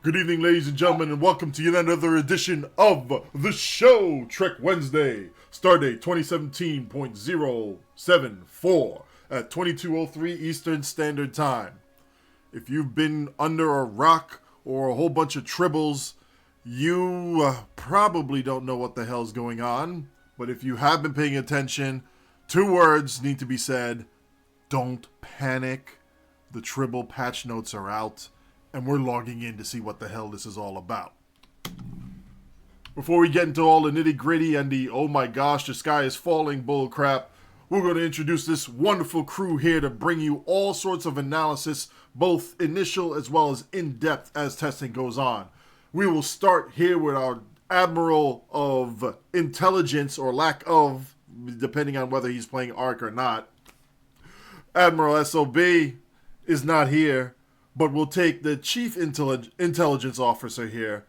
Good evening, ladies and gentlemen, and welcome to yet another edition of the show, Trek Wednesday, Stardate 2017.074 at 22:03 Eastern Standard Time. If you've been under a rock or a whole bunch of tribbles, you probably don't know what the hell's going on. But if you have been paying attention, two words need to be said. Don't panic. The Tribble Patch Notes are out, and we're logging in to see what the hell this is all about. Before we get into all the nitty gritty and the oh my gosh, the sky is falling bullcrap, we're going to introduce this wonderful crew here to bring you all sorts of analysis, both initial as well as in-depth as testing goes on. We will start here with our Admiral of Intelligence, or lack of, depending on whether he's playing ARC or not. Admiral SOB is not here, but we'll take the Chief Intelligence Officer here,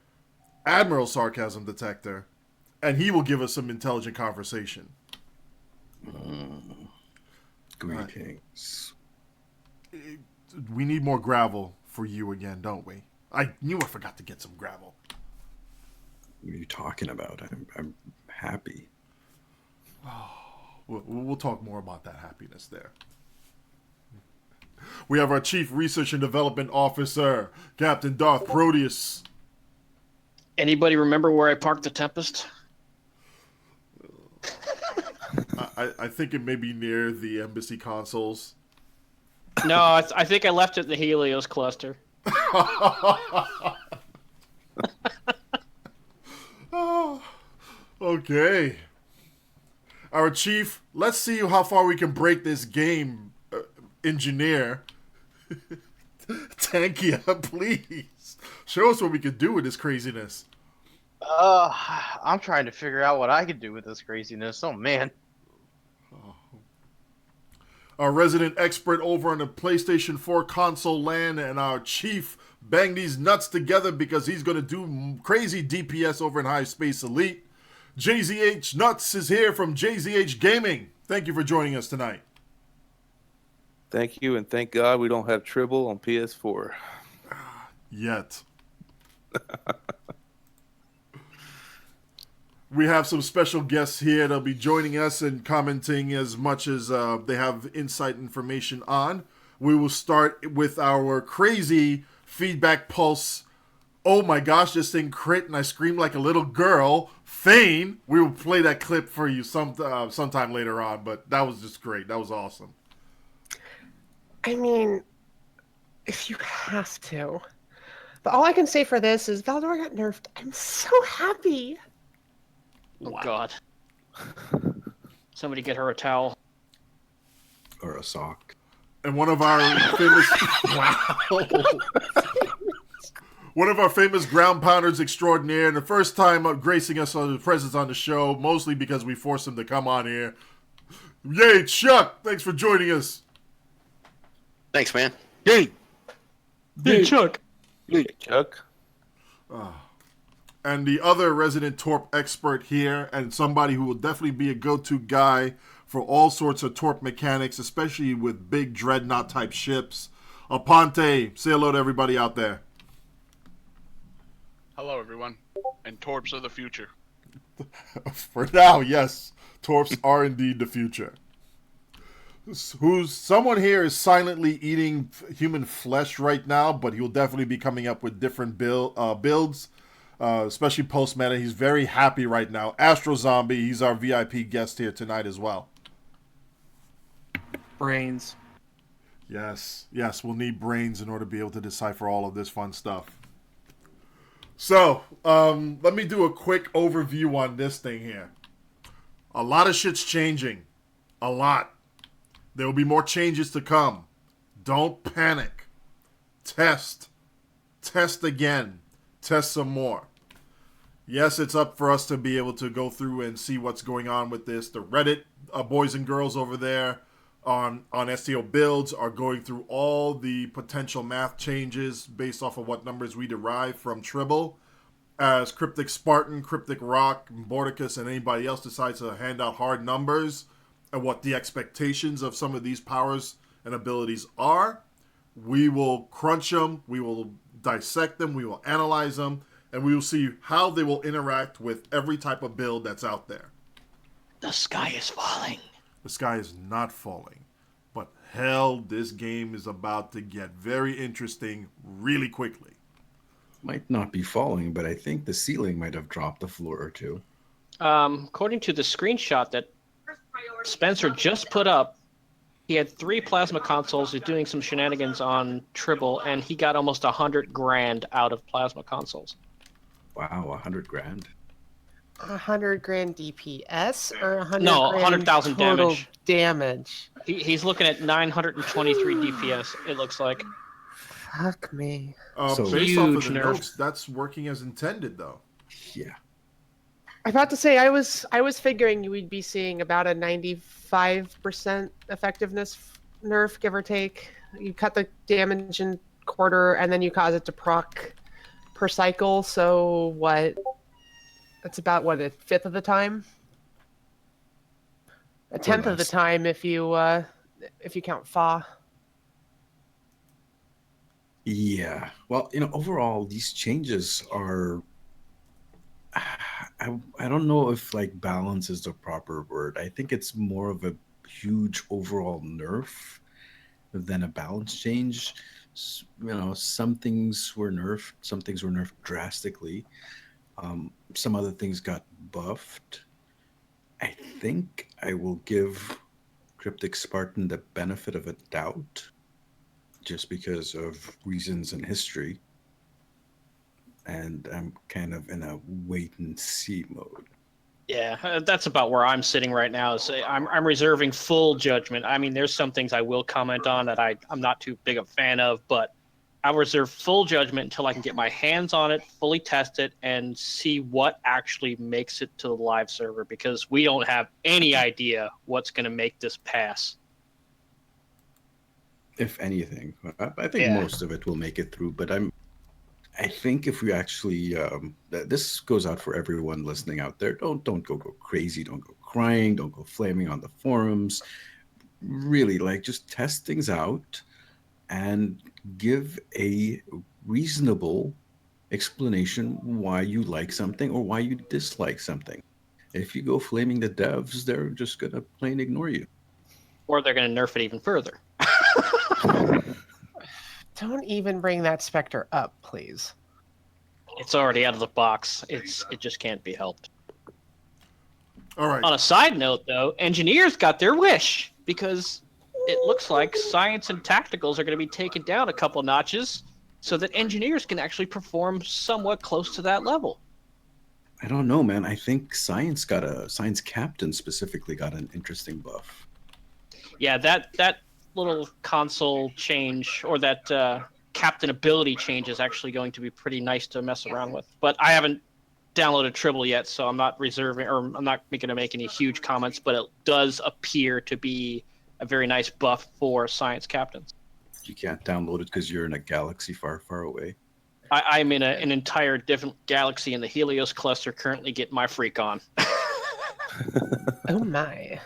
Admiral Sarcasm Detector, and he will give us some intelligent conversation. Greetings. We need more gravel for you again, don't we? I knew I forgot to get some gravel. What are you talking about? I'm happy. We'll talk more about that happiness there. We have our Chief Research and Development Officer, Captain Darth Proteus. Anybody remember where I parked the Tempest? I think it may be near the embassy consoles. No, I think I left it in the Helios cluster. Okay. Our Chief, let's see how far we can break this game, engineer. Tankia, please. Show us what we can do with this craziness. I'm trying to figure out what I could do with this craziness. Oh, man. Our resident expert over on the PlayStation 4 console land, and our Chief bang these nuts together because he's going to do crazy DPS over in High Space Elite. JZH Nuts is here from JZH Gaming. Thank you for joining us tonight. Thank you, and thank God we don't have Tribble on PS4. Yet. We have some special guests here that'll be joining us and commenting as much as they have insight information on. We will start with our crazy feedback pulse. Oh my gosh, this thing crit and I screamed like a little girl. Fayne. We will play that clip for you sometime later on, but that was just great. That was awesome. I mean, if you have to. But all I can say for this is Valdor got nerfed. I'm so happy. Oh, Wow. God. Somebody get her a towel. Or a sock. And one of our famous one of our famous ground pounders extraordinaire, and the first time gracing us on his presence on the show, mostly because we forced him to come on here. Yay, Chuck! Thanks for joining us. Thanks, man. Hey, Hey, Chuck. hey, Chuck. And the other resident Torp expert here, and somebody who will definitely be a go-to guy for all sorts of Torp mechanics, especially with big dreadnought type ships. Aponte, say hello to everybody out there. Hello, everyone, and Torps of the future. For now, yes, Torps are indeed the future. Someone here is silently eating human flesh right now, but he will definitely be coming up with different builds. Especially post-meta. He's very happy right now. AstroZombie, he's our VIP guest here tonight as well. Brains. Yes, we'll need brains in order to be able to decipher all of this fun stuff. So, let me do a quick overview on this thing here. A lot of shit's changing. A lot. There will be more changes to come. Don't panic. Test. Test again. Test some more. Yes, it's up for us to be able to go through and see what's going on with this. The Reddit boys and girls over there on STO builds are going through all the potential math changes based off of what numbers we derive from Tribble. As Cryptic Spartan, Cryptic Rock, Borticus, and anybody else decides to hand out hard numbers and what the expectations of some of these powers and abilities are, we will crunch them. We will dissect them, we will analyze them, and we will see how they will interact with every type of build that's out there. The sky is falling. The sky is not falling. But hell, this game is about to get very interesting really quickly. Might not be falling, but I think the ceiling might have dropped a floor or two. According to the screenshot that Spencer just put up, he had 3 plasma consoles. He's doing some shenanigans on Tribble, and he got almost $100,000 out of plasma consoles. Wow, 100 grand. 100 grand DPS or 100 No, grand 100,000 total damage. damage. He's looking at 923 DPS, it looks like. Fuck me. So- Based off of Huge the nerf. notes, that's working as intended, though. Yeah. I about to say I was figuring you would be seeing about a 95% effectiveness nerf, give or take. You cut the damage in quarter, and then you cause it to proc per cycle. So what? That's about what, a fifth of the time, a tenth of the less. time if you count Fa. Yeah. Well, overall, these changes are. I don't know if like balance is the proper word. I think it's more of a huge overall nerf than a balance change. Some things were nerfed, some things were nerfed drastically. Some other things got buffed. I think I will give Cryptic Spartan the benefit of a doubt just because of reasons in history. And I'm kind of in a wait and see mode. Yeah, that's about where I'm sitting right now. Is I'm reserving full judgment. I mean, there's some things I will comment on that I'm not too big a fan of, but I'll reserve full judgment until I can get my hands on it, fully test it, and see what actually makes it to the live server, because we don't have any idea what's going to make this pass. If anything, I think Yeah. most of it will make it through, but I think if we actually, this goes out for everyone listening out there. Don't go crazy. Don't go crying. Don't go flaming on the forums. Really, just test things out and give a reasonable explanation why you like something or why you dislike something. If you go flaming the devs, they're just gonna plain ignore you. Or they're going to nerf it even further. Don't even bring that Spectre up, please. It's already out of the box. It just can't be helped. All right. On a side note, though, engineers got their wish, because it looks like science and tacticals are going to be taken down a couple notches so that engineers can actually perform somewhat close to that level. I don't know, man. I think science captain specifically got an interesting buff. Yeah, that little console change, or that captain ability change, is actually going to be pretty nice to mess around with. But I haven't downloaded Tribble yet, so I'm not reserving, or I'm not going to make any huge comments, but it does appear to be a very nice buff for science captains. You can't download it because you're in a galaxy far, far away. I'm in an entire different galaxy in the Helios cluster, currently getting my freak on. Oh my.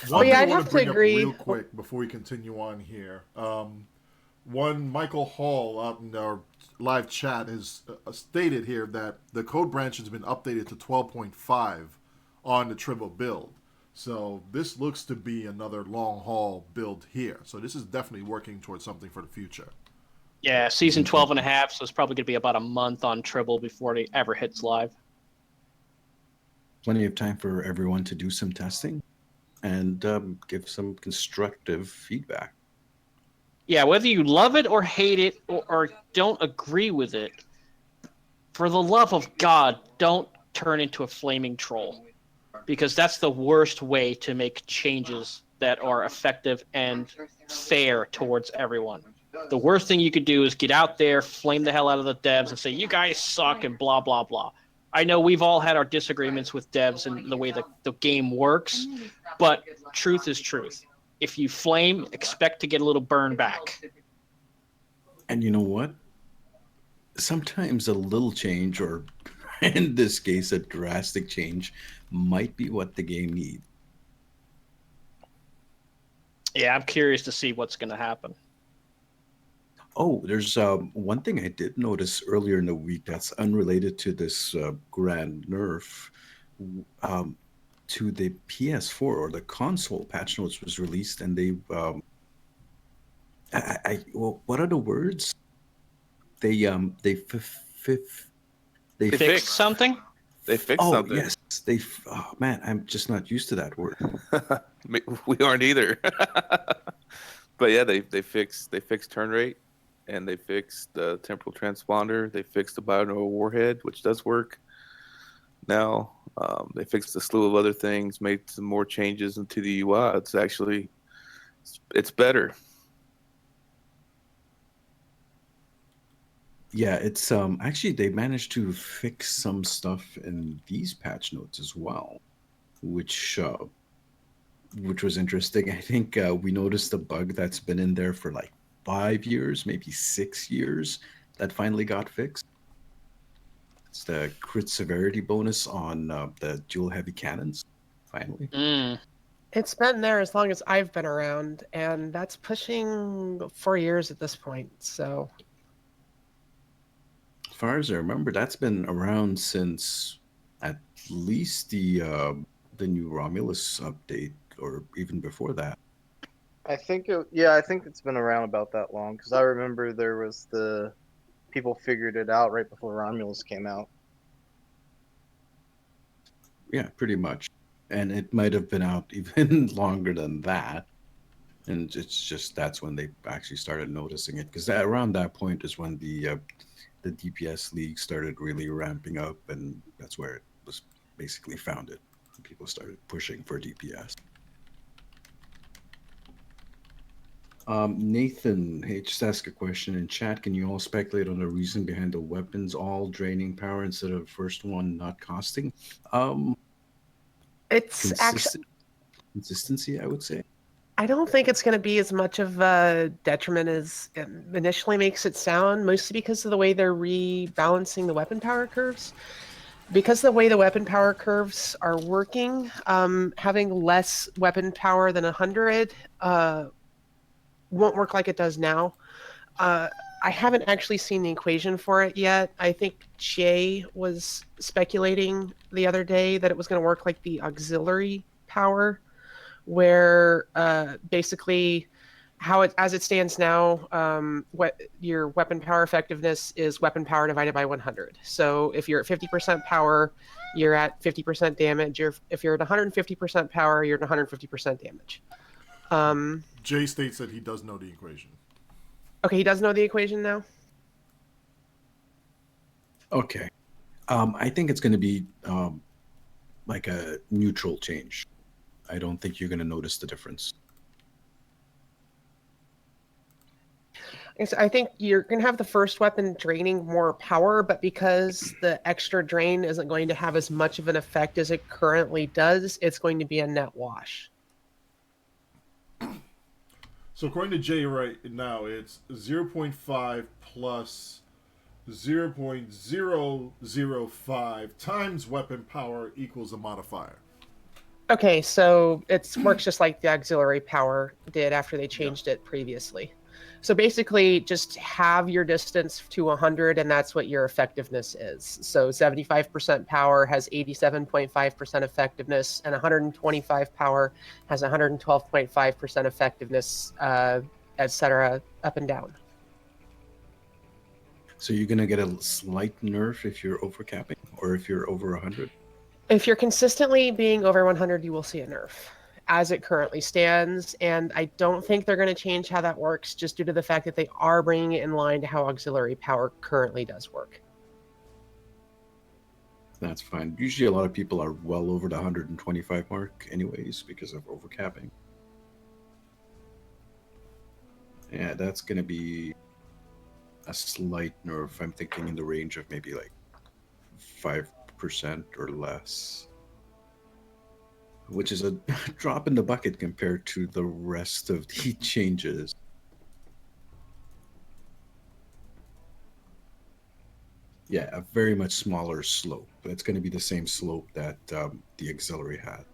One yeah, thing I'd I want have to to bring agree. up real quick before we continue on here. One Michael Hall out in our live chat has stated here that the code branch has been updated to 12.5 on the Tribble build. So this looks to be another long haul build here. So this is definitely working towards something for the future. Yeah, season 12 and a half, so it's probably going to be about a month on Tribble before it ever hits live. Plenty of time for everyone to do some testing and give some constructive feedback. Yeah, whether you love it or hate it or don't agree with it, for the love of God, don't turn into a flaming troll. Because that's the worst way to make changes that are effective and fair towards everyone. The worst thing you could do is get out there, flame the hell out of the devs, and say, you guys suck, and blah, blah, blah. I know we've all had our disagreements with devs and the way the game works, but truth is truth. If you flame, expect to get a little burn back. And you know what? Sometimes a little change, or in this case, a drastic change, might be what the game needs. Yeah, I'm curious to see what's going to happen. Oh, there's one thing I did notice earlier in the week that's unrelated to this grand nerf. To the PS4 or the console, patch notes was released, and they well, what are the words? They They Fix fixed. something? They fixed oh something. yes, oh man, I'm just not used to that word. We aren't either. But yeah, they fixed turn rate, and they fixed the temporal transponder. They fixed the Bio-Neural Warhead, which does work now. They fixed a slew of other things, made some more changes into the UI. It's actually it's better. Yeah, it's actually they managed to fix some stuff in these patch notes as well, which was interesting. I think we noticed a bug that's been in there for like 5 years, maybe 6 years, that finally got fixed. It's the crit severity bonus on the dual heavy cannons. Finally, It's been there as long as I've been around, and that's pushing 4 years at this point. So as far as I remember, that's been around since at least the new Romulus update, or even before that. I think I think it's been around about that long because I remember there was the people figured it out right before Romulus came out. Yeah, pretty much. And it might have been out even longer than that. And it's just that's when they actually started noticing it, because around that point is when the DPS league started really ramping up, and that's where it was basically founded. People started pushing for DPS. Nathan, hey, just ask a question in chat. Can you all speculate on the reason behind the weapons all draining power instead of first one not costing? it's actually, Consistency, I would say. I don't think it's going to be as much of a detriment as it initially makes it sound, mostly because of the way they're rebalancing the weapon power curves. Because the way the weapon power curves are working, having less weapon power than 100 won't work like it does now. I haven't actually seen the equation for it yet. I think Jay was speculating the other day that it was going to work like the auxiliary power, where basically as it stands now, what your weapon power effectiveness is weapon power divided by 100. So if you're at 50% power, you're at 50% damage. If you're at 150% power, you're at 150% damage. Jay states that he does know the equation. Okay, he does know the equation now? Okay. I think it's going to be like a neutral change. I don't think you're going to notice the difference. I think you're going to have the first weapon draining more power, but because the extra drain isn't going to have as much of an effect as it currently does, it's going to be a net wash. So according to Jay right now, it's 0.5 plus 0.005 times weapon power equals a modifier. Okay, so it works just like the auxiliary power did after they changed it previously. So basically, just have your distance to 100, and that's what your effectiveness is. So 75% power has 87.5% effectiveness, and 125 power has 112.5% effectiveness, etc., up and down. So you're going to get a slight nerf if you're overcapping, or if you're over 100? If you're consistently being over 100, you will see a nerf as it currently stands, and I don't think they're going to change how that works just due to the fact that they are bringing it in line to how auxiliary power currently does work. That's fine. Usually a lot of people are well over the 125 mark anyways because of overcapping. Yeah, that's going to be a slight nerf. I'm thinking in the range of maybe like 5% or less, which is a drop in the bucket compared to the rest of the changes. Yeah, a very much smaller slope, but it's going to be the same slope that the auxiliary had.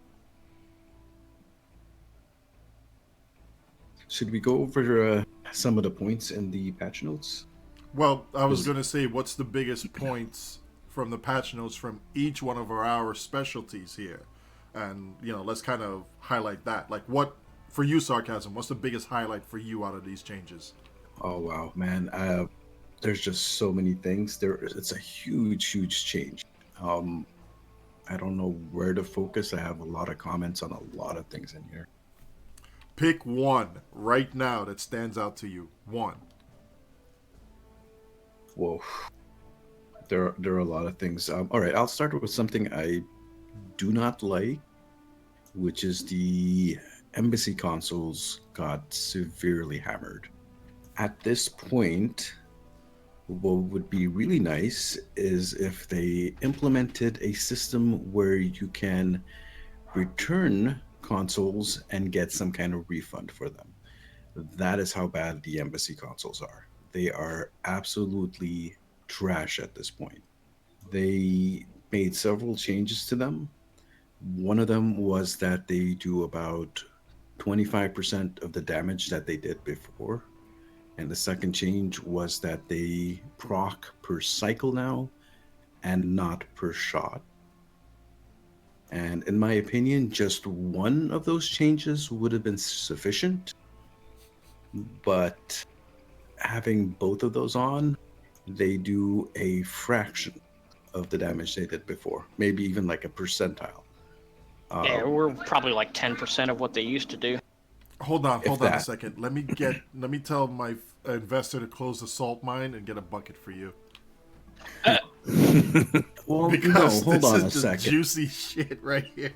Should we go over some of the points in the patch notes? Well, I was going to say, what's the biggest points from the patch notes from each one of our specialties here? And, let's kind of highlight that. Like, what, for you, Sarcasm, what's the biggest highlight for you out of these changes? Oh, wow, man. There's just so many things. It's a huge change. I don't know where to focus. I have a lot of comments on a lot of things in here. Pick one right now that stands out to you. One. Whoa. There are a lot of things. All right, I'll start with something I do not like, which is the embassy consoles got severely hammered. At this point, what would be really nice is if they implemented a system where you can return consoles and get some kind of refund for them. That is how bad the embassy consoles are. They are absolutely trash at this point. They made several changes to them. One of them was that they do about 25% of the damage that they did before. And the second change was that they proc per cycle now and not per shot. And in my opinion, just one of those changes would have been sufficient. But having both of those on, they do a fraction of the damage they did before. Maybe even like a percentile. Yeah, we're probably like 10% of what they used to do. Hold on a second. Let me tell my investor to close the salt mine and get a bucket for you. Well, Because no, hold this on a is the second. juicy shit right here.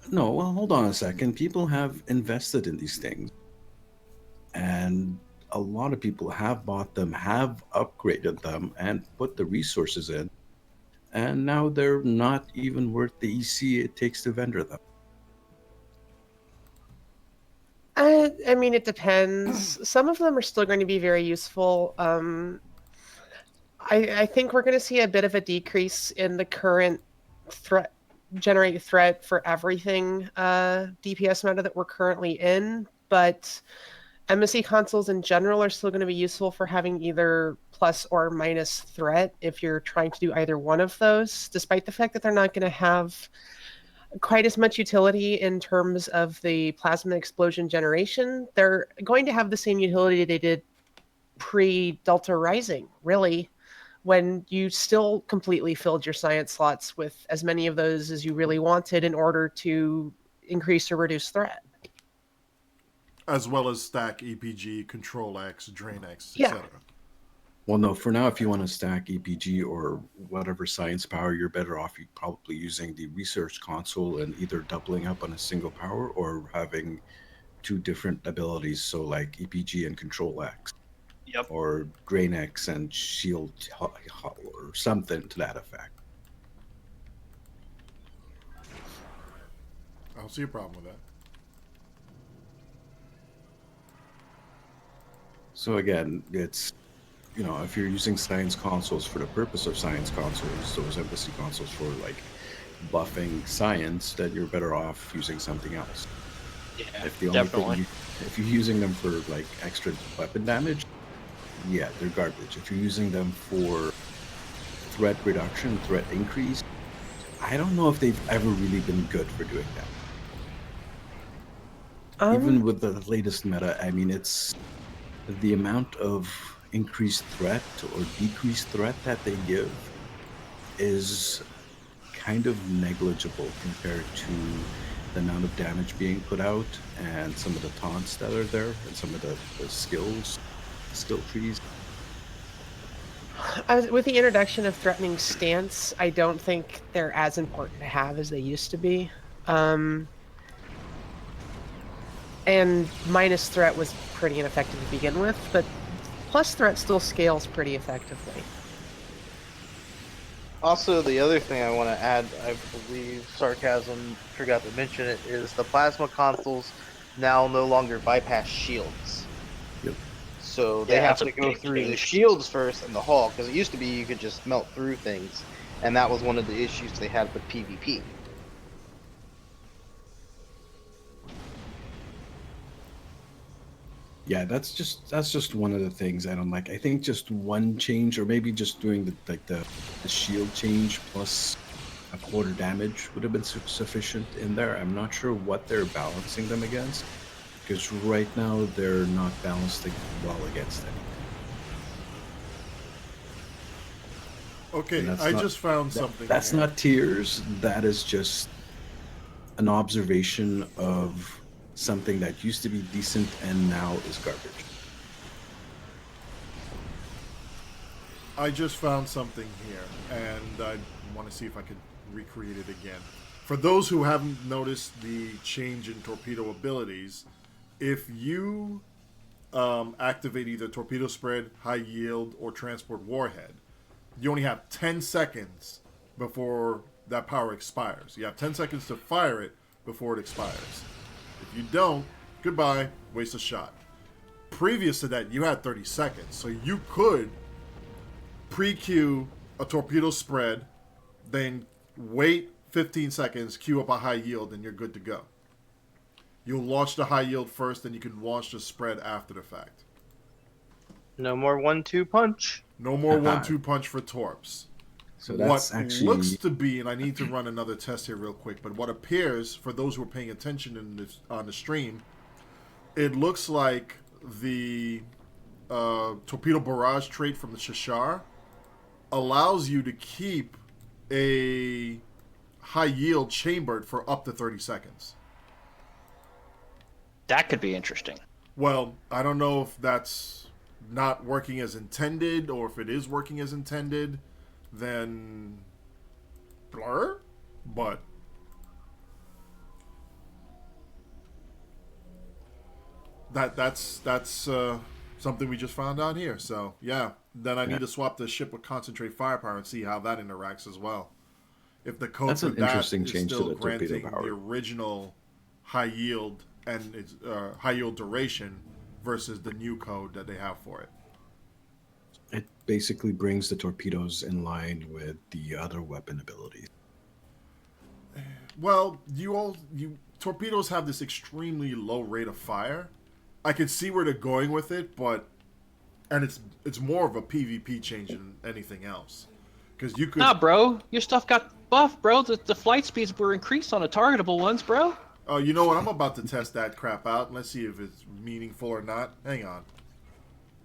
No, well, hold on a second. People have invested in these things. And a lot of people have bought them, have upgraded them, and put the resources in. And now they're not even worth the EC it takes to vendor them. I mean, it depends. Some of them are still going to be very useful. I think we're going to see a bit of a decrease in the current generate threat for everything DPS meta that we're currently in, but MSC consoles in general are still going to be useful for having either plus or minus threat if you're trying to do either one of those, despite the fact that they're not going to have quite as much utility in terms of the plasma explosion generation. They're going to have the same utility they did pre-Delta Rising, really, when you still completely filled your science slots with as many of those as you really wanted in order to increase or reduce threat. As well as stack EPG, Control X, Drain X, Yeah. etc. Well, no, for now, if you want to stack EPG or whatever science power, you're better off probably using the research console and either doubling up on a single power or having two different abilities. So like EPG and Control X. Yep. Or Drain X and Shield or something to that effect. I don't see a problem with that. So again, it's, if you're using science consoles for the purpose of science consoles, those embassy consoles for like buffing science, that you're better off using something else. Yeah, If the only definitely. if you're using them for like extra weapon damage, yeah, they're garbage. If you're using them for threat reduction, threat increase, I don't know if they've ever really been good for doing that. Even with the latest meta, I mean, it's the amount of increased threat or decreased threat that they give is kind of negligible compared to the amount of damage being put out and some of the taunts that are there and some of the skill trees. With the introduction of threatening stance, I don't think they're as important to have as they used to be. And minus threat was pretty ineffective to begin with, but plus threat still scales pretty effectively. Also, the other thing I want to add, I believe Sarcasm forgot to mention it, is the plasma consoles now no longer bypass shields. Yep. So they Yeah, have that's to a go big through the change. shields first and the hull, because it used to be you could just melt through things, and that was one of the issues they had with PvP. Yeah, that's just one of the things I don't like. I think just one change, or maybe just doing the shield change plus a quarter damage would have been sufficient in there. I'm not sure what they're balancing them against, because right now they're not balanced well against anything. Okay, And that's I not- just found something. That's here. not tears. That is just an observation of something that used to be decent and now is garbage. I just found something here, and I want to see if I can recreate it again. For those who haven't noticed the change in torpedo abilities, if you activate either torpedo spread, high yield, or transport warhead, you only have 10 seconds before that power expires. You have 10 seconds to fire it before it expires. If you don't, goodbye, waste a shot. Previous to that, you had 30 seconds, so you could pre-queue a torpedo spread, then wait 15 seconds, queue up a high yield, and you're good to go. You'll launch the high yield first, then you can launch the spread after the fact. No more 1-2 punch. No more 1-2 punch for torps. So that's What actually looks to be, and I need to run another test here real quick, but what appears, for those who are paying attention on the stream, it looks like the torpedo barrage trait from the Shashar allows you to keep a high yield chambered for up to 30 seconds. That could be interesting. Well, I don't know if that's not working as intended, or if it is working as intended, then blur, but that's something we just found out here. So yeah, then I need to swap the ship with concentrate firepower and see how that interacts as well. If the code That's for an that interesting is change to still the torpedo granting power. the original high yield and its high yield duration versus the new code that they have for it. it basically brings the torpedoes in line with the other weapon abilities. Well, you torpedoes have this extremely low rate of fire. I can see where they're going with it, and it's more of a PvP change than anything else. Because you could Nah, bro, your stuff got buffed, bro. The flight speeds were increased on the targetable ones, bro. Oh, you know what? I'm about to test that crap out. Let's see if it's meaningful or not. Hang on.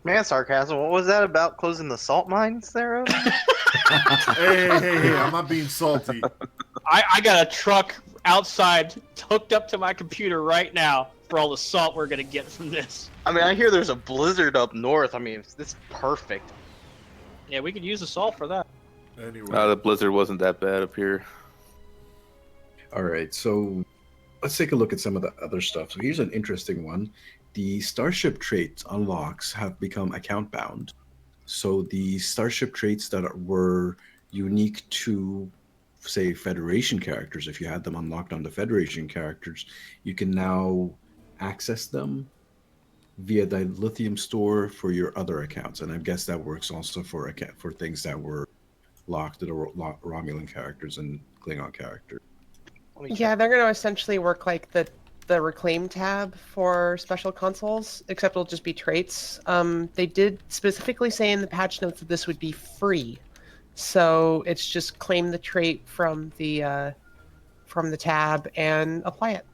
Man, sarcasm. What was that about closing the salt mines there? Owen? Hey, I'm not being salty. I got a truck outside hooked up to my computer right now for all the salt we're gonna get from this. I mean, I hear there's a blizzard up north. I mean, it's perfect. Yeah, we could use the salt for that. Anyway. The blizzard wasn't that bad up here. All right, so let's take a look at some of the other stuff. So here's an interesting one. The Starship traits unlocks have become account bound. So the Starship traits that were unique to, say, Federation characters, if you had them unlocked on the Federation characters, you can now access them via the lithium store for your other accounts. And I guess that works also for things that were locked to the Romulan characters and Klingon characters. Yeah, they're going to essentially work like the reclaim tab for special consoles, except it'll just be traits. They did specifically say in the patch notes that this would be free, so it's just claim the trait from the tab and apply it.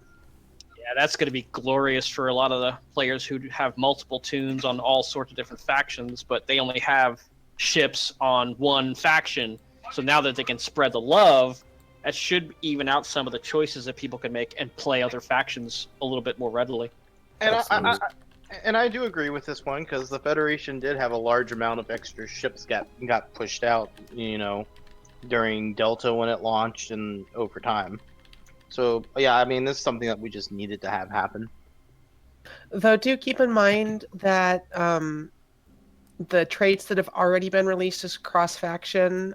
Yeah, that's going to be glorious for a lot of the players who have multiple tunes on all sorts of different factions, but they only have ships on one faction. So now that they can spread the love, that should even out some of the choices that people can make and play other factions a little bit more readily. And I do agree with this one, because the Federation did have a large amount of extra ships got pushed out, during Delta when it launched and over time. So yeah, I mean, this is something that we just needed to have happen. Though do keep in mind that the traits that have already been released as cross-faction,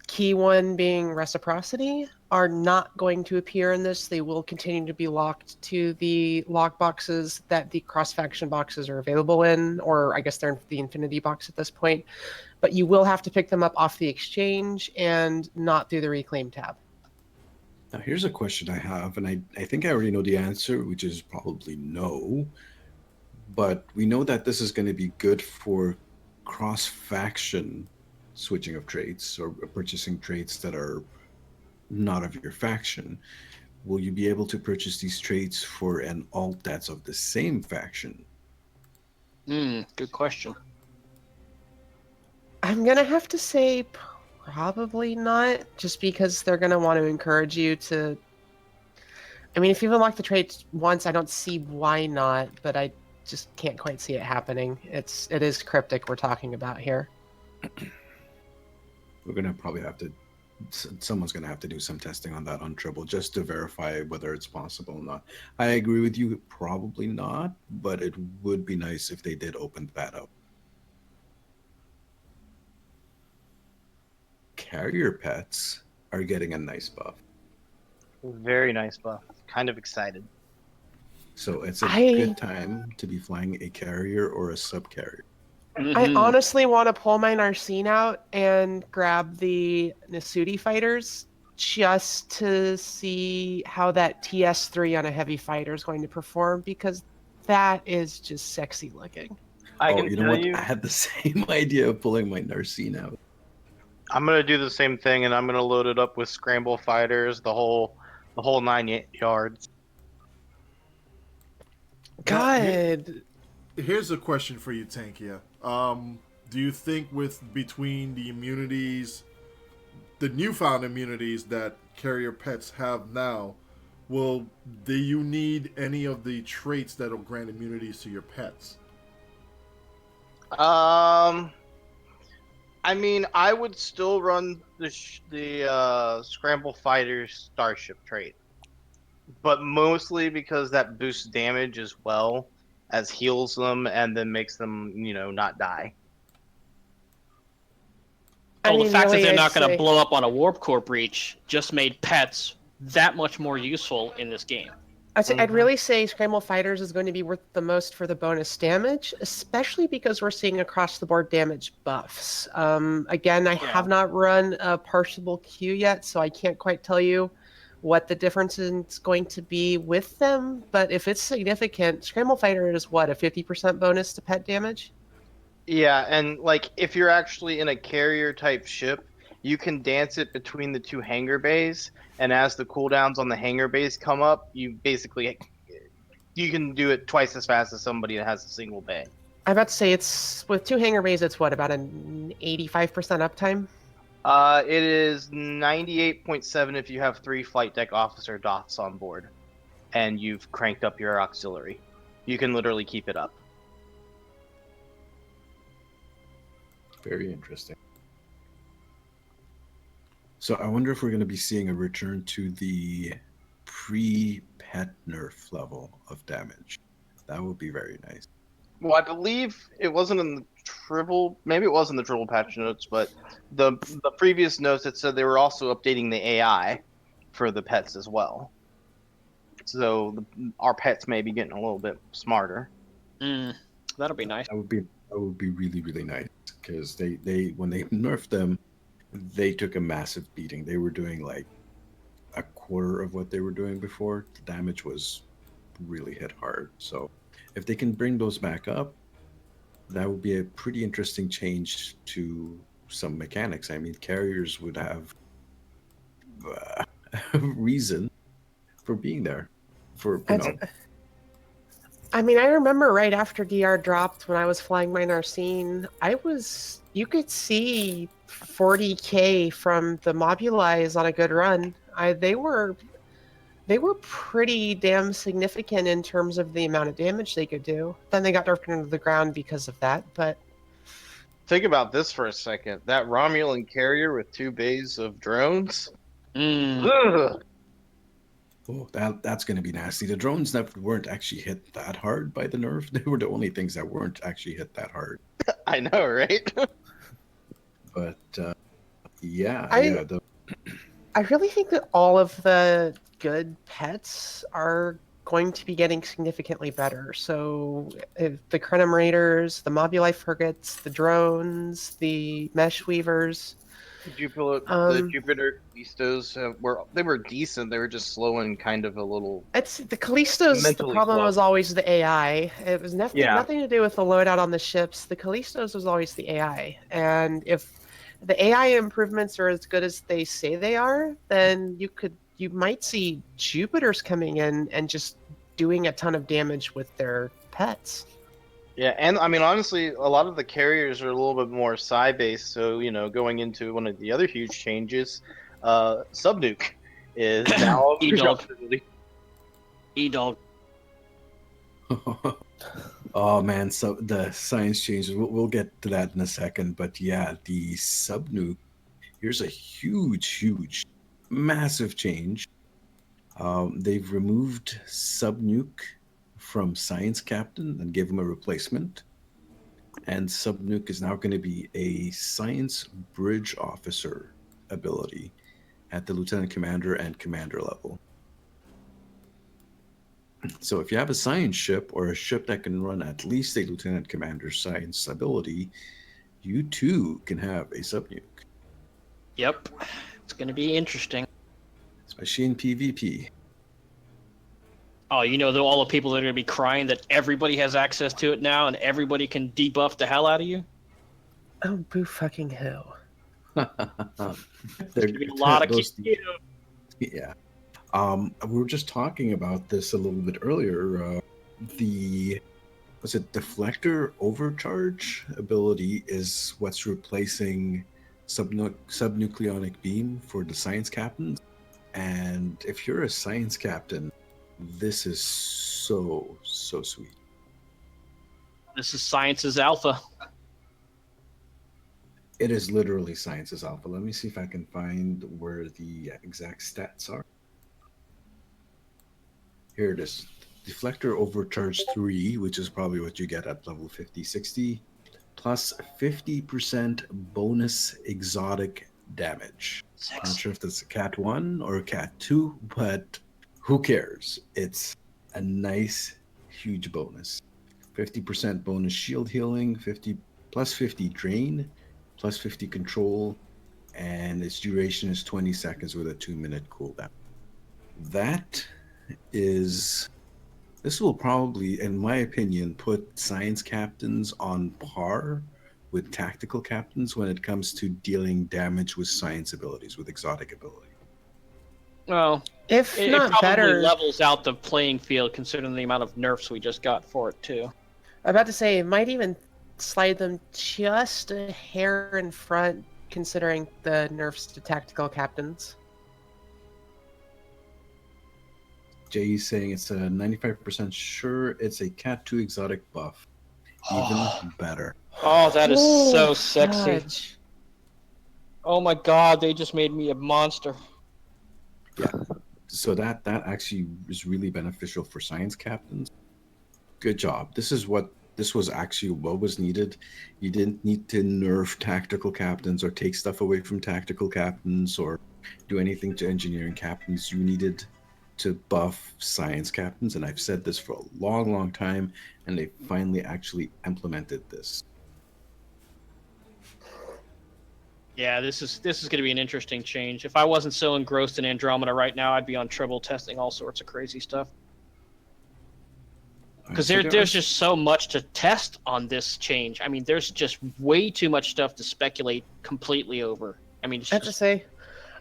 key one being reciprocity, are not going to appear in this. They will continue to be locked to the lock boxes that the cross-faction boxes are available in, or I guess they're in the Infinity box at this point. But you will have to pick them up off the exchange and not through the Reclaim tab. Now, here's a question I have, and I think I already know the answer, which is probably no. But we know that this is going to be good for cross-faction switching of traits or purchasing traits that are not of your faction. Will you be able to purchase these traits for an alt that's of the same faction? Good question. I'm gonna have to say probably not, just because they're gonna want to encourage you to. I mean, if you've unlocked the traits once, I don't see why not, but I just can't quite see it happening. It is cryptic we're talking about here. We're going to probably have to, someone's going to have to do some testing on that on Tribble just to verify whether it's possible or not. I agree with you, probably not, but it would be nice if they did open that up. Carrier pets are getting a nice buff. Very nice buff. Kind of excited. So it's a good time to be flying a carrier or a subcarrier. I honestly want to pull my Narcine out and grab the Nasuti fighters just to see how that TS3 on a heavy fighter is going to perform, because that is just sexy looking. I can tell you, I had the same idea of pulling my Narcine out. I'm gonna do the same thing, and I'm gonna load it up with scramble fighters, the whole 9 yards. God. Here's a question for you, Tankia. Do you think between the immunities, the newfound immunities that carrier pets have now, do you need any of the traits that'll grant immunities to your pets? I mean, I would still run the Scramble Fighters Starship trait, but mostly because that boosts damage as well as heals them and then makes them, not die. The fact that they're not going to blow up on a warp core breach just made pets that much more useful in this game. I'd really say Scramble Fighters is going to be worth the most for the bonus damage, especially because we're seeing across-the-board damage buffs. Again, I have not run a partiable queue yet, so I can't quite tell you what the difference is going to be with them. But if it's significant, Scramble Fighter is what, a 50% bonus to pet damage? Yeah, and if you're actually in a carrier-type ship, you can dance it between the two hangar bays, and as the cooldowns on the hangar bays come up, you can do it twice as fast as somebody that has a single bay. I'm about to say, it's with two hangar bays, it's what, about an 85% uptime? It is 98.7 if you have 3 flight deck officer doths on board, and you've cranked up your auxiliary. You can literally keep it up. Very interesting. So I wonder if we're going to be seeing a return to the pre-pet nerf level of damage. That would be very nice. Well, I believe it wasn't in the Tribble, maybe it was in the Tribble Patch Notes, but the previous notes, it said they were also updating the AI for the pets as well. So our pets may be getting a little bit smarter. That'll be nice. That would be really, really nice, because they when they nerfed them, they took a massive beating. They were doing like a quarter of what they were doing before. The damage was really hit hard. So if they can bring those back up, that would be a pretty interesting change to some mechanics. I mean, carriers would have a reason for being there. I mean, I remember right after DR dropped, when I was flying my Narcine, you could see 40k from the Mobulize on a good run. They were pretty damn significant in terms of the amount of damage they could do. Then they got nerfed into the ground because of that, but... Think about this for a second. That Romulan carrier with 2 bays of drones? Ugh. Oh, that's going to be nasty. The drones weren't actually hit that hard by the nerf. They were the only things that weren't actually hit that hard. I know, right? But I really think that all of the good pets are going to be getting significantly better. So the Krenim Raiders, the Mobuli frigates, the drones, the Mesh Weavers, The Jupiter Callistos were decent. They were just slow and kind of a little. It's the Callistos. The Mentally problem slow. was always the AI. It was nothing to do with the loadout on the ships. The Callistos was always the AI, and if the AI improvements are as good as they say they are, then you might see Jupiters coming in and just doing a ton of damage with their pets. Yeah, and I mean, honestly, a lot of the carriers are a little bit more psi based. So going into one of the other huge changes, Subnuke is now E-Dog. E-Dog. Oh man, so the science changes. We'll get to that in a second. But yeah, the subnuke. Here's a huge, massive change. They've removed subnuke from science captain and gave him a replacement. And subnuke is now going to be a science bridge officer ability at the lieutenant commander and commander level. So if you have a science ship or a ship that can run at least a lieutenant commander's science ability, you too can have a subnuke. Yep. It's going to be interesting. Especially in PvP. Oh, all the people that are going to be crying that everybody has access to it now and everybody can debuff the hell out of you? Oh, boo fucking who. There's going to be a lot of Yeah. We were just talking about this a little bit earlier. Deflector overcharge ability is what's replacing subnucleonic beam for the science captains. And if you're a science captain, this is so sweet. This is Science's Alpha. It is literally Science's Alpha. Let me see if I can find where the exact stats are. Here it is. Deflector Overcharge 3, which is probably what you get at level 50, 60, plus 50% bonus exotic damage. I'm not sure if that's a Cat 1 or a Cat 2, but who cares? It's a nice, huge bonus. 50% bonus shield healing, 50 plus 50 drain, plus 50 control, and its duration is 20 seconds with a 2-minute cooldown. This will probably, in my opinion, put science captains on par with tactical captains when it comes to dealing damage with science abilities, with exotic ability. Well, if it not probably better, levels out the playing field considering the amount of nerfs we just got for it too. I'm about to say it might even slide them just a hair in front considering the nerfs to tactical captains. Jay's saying it's a 95% sure it's a Cat 2 exotic buff. Even better. Oh, that is so sexy. Fudge. Oh my god, they just made me a monster. Yeah. So that actually is really beneficial for science captains. Good job. This was actually what was needed. You didn't need to nerf tactical captains or take stuff away from tactical captains or do anything to engineering captains. You needed to buff science captains, and I've said this for a long time, and they finally actually implemented this. Yeah, this is going to be an interesting change. If I wasn't so engrossed in Andromeda right now, I'd be on Tribble testing all sorts of crazy stuff. Because there's just so much to test on this change. I mean, there's just way too much stuff to speculate completely over. I mean, I have to say,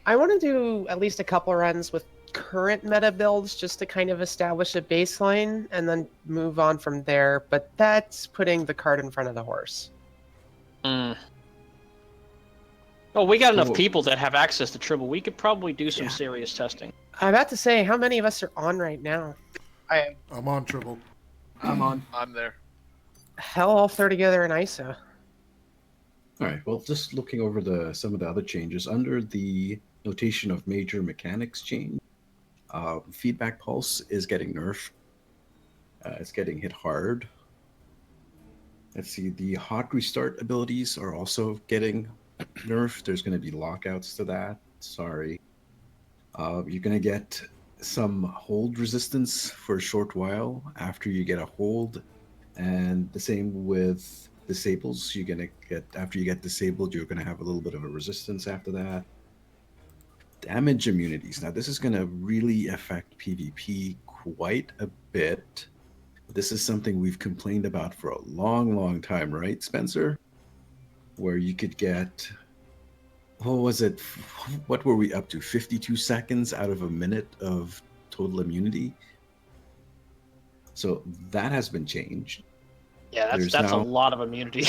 I want to do at least a couple runs with current meta builds just to kind of establish a baseline and then move on from there. But that's putting the cart in front of the horse. Well, we got enough people that have access to Tribble. We could probably do some serious testing. I'm about to say, how many of us are on right now? I'm on Tribble. I'm there. Hell, all throw together in ISO. All right. Well, just looking over some of the other changes under the notation of major mechanics change, feedback pulse is getting nerfed. It's getting hit hard. Let's see. The hot restart abilities are also getting nerfed. There's going to be lockouts to that. Sorry. You're going to get some hold resistance for a short while after you get a hold, and the same with disables. You're gonna get after you get disabled, you're gonna have a little bit of a resistance after that. Damage immunities. Now this is gonna really affect PvP quite a bit. This is something we've complained about for a long, long time, right, Spencer? Where you could get, what was it? What were we up to? 52 seconds out of a minute of total immunity. So that has been changed. Yeah, that's a lot of immunity.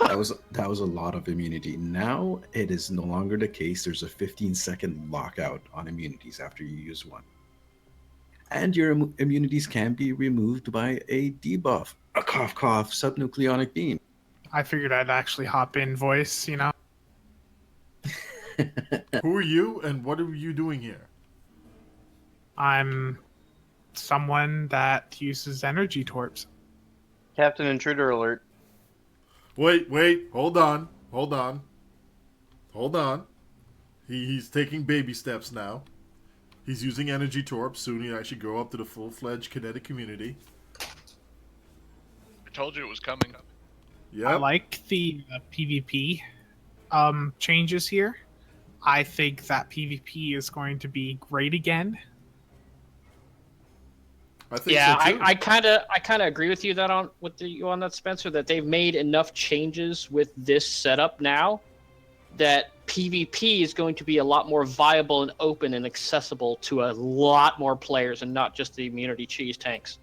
that was a lot of immunity. Now it is no longer the case. There's a 15-second lockout on immunities after you use one. And your immunities can be removed by a debuff, a cough cough subnucleonic beam. I figured I'd actually hop in voice, Who are you and what are you doing here? I'm someone that uses energy torps. Captain Intruder alert. Wait, hold on. He's taking baby steps now. He's using energy torps. Soon he'll actually grow up to the full-fledged kinetic community. I told you it was coming. Yeah. I like the PvP changes here. I think that PvP is going to be great again. I think Yeah, so too. I kind of agree with you on that, Spencer. That they've made enough changes with this setup now that PvP is going to be a lot more viable and open and accessible to a lot more players, and not just the immunity cheese tanks.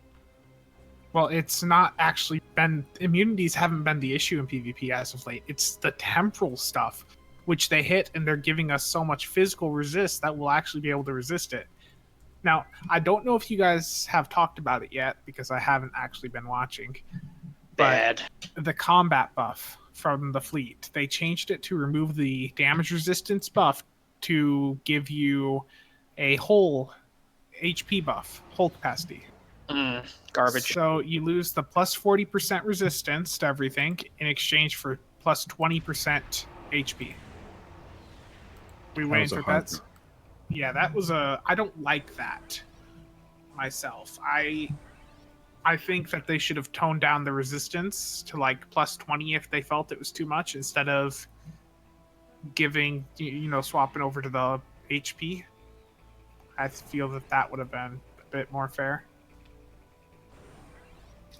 Well, it's not actually been... Immunities haven't been the issue in PvP as of late. It's the temporal stuff, which they hit, and they're giving us so much physical resist that we'll actually be able to resist it. Now, I don't know if you guys have talked about it yet, because I haven't actually been watching. Bad. The combat buff from the fleet, they changed it to remove the damage resistance buff to give you a whole HP buff, whole capacity. Garbage. So you lose the plus 40% resistance to everything in exchange for plus 20% HP. We waiting for that. Yeah, that was I don't like that myself. I think that they should have toned down the resistance to like plus 20 if they felt it was too much, instead of giving, swapping over to the HP. I feel that would have been a bit more fair.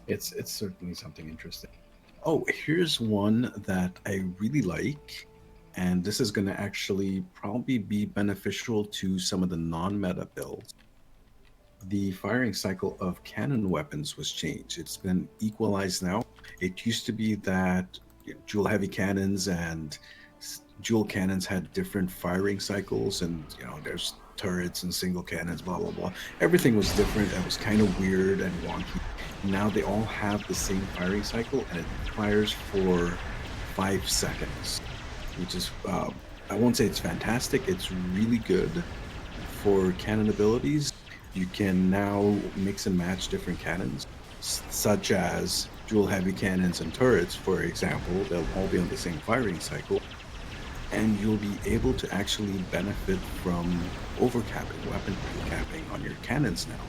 It's certainly something interesting. Oh, here's one that I really like, and this is going to actually probably be beneficial to some of the non-meta builds. The firing cycle of cannon weapons was changed. It's been equalized now. It used to be that dual heavy cannons and dual cannons had different firing cycles, and there's turrets and single cannons, blah blah blah. Everything was different. It was kind of weird and wonky. Now they all have the same firing cycle, and it fires for 5 seconds, which is I won't say it's fantastic. It's really good for cannon abilities. You can now mix and match different cannons, such as dual heavy cannons and turrets, for example. They'll all be on the same firing cycle, and you'll be able to actually benefit from overcapping, weapon capping on your cannons now,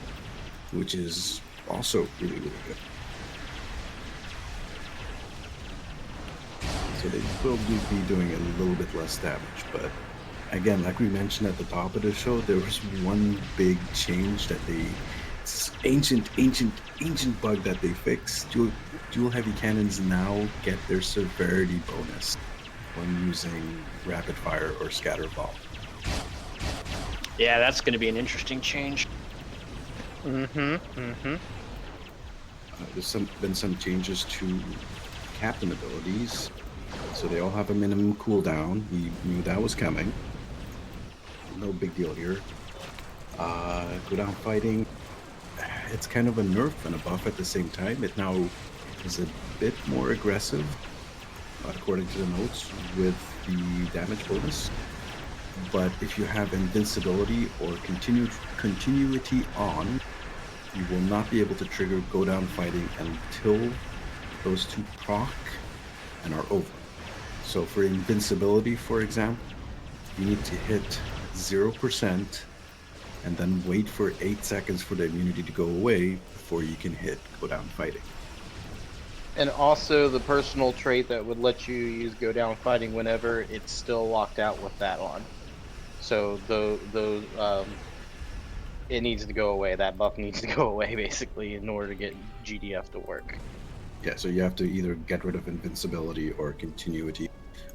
which is also really, really good. So they will be doing a little bit less damage, but again, like we mentioned at the top of the show, there was one big change that it's ancient bug that they fixed. Dual heavy cannons now get their severity bonus when using rapid fire or scatter ball. Yeah, that's going to be an interesting change. There's been some changes to captain abilities, so they all have a minimum cooldown. We knew that was coming. No big deal here. Go down fighting. It's kind of a nerf and a buff at the same time. It now is a bit more aggressive, according to the notes, with the damage bonus. But if you have invincibility or continuity on, you will not be able to trigger go down fighting until those two proc and are over. So for invincibility, for example, you need to hit 0% and then wait for 8 seconds for the immunity to go away before you can hit go down fighting. And also the personal trait that would let you use go down fighting whenever, it's still locked out with that on. So it needs to go away. That buff needs to go away basically in order to get GDF to work. Yeah, so you have to either get rid of invincibility or continuity,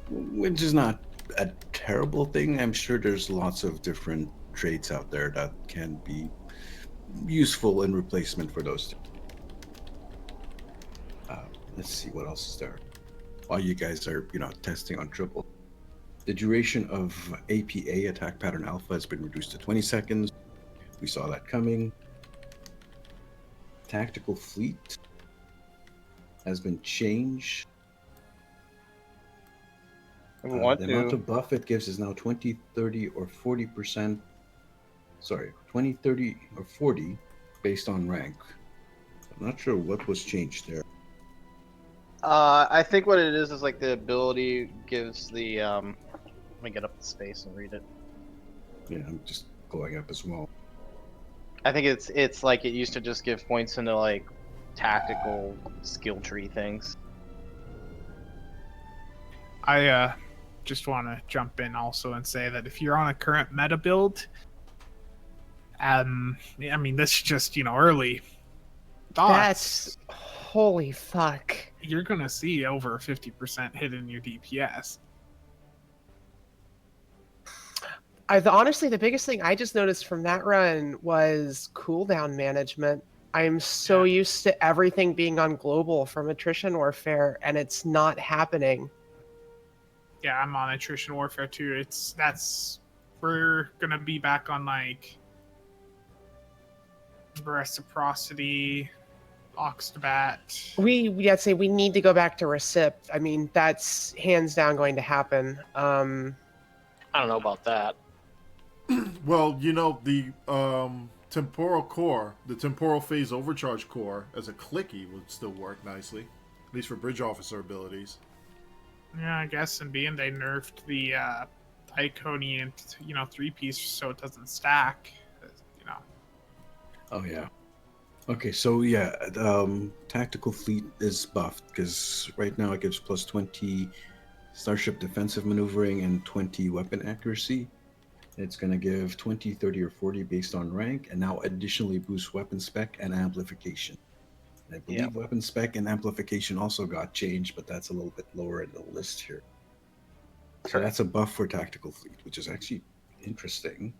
which is not a terrible thing. I'm sure there's lots of different traits out there that can be useful in replacement for those two. Let's see what else is there. While you guys are, testing on Tribble, the duration of APA, attack pattern alpha, has been reduced to 20 seconds. We saw that coming. Tactical fleet has been changed. The amount of buff it gives is now 20, 30, or 40%. Sorry, 20, 30, or 40 based on rank. I'm not sure what was changed there. I think what it is like the ability gives the let me get up the space and read it. Yeah, I'm just going up as well. I think it's like it used to just give points into like tactical skill tree things. I just want to jump in also and say that if you're on a current meta build, I mean, this is just, early thoughts. That's holy fuck. You're going to see over 50% hit in your DPS. Honestly, the biggest thing I just noticed from that run was cooldown management. I'm so used to everything being on global from attrition warfare, and it's not happening. Yeah, I'm on attrition warfare too. We're gonna be back on like reciprocity, Oxtabat. I'd say we need to go back to recip. I mean, that's hands down going to happen. I don't know about that. Well, the temporal core, the temporal phase overcharge core as a clicky would still work nicely, at least for bridge officer abilities. Yeah, I guess, and being they nerfed the Iconian, 3-piece so it doesn't stack, Oh yeah. Okay, so yeah, tactical fleet is buffed because right now it gives plus 20 starship defensive maneuvering and 20 weapon accuracy. It's going to give 20, 30, or 40 based on rank, and now additionally boosts weapon spec and amplification. I believe weapon spec and amplification also got changed, but that's a little bit lower in the list here. So that's a buff for tactical fleet, which is actually interesting.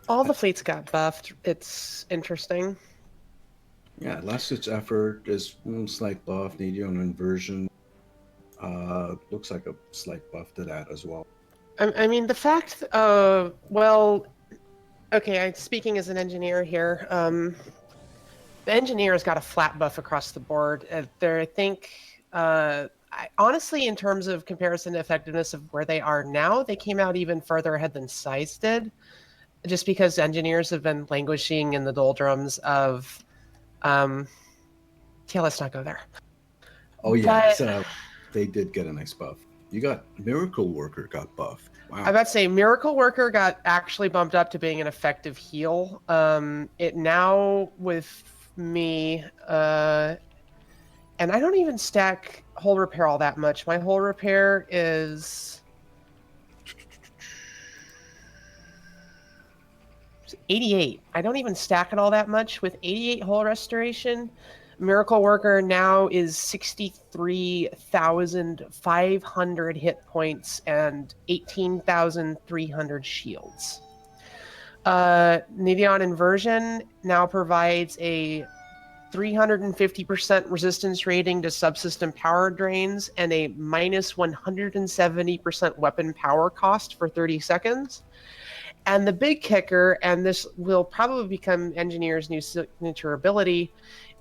All the fleets got buffed. It's interesting. Yeah, last ditch effort is slight buff. Nadion inversion looks like a slight buff to that as well. I mean, the fact, okay, speaking as an engineer here, the engineer's got a flat buff across the board. I think, honestly, in terms of comparison to effectiveness of where they are now, they came out even further ahead than Size did, just because engineers have been languishing in the doldrums of, let's not go there. Oh yeah, but, they did get a nice buff. You got Miracle Worker got buffed. Wow. I was about to say Miracle Worker got actually bumped up to being an effective heal. It now with me, and I don't even stack hull repair all that much. My hull repair is 88. I don't even stack it all that much. With 88 hull restoration, Miracle Worker now is 63,500 hit points and 18,300 shields. Nidion Inversion now provides a 350% resistance rating to subsystem power drains and a minus 170% weapon power cost for 30 seconds. And the big kicker, and this will probably become Engineer's new signature ability,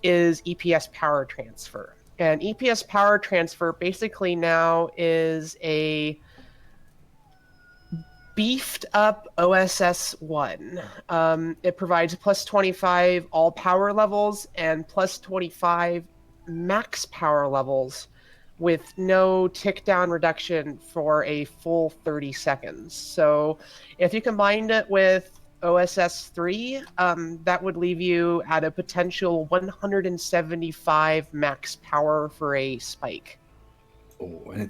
is EPS power transfer. And EPS power transfer basically now is a beefed up OSS 1. It provides plus 25 all power levels and plus 25 max power levels with no tick down reduction for a full 30 seconds. So if you combined it with OSS 3, that would leave you at a potential 175 max power for a spike. Oh, and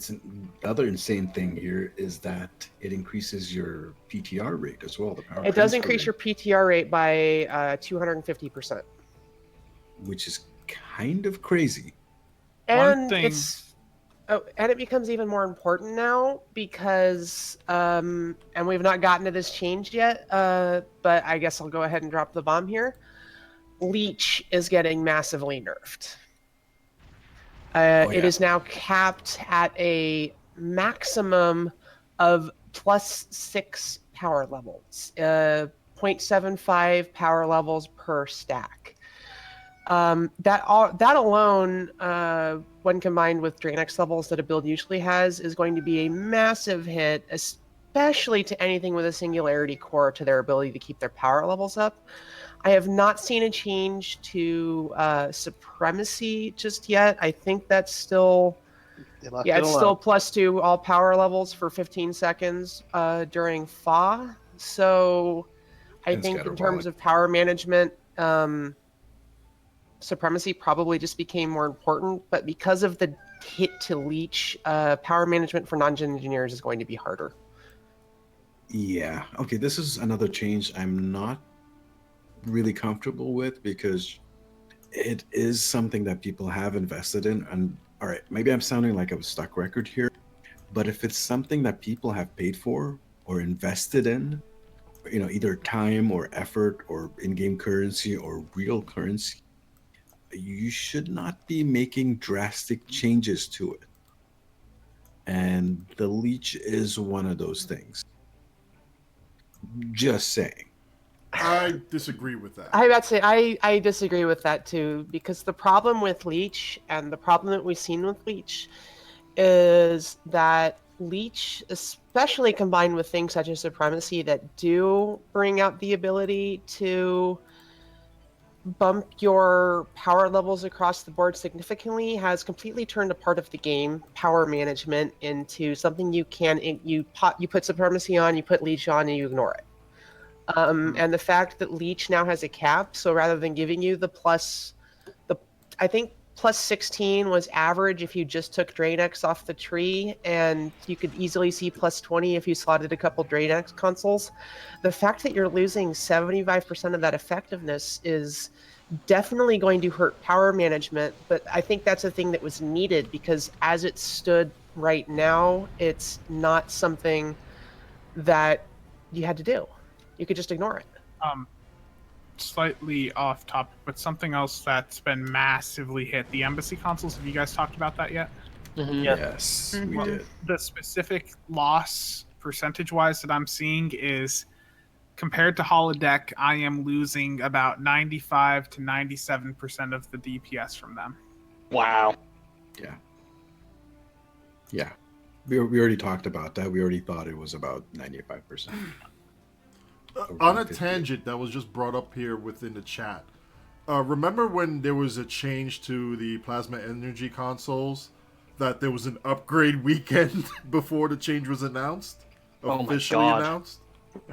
the other insane thing here is that it increases your PTR rate as well. The power It does transfer increase rate, your PTR rate by 250%. which is kind of crazy. And thing- and it becomes even more important now because and we've not gotten to this change yet, but I guess I'll go ahead and drop the bomb here. Leech is getting massively nerfed. It is now capped at a maximum of +6 power levels, 0.75 power levels per stack. That alone, when combined with Drain X levels that a build usually has, is going to be a massive hit, especially to anything with a Singularity core, to their ability to keep their power levels up. I have not seen a change to Supremacy just yet. I think that's still... it's still +2 all power levels for 15 seconds during FA. So I think in terms of power management... Supremacy probably just became more important, but because of the hit to Leech, power management for non-gen engineers is going to be harder. Yeah. Okay, this is another change I'm not really comfortable with because it is something that people have invested in. And all right, maybe I'm sounding like a stuck record here, but if it's something that people have paid for or invested in, either time or effort or in-game currency or real currency, you should not be making drastic changes to it. And the Leech is one of those things. Just saying. I disagree with that. I about to say, I disagree with that too, because the problem with Leech and the problem that we've seen with Leech is that Leech, especially combined with things such as Supremacy that do bring out the ability to bump your power levels across the board significantly, has completely turned a part of the game, power management, into something you put Supremacy on, you put Leech on, and you ignore it. And the fact that Leech now has a cap, so rather than giving you I think +16 was average if you just took Drain X off the tree, and you could easily see +20 if you slotted a couple Drain X consoles. The fact that you're losing 75% of that effectiveness is definitely going to hurt power management, but I think that's a thing that was needed because as it stood right now, it's not something that you had to do. You could just ignore it. Slightly off topic, but something else that's been massively hit. The embassy consoles, have you guys talked about that yet? Mm-hmm. Yes, we did. The specific loss percentage-wise that I'm seeing is, compared to holodeck, I am losing about 95 to 97% of the DPS from them. Wow. Yeah. We already talked about that. We already thought it was about 95%. On a tangent that was just brought up here within the chat, remember when there was a change to the plasma energy consoles, that there was an upgrade weekend before the change was announced? Officially announced?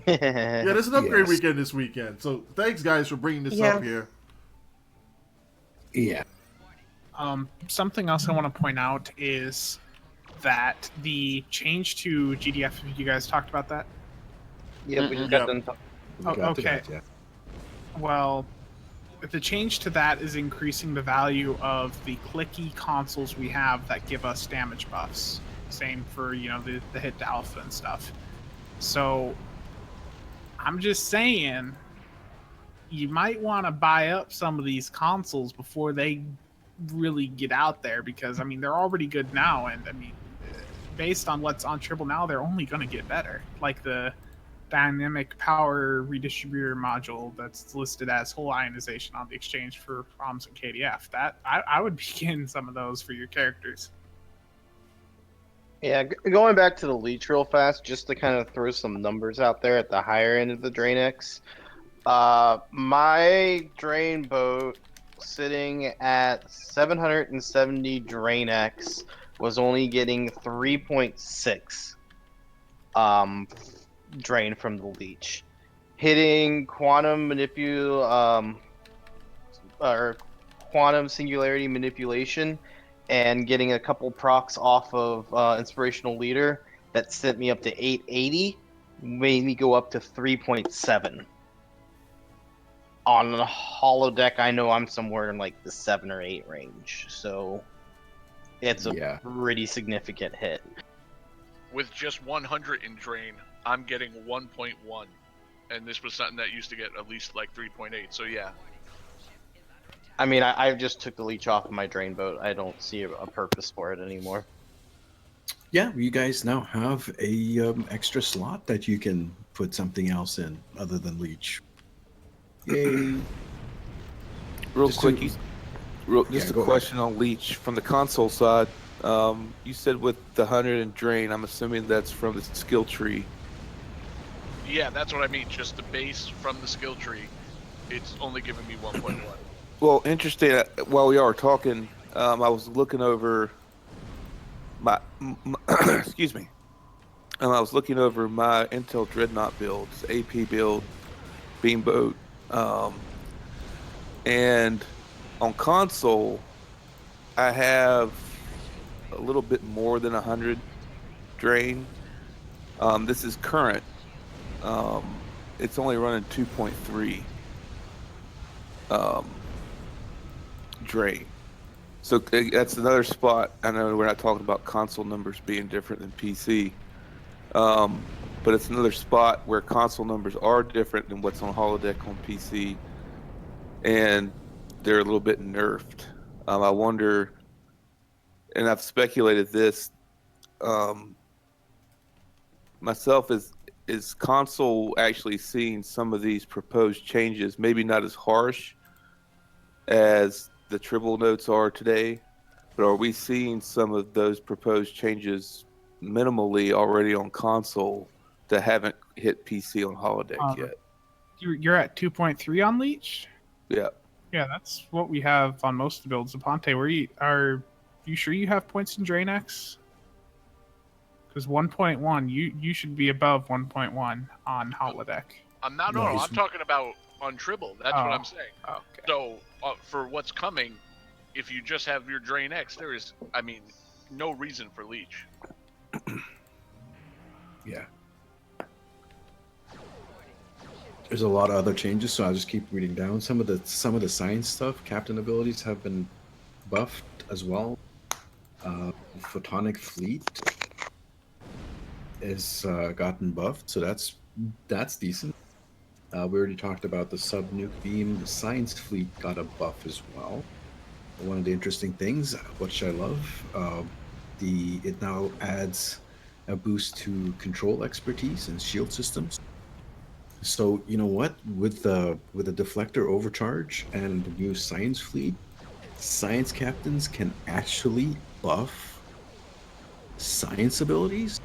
Yeah, there's an upgrade weekend this weekend. So thanks, guys, for bringing this up here. Yeah. Something else I want to point out is that the change to GDF, you guys talked about that? Yeah, we just got them. Okay. Well, the change to that is increasing the value of the clicky consoles we have that give us damage buffs. Same for, the hit to alpha and stuff. So, I'm just saying, you might want to buy up some of these consoles before they really get out there, because, they're already good now, and, based on what's on Tribble now, they're only going to get better. Like the dynamic power redistributor module that's listed as whole ionization on the exchange for ROMs and KDF. That I would begin some of those for your characters. Yeah, going back to the Leech real fast, just to kind of throw some numbers out there at the higher end of the Drain X. My Drain boat sitting at 770 Drain X was only getting 3.6 drain from the Leech. hitting or quantum singularity manipulation and getting a couple procs off of Inspirational Leader that sent me up to 880, made me go up to 3.7. On a holodeck, I know I'm somewhere in like the 7 or 8 range, so it's a pretty significant hit. With just 100 in drain, I'm getting 1.1, and this was something that used to get at least like 3.8. So yeah. I mean, I just took the leech off of my drain boat. I don't see a purpose for it anymore. Yeah, you guys now have a extra slot that you can put something else in other than leech. Yay! Real quick, just a question on leech from the console side. You said with the 100 and drain, I'm assuming that's from the skill tree. Yeah, that's what I mean. Just the base from the skill tree. It's only giving me 1.1. Well, interesting. While we are talking, I was looking over my excuse me. I was looking over my Intel Dreadnought builds, AP build, Beamboat, and on console, I have a little bit more than 100 drain. This is current. It's only running 2.3 drain. So that's another spot. I know we're not talking about console numbers being different than PC, but it's another spot where console numbers are different than what's on holodeck on PC, and they're a little bit nerfed. I wonder, and I've speculated this myself, is console actually seeing some of these proposed changes, maybe not as harsh as the Tribble Notes are today, but are we seeing some of those proposed changes minimally already on console that haven't hit PC on holodeck yet? You're at 2.3 on leech? Yeah. Yeah, that's what we have on most of the builds. Aponte, are you sure you have points in Drain X? Because 1.1, you should be above 1.1 on holodeck. I'm not. No, I'm talking about on Tribble. That's what I'm saying. Okay. So for what's coming, if you just have your Drain X, there is, I mean, no reason for leech. Yeah. There's a lot of other changes, so I'll just keep reading down. Some of the science stuff, captain abilities have been buffed as well. Photonic fleet is gotten buffed, so that's decent. We already talked about the sub-nuke beam. The science fleet got a buff as well. One of the interesting things, which I love, it now adds a boost to control expertise and shield systems. So you know what? With the deflector overcharge and the new science fleet, science captains can actually buff science abilities.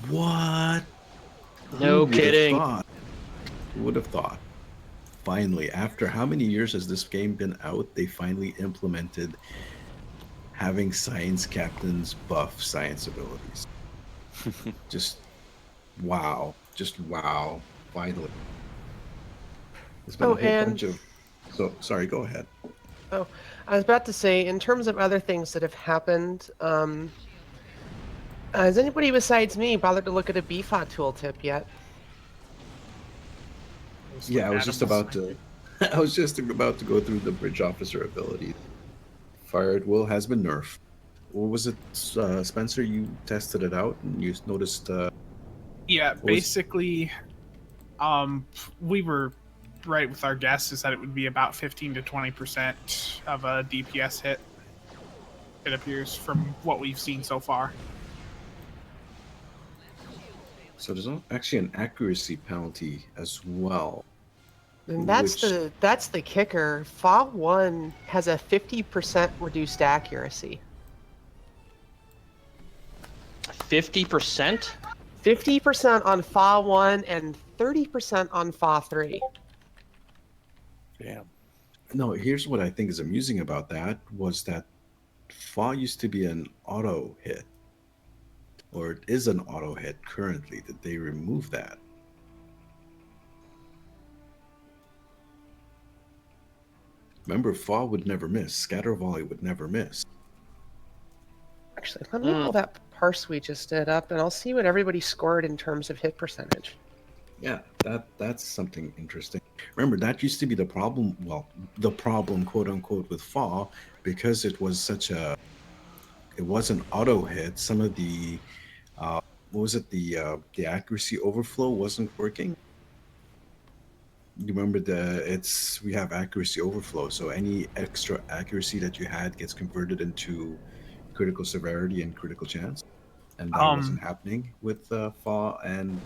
What? No kidding. Who would have thought? Finally, after how many years has this game been out, they finally implemented having science captains buff science abilities. Just wow. Finally. There's been a whole bunch of... So, sorry, go ahead. Oh, I was about to say, in terms of other things that have happened, has anybody besides me bothered to look at a BFOT tooltip yet? Yeah, I was just about to go through the bridge officer ability. Fire at Will has been nerfed. What was it, Spencer? You tested it out and you noticed... Yeah, basically, we were right with our guesses that it would be about 15 to 20% of a DPS hit, it appears, from what we've seen so far. So there's actually an accuracy penalty as well. And that's the kicker. Fa1 has a 50% reduced accuracy. 50%? 50% on Fa1 and 30% on Fa3. Damn. No, here's what I think is amusing about that was that Fa used to be an auto hit, or it is an auto hit currently. Did they remove that? Remember, Fall would never miss. Scatter Volley would never miss. Actually, let me pull that parse we just did up, and I'll see what everybody scored in terms of hit percentage. Yeah, that's something interesting. Remember, that used to be the problem. Well, the problem, quote unquote, with Fall, because it was such a, it wasn't auto hit. Some of the, what was it? The accuracy overflow wasn't working. You remember we have accuracy overflow, so any extra accuracy that you had gets converted into critical severity and critical chance, and that wasn't happening with Fall and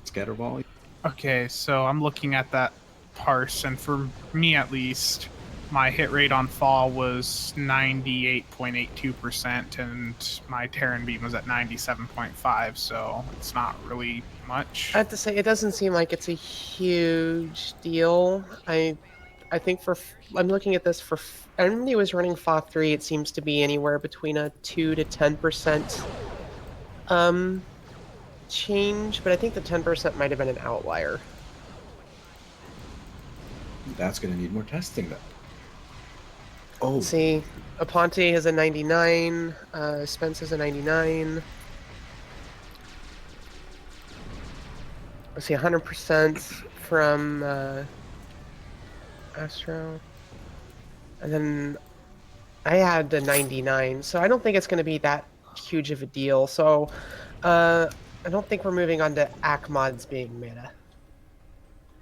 Scatter Volley. Okay, so I'm looking at that parse, and for me at least, my hit rate on Fall was 98.82%, and my Terran Beam was at 97.5, so it's not really much. I have to say, it doesn't seem like it's a huge deal. I think I'm looking at this for anybody who was running FA3, it seems to be anywhere between a 2 to 10% change, but I think the 10% might have been an outlier. That's going to need more testing then. Oh, Let's see, Aponte has a 99, Spence has a 99. Let's see, 100% from Astro. And then I had a 99, so I don't think it's going to be that huge of a deal. So I don't think we're moving on to AC mods being meta.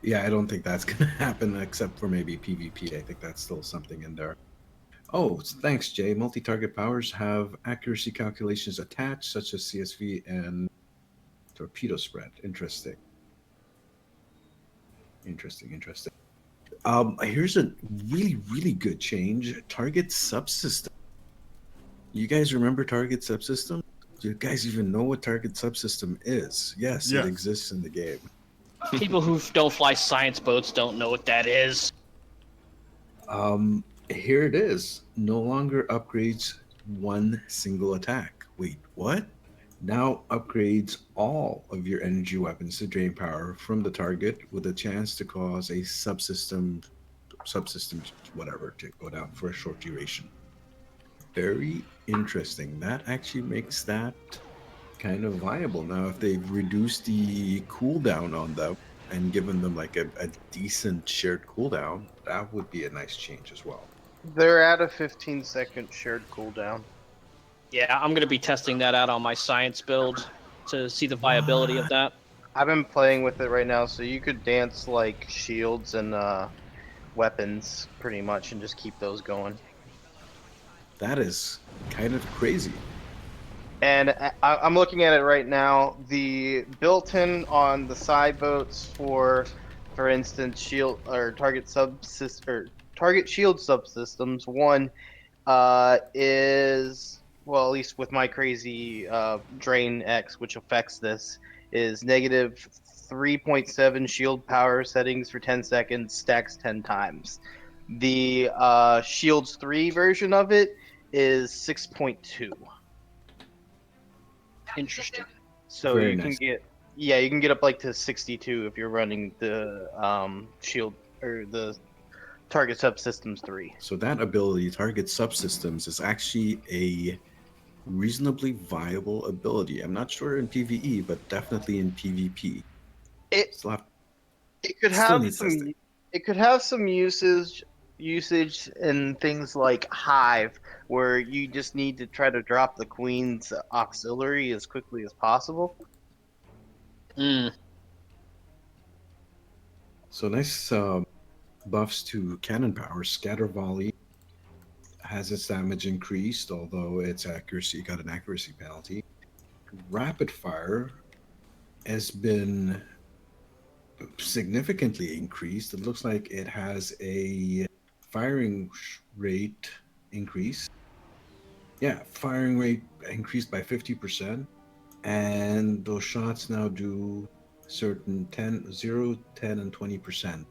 yeah, I don't think that's going to happen except for maybe PvP. I think that's still something in there. Oh, thanks, Jay. Multi-target powers have accuracy calculations attached, such as CSV and torpedo spread. Interesting. Interesting. Here's a really, really good change. Target subsystem. You guys remember target subsystem? Do you guys even know what target subsystem is? Yes, it exists in the game. People who don't fly science boats don't know what that is. Here it is. No longer upgrades one single attack. Wait, what? Now upgrades all of your energy weapons to drain power from the target with a chance to cause a subsystem, whatever, to go down for a short duration. Very interesting. That actually makes that kind of viable. Now, if they've reduced the cooldown on them and given them like a decent shared cooldown, that would be a nice change as well. They're at a 15-second shared cooldown. Yeah, I'm going to be testing that out on my science build to see the viability of that. I've been playing with it right now, so you could dance like shields and weapons pretty much and just keep those going. That is kind of crazy. And I'm looking at it right now. The built-in on the side boats for instance, shield or target subsystem or target shield subsystems. One is, well, at least with my crazy drain X, which affects this, is negative 3.7 shield power settings for 10 seconds, stacks 10 times. The Shields 3 version of it is 6.2. Interesting. So Very you nice. can get up like to 62 if you're running the shield or the target subsystems 3. So that ability, target subsystems, is actually a reasonably viable ability. I'm not sure in PvE, but definitely in PvP. It could still have needs some testing. it could have some usage in things like Hive, where you just need to try to drop the Queen's auxiliary as quickly as possible. So nice buffs to cannon power. Scatter volley has its damage increased, although its accuracy got an accuracy penalty. Rapid fire has been significantly increased. It looks like it has a firing rate increase. Yeah, firing rate increased by 50%. And those shots now do certain 0, 10, and 20%.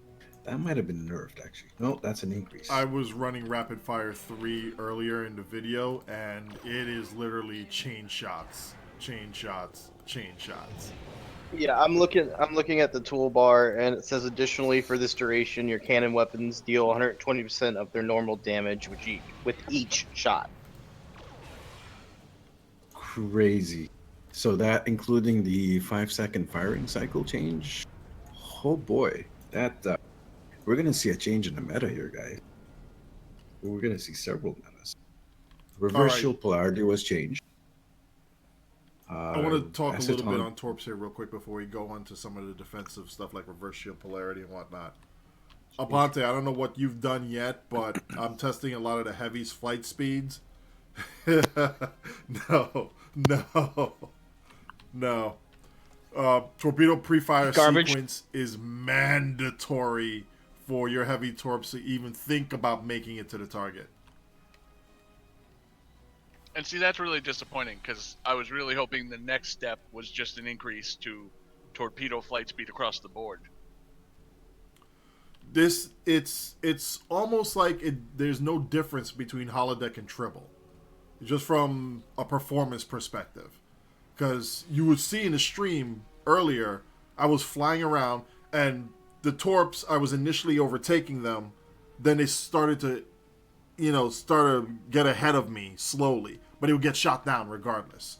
That might have been nerfed, actually. No, that's an increase. I was running Rapid Fire 3 earlier in the video, and it is literally chain shots. Yeah, I'm looking at the toolbar, and it says additionally for this duration, your cannon weapons deal 120% of their normal damage with each shot. Crazy. So that including the 5-second firing cycle change. Oh boy, that we're gonna see a change in the meta here, guys. We're gonna see several metas. All Reverse right. shield polarity was changed. I want to talk a little bit Aceton- on Torps here real quick before we go on to some of the defensive stuff like reverse shield polarity and whatnot. Aponte, I don't know what you've done yet, but I'm testing a lot of the heavies flight speeds. No. Torpedo pre-fire Garbage. sequence is mandatory for your heavy torps to even think about making it to the target. And see, that's really disappointing because I was really hoping the next step was just an increase to torpedo flight speed across the board. It's almost like there's no difference between holodeck and Tribble, just from a performance perspective. Because you would see in the stream earlier, I was flying around and the torps, I was initially overtaking them, then they started to get ahead of me slowly, but it would get shot down regardless.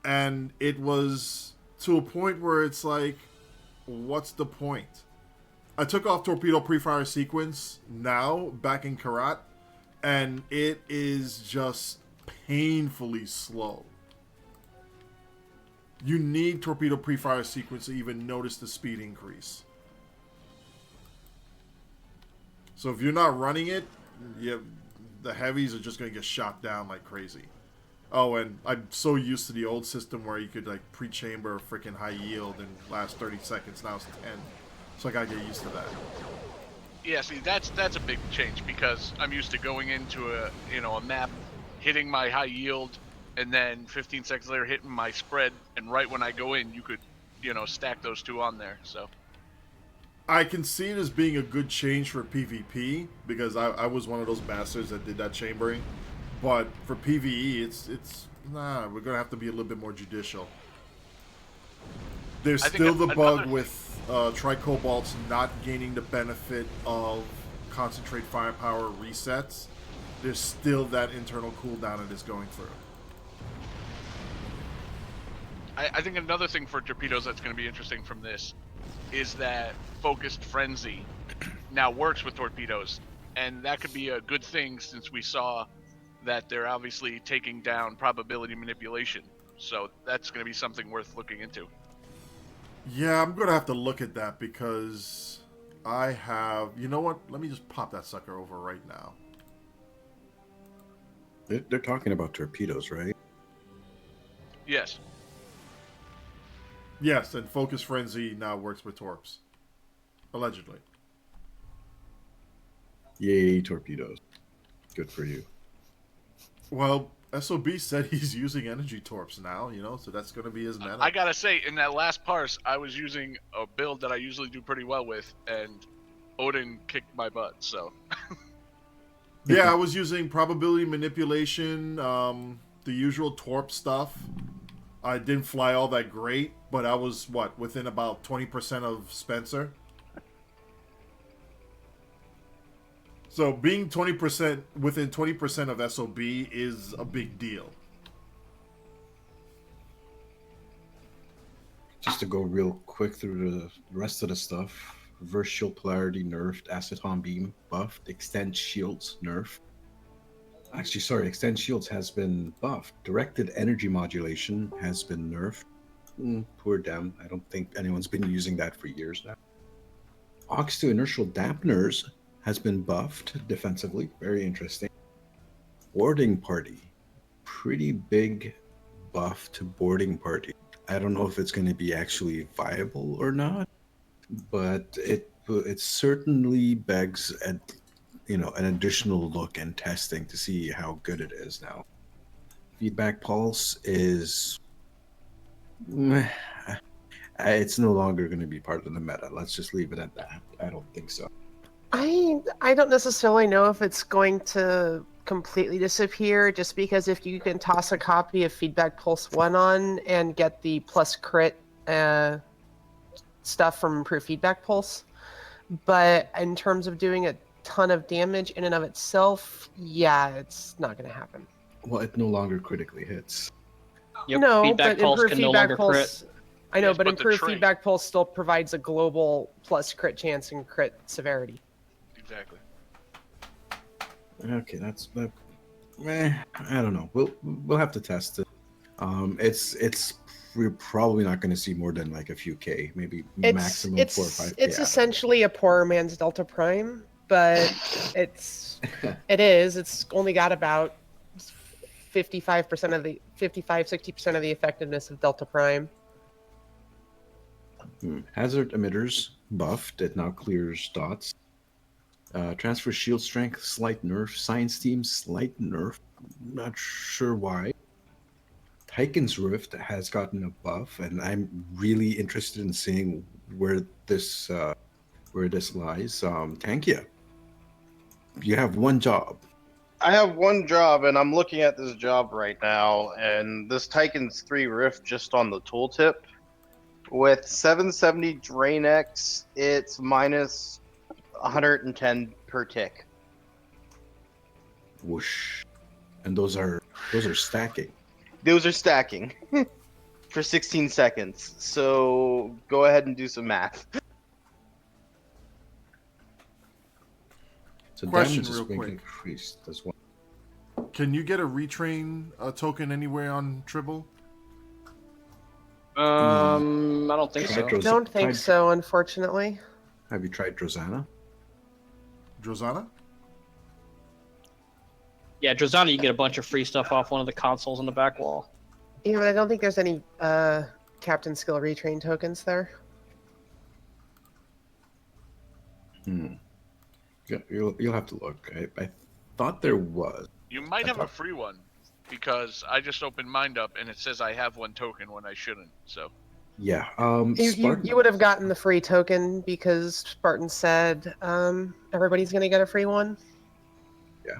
And it was to a point where it's like, what's the point? I took off torpedo pre-fire sequence now back in Karat, and it is just painfully slow. You need torpedo pre-fire sequence to even notice the speed increase. So if you're not running it, the heavies are just going to get shot down like crazy. Oh, and I'm so used to the old system where you could like pre-chamber a freaking high yield and last 30 seconds. Now it's 10. So I got to get used to that. Yeah, see, that's a big change because I'm used to going into a map, hitting my high yield, and then 15 seconds later hitting my spread, and right when I go in, you could, stack those two on there. So I can see it as being a good change for PvP because I was one of those bastards that did that chambering. But for PvE, we're gonna have to be a little bit more judicial. There's still the bug with Tricobalts not gaining the benefit of concentrate firepower resets. There's still that internal cooldown it is going through. I think another thing for torpedoes that's going to be interesting from this is that focused frenzy now works with torpedoes, and that could be a good thing since we saw that they're obviously taking down probability manipulation. So that's going to be something worth looking into. Yeah, I'm going to have to look at that because I have... You know what? Let me just pop that sucker over right now. They're talking about torpedoes, right? Yes. Yes, and Focus Frenzy now works with torps. Allegedly. Yay, torpedoes. Good for you. Well, SOB said he's using energy torps now, so that's going to be his meta. I gotta say, in that last parse, I was using a build that I usually do pretty well with, and Odin kicked my butt, so... Yeah, I was using probability manipulation, the usual torp stuff. I didn't fly all that great, but I was, within about 20% of Spencer? So being 20% within 20% of SOB is a big deal. Just to go real quick through the rest of the stuff. Reverse shield polarity nerfed, aceton beam buffed, extend shields nerfed. Actually, sorry, extend shields has been buffed. Directed energy modulation has been nerfed. Poor them. I don't think anyone's been using that for years now. Aux to inertial dampeners has been buffed defensively. Very interesting. Boarding party. Pretty big buff to boarding party. I don't know if it's going to be actually viable or not, but it certainly begs an additional look and testing to see how good it is now. Feedback pulse is it's no longer going to be part of the meta. Let's just leave it at that. I don't think so. I don't necessarily know if it's going to completely disappear, just because if you can toss a copy of Feedback Pulse 1 on and get the plus crit stuff from improved feedback pulse. But in terms of doing a ton of damage in and of itself, yeah, it's not going to happen. Well, it no longer critically hits. Yep, No, feedback but pulse improved can no feedback longer pulse. crit. I know, Yes, but but the improved train- feedback pulse still provides a global plus crit chance and crit severity. Exactly. Okay, that's that. I don't know. We'll have to test it. We're probably not going to see more than like a few K, maybe maximum 4 or 5 K. It's essentially a poor man's Delta Prime, but it's only got about 55% of the 60% of the effectiveness of Delta Prime. Hazard emitters buffed. It now clears dots. Transfer shield strength, slight nerf. Science team, slight nerf. Not sure why. Tychon's Rift has gotten a buff, and I'm really interested in seeing where this lies. Tankia, you have one job. I have one job, and I'm looking at this job right now, and this Tychon's 3 Rift just on the tooltip. With 770 Drain X, it's minus 110 per tick. Whoosh, and those are stacking. Those are stacking for 16 seconds. So go ahead and do some math. So Question damage is real being quick. increased as well. Can you get a retrain token anywhere on Tribble? I don't think so. Try I don't think so, unfortunately. Have you tried Drozana? Drozana? Yeah, Drozana, you get a bunch of free stuff off one of the consoles on the back wall. Yeah, but I don't think there's any Captain Skill retrain tokens there. Yeah, you'll have to look. I thought there was. You might have a free one because I just opened Mind Up and it says I have one token when I shouldn't. So Yeah. You would have gotten the free token because Spartan said everybody's going to get a free one. Yeah.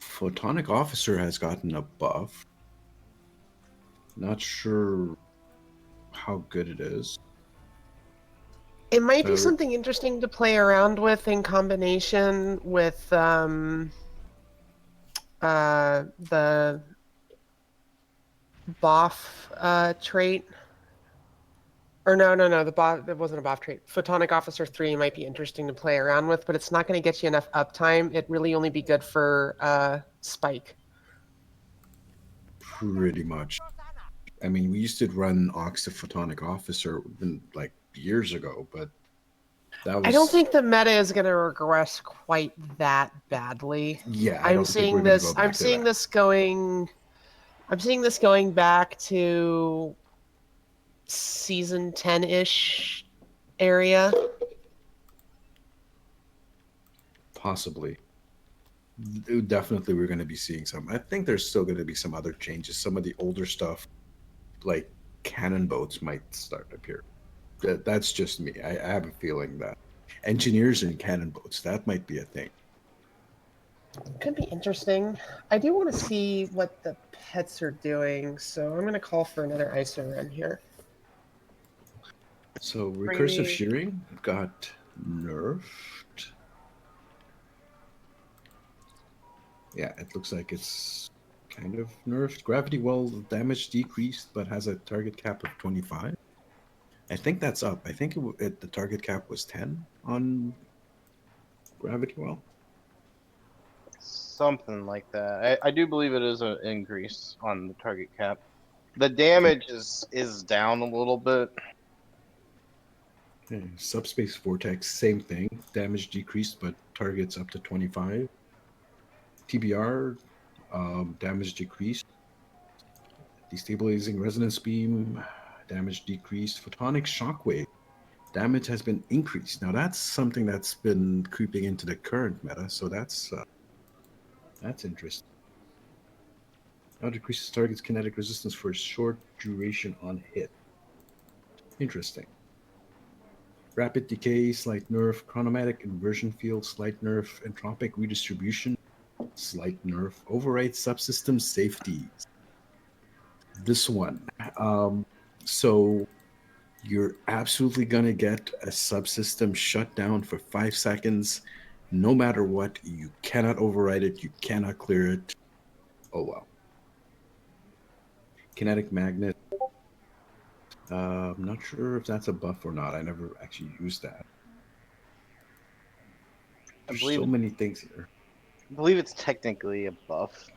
Photonic Officer has gotten a buff. Not sure how good it is. It might be something interesting to play around with in combination with the BOF trait. Or no, the BOF, it wasn't a BOF trait. Photonic Officer 3 might be interesting to play around with, but it's not going to get you enough uptime. It'd really only be good for Spike. Pretty much. I mean, we used to run Ox the Photonic Officer like years ago, but that was... I don't think the meta is going to regress quite that badly. Yeah, I'm seeing this going back to season 10-ish area. Possibly. Definitely we're going to be seeing some. I think there's still going to be some other changes. Some of the older stuff, like cannon boats, might start to appear. That's just me. I have a feeling that engineers and cannon boats, that might be a thing. Could be interesting. I do want to see what the pets are doing, so I'm going to call for another ISO run here. So recursive shearing got nerfed. Yeah, it looks like it's kind of nerfed. Gravity well damage decreased, but has a target cap of 25. I think that's up. I think the target cap was 10 on gravity well. Something like that. I do believe it is an increase on the target cap. The damage is down a little bit. Okay. Subspace vortex, same thing. Damage decreased, but targets up to 25. TBR, damage decreased. Destabilizing resonance beam, damage decreased. Photonic shockwave, damage has been increased. Now that's something that's been creeping into the current meta, so that's interesting. Now decreases target's kinetic resistance for a short duration on hit. Interesting. Rapid decay, slight nerf. Chronomatic inversion field, slight nerf. Entropic redistribution, slight nerf. Override subsystem safeties. This one. So you're absolutely going to get a subsystem shut down for 5 seconds. No matter what, you cannot override it. You cannot clear it. Oh, wow. Kinetic magnet. I'm not sure if that's a buff or not. I never actually used that. I There's believe so many things here. I believe it's technically a buff.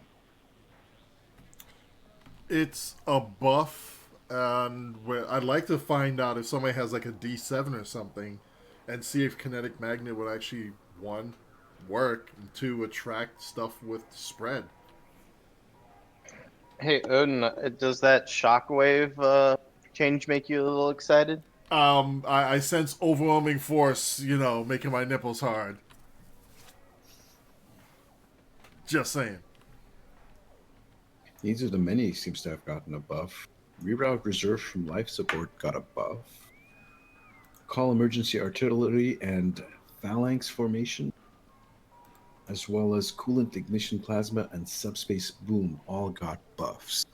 It's a buff, and I'd like to find out if somebody has like a D7 or something, and see if kinetic magnet would actually, one, work, and two, attract stuff with spread. Hey Odin, does that shockwave change make you a little excited? I sense overwhelming force, making my nipples hard. Just saying. Needs of the Many seems to have gotten a buff. Reroute reserve from life support got a buff. Call emergency artillery and phalanx formation, as well as coolant ignition plasma and subspace boom, all got buffs.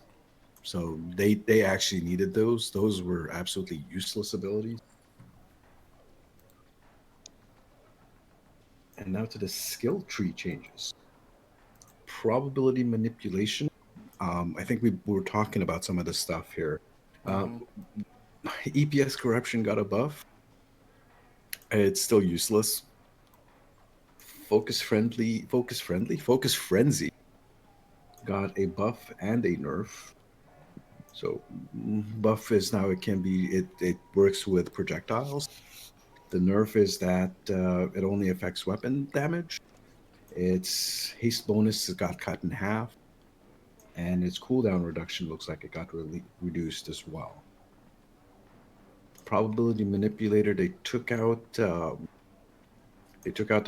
So they actually needed those. Those were absolutely useless abilities. And now to the skill tree changes. Probability manipulation. I think we were talking about some of this stuff here. EPS corruption got a buff. It's still useless. Focus frenzy got a buff and a nerf. So buff is now it works with projectiles. The nerf is that it only affects weapon damage. Its haste bonus got cut in half, and its cooldown reduction looks like it got reduced as well. Probability manipulator, they took out the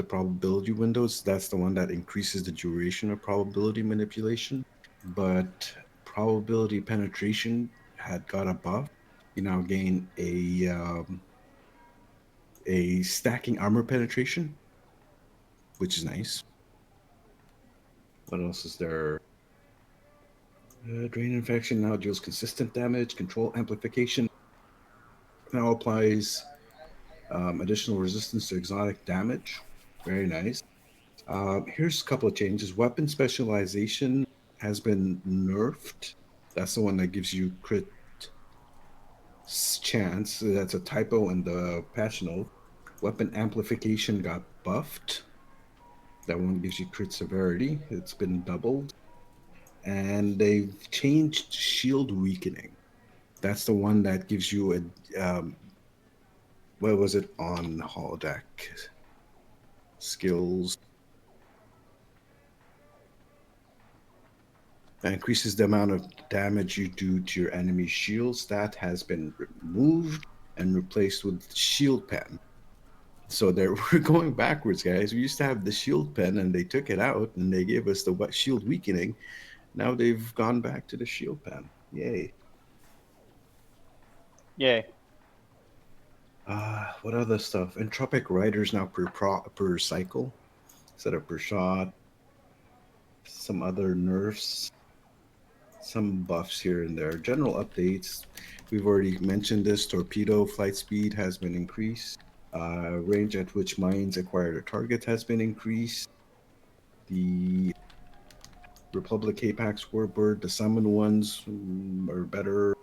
probability windows. That's the one that increases the duration of probability manipulation. But probability penetration had got a buff. You now gain a stacking armor penetration, which is nice. What else is there? Drain infection now deals consistent damage. Control amplification now applies additional resistance to exotic damage. Very nice. Here's a couple of changes. Weapon specialization has been nerfed. That's the one that gives you crit chance. That's a typo in the patch note. Weapon amplification got buffed. That one gives you crit severity. It's been doubled. And they've changed shield weakening. That's the one that gives you a what was it on holodeck? Skills. That increases the amount of damage you do to your enemy shields. That has been removed and replaced with shield pen. So we're going backwards, guys. We used to have the shield pen, and they took it out, and they gave us the shield weakening. Now they've gone back to the shield pen. Yay. Yay. What other stuff? Entropic riders now per cycle instead of per shot. Some other nerfs. Some buffs here and there. General updates. We've already mentioned this. Torpedo flight speed has been increased. Range at which mines acquired a target has been increased. The Republic Apex Warbird, the summoned ones are better.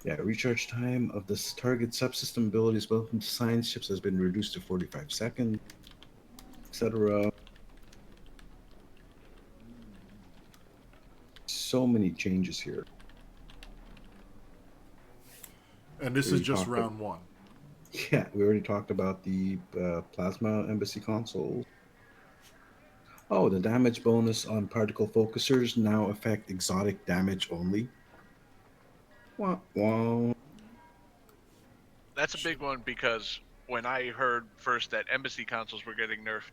Yeah, recharge time of this target subsystem abilities built into science ships has been reduced to 45 seconds, etc. So many changes here. And this is just round one. Yeah, we already talked about the plasma embassy console. Oh, the damage bonus on particle focusers now affect exotic damage only. Wah, wah. That's a big one because when I heard first that embassy consoles were getting nerfed,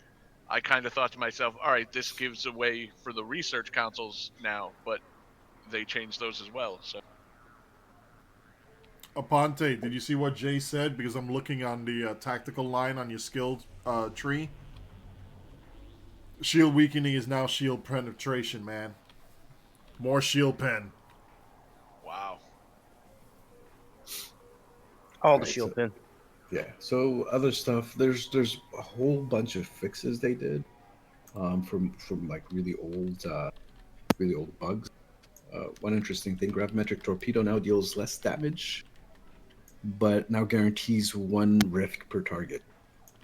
I kind of thought to myself, all right, this gives a way for the research consoles now, but they changed those as well. So, Aponte, did you see what Jay said? Because I'm looking on the tactical line on your skill tree. Shield weakening is now shield penetration, man. More shield pen. wow. All the Right, shield so- pin. Yeah. So other stuff. There's a whole bunch of fixes they did, from like really old bugs. One interesting thing: gravimetric torpedo now deals less damage, but now guarantees 1 rift per target.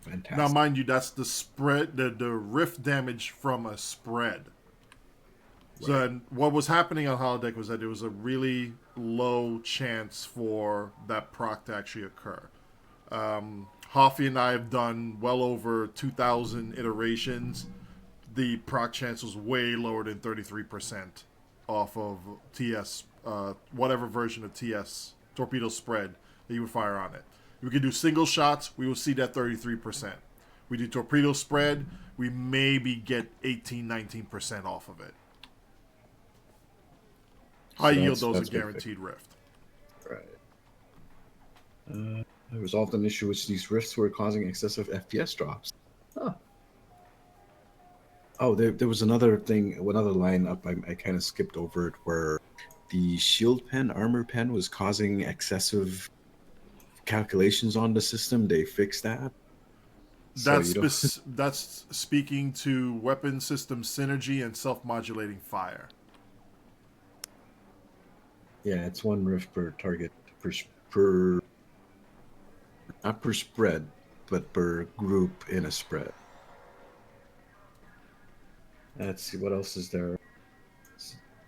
Fantastic. Now, mind you, that's the spread, the rift damage from a spread. So then what was happening on holodeck was that there was a really low chance for that proc to actually occur. Hoffy and I have done well over 2,000 iterations. The proc chance was way lower than 33% off of TS, whatever version of TS, torpedo spread, that you would fire on it. We could do single shots, we will see that 33%. We do torpedo spread, we maybe get 18-19% off of it. High yield, those are guaranteed rift. Right. I resolved an issue which these rifts were causing excessive FPS drops. Huh. Oh, there was another thing, another line up. I kind of skipped over it, where the shield pen, armor pen, was causing excessive calculations on the system. They fixed that. That's speaking to weapon system synergy and self-modulating fire. Yeah, it's 1 rift per target per not per spread, but per group in a spread. Let's see, what else is there?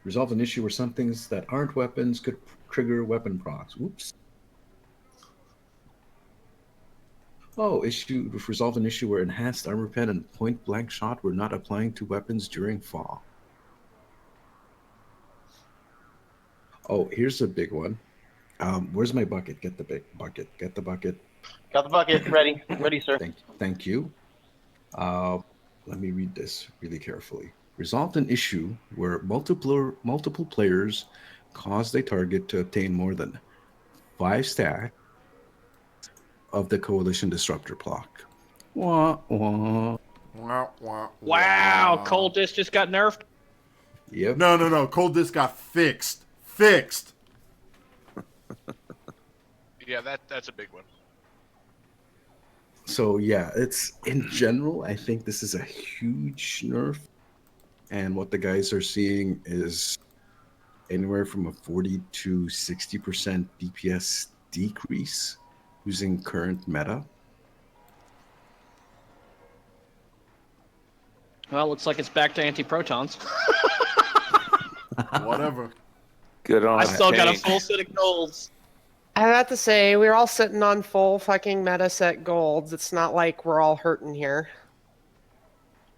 Resolve an issue where some things that aren't weapons could trigger weapon procs. Oops. Oh, resolve an issue where enhanced armor pen and point blank shot were not applying to weapons during fall. Oh, here's a big one. Where's my bucket? Get the big bucket. Get the bucket. Got the bucket ready. Ready, sir. Thank you. Let me read this really carefully. Resolved an issue where multiple players caused a target to obtain more than 5 stacks of the Coalition Disruptor block. Wah, wah. Wow, Cold Disc just got nerfed. Yep. No. Cold Disc got fixed. Fixed. Yeah, that's a big one. So yeah, it's in general, I think this is a huge nerf, and what the guys are seeing is anywhere from a 40 to 60% DPS decrease using current meta. Well, looks like it's back to anti-protons. Whatever. Good on. I still got a Fayne. full set of golds. I have to say, we're all sitting on full fucking meta set golds. It's not like we're all hurting here.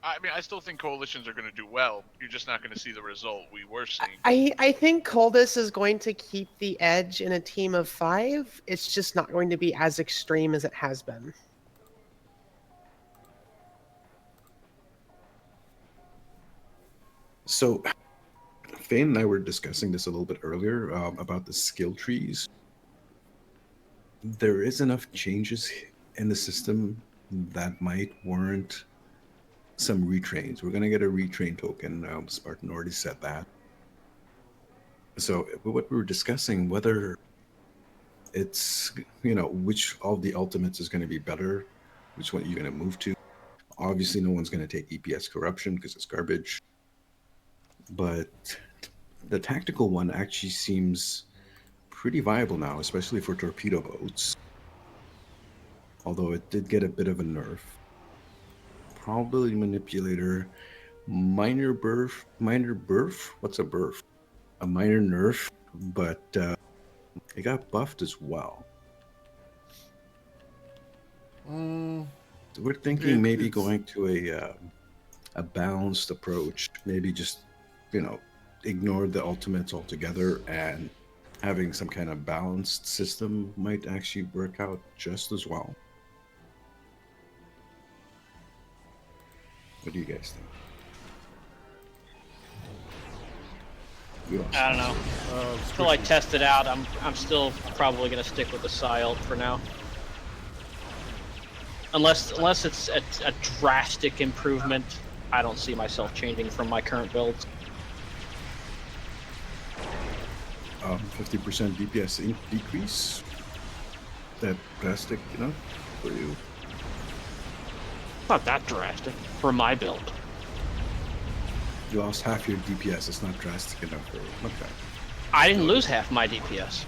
I mean, I still think coalitions are going to do well. You're just not going to see the result we were seeing. I think Coldus is going to keep the edge in a team of 5. It's just not going to be as extreme as it has been. So Fayne and I were discussing this a little bit earlier about the skill trees. There is enough changes in the system that might warrant some retrains. We're going to get a retrain token. Spartan already said that. So what we were discussing, whether it's, which of the ultimates is going to be better, which one you're going to move to. Obviously, no one's going to take EPS corruption because it's garbage. But the tactical one actually seems pretty viable now, especially for torpedo boats. Although it did get a bit of a nerf. Probability manipulator, minor burf. What's a burf? A minor nerf, but it got buffed as well. So we're thinking maybe going to a balanced approach. Maybe just ignore the ultimates altogether, and having some kind of balanced system might actually work out just as well. What do you guys think? I don't know. Until I test it out, I'm still probably going to stick with the Psy-Ult for now. Unless it's a drastic improvement, I don't see myself changing from my current builds. 50% DPS decrease. that drastic enough for you? Not that drastic for my build. You lost half your DPS. It's not drastic enough for you. Okay. I didn't lose half my DPS.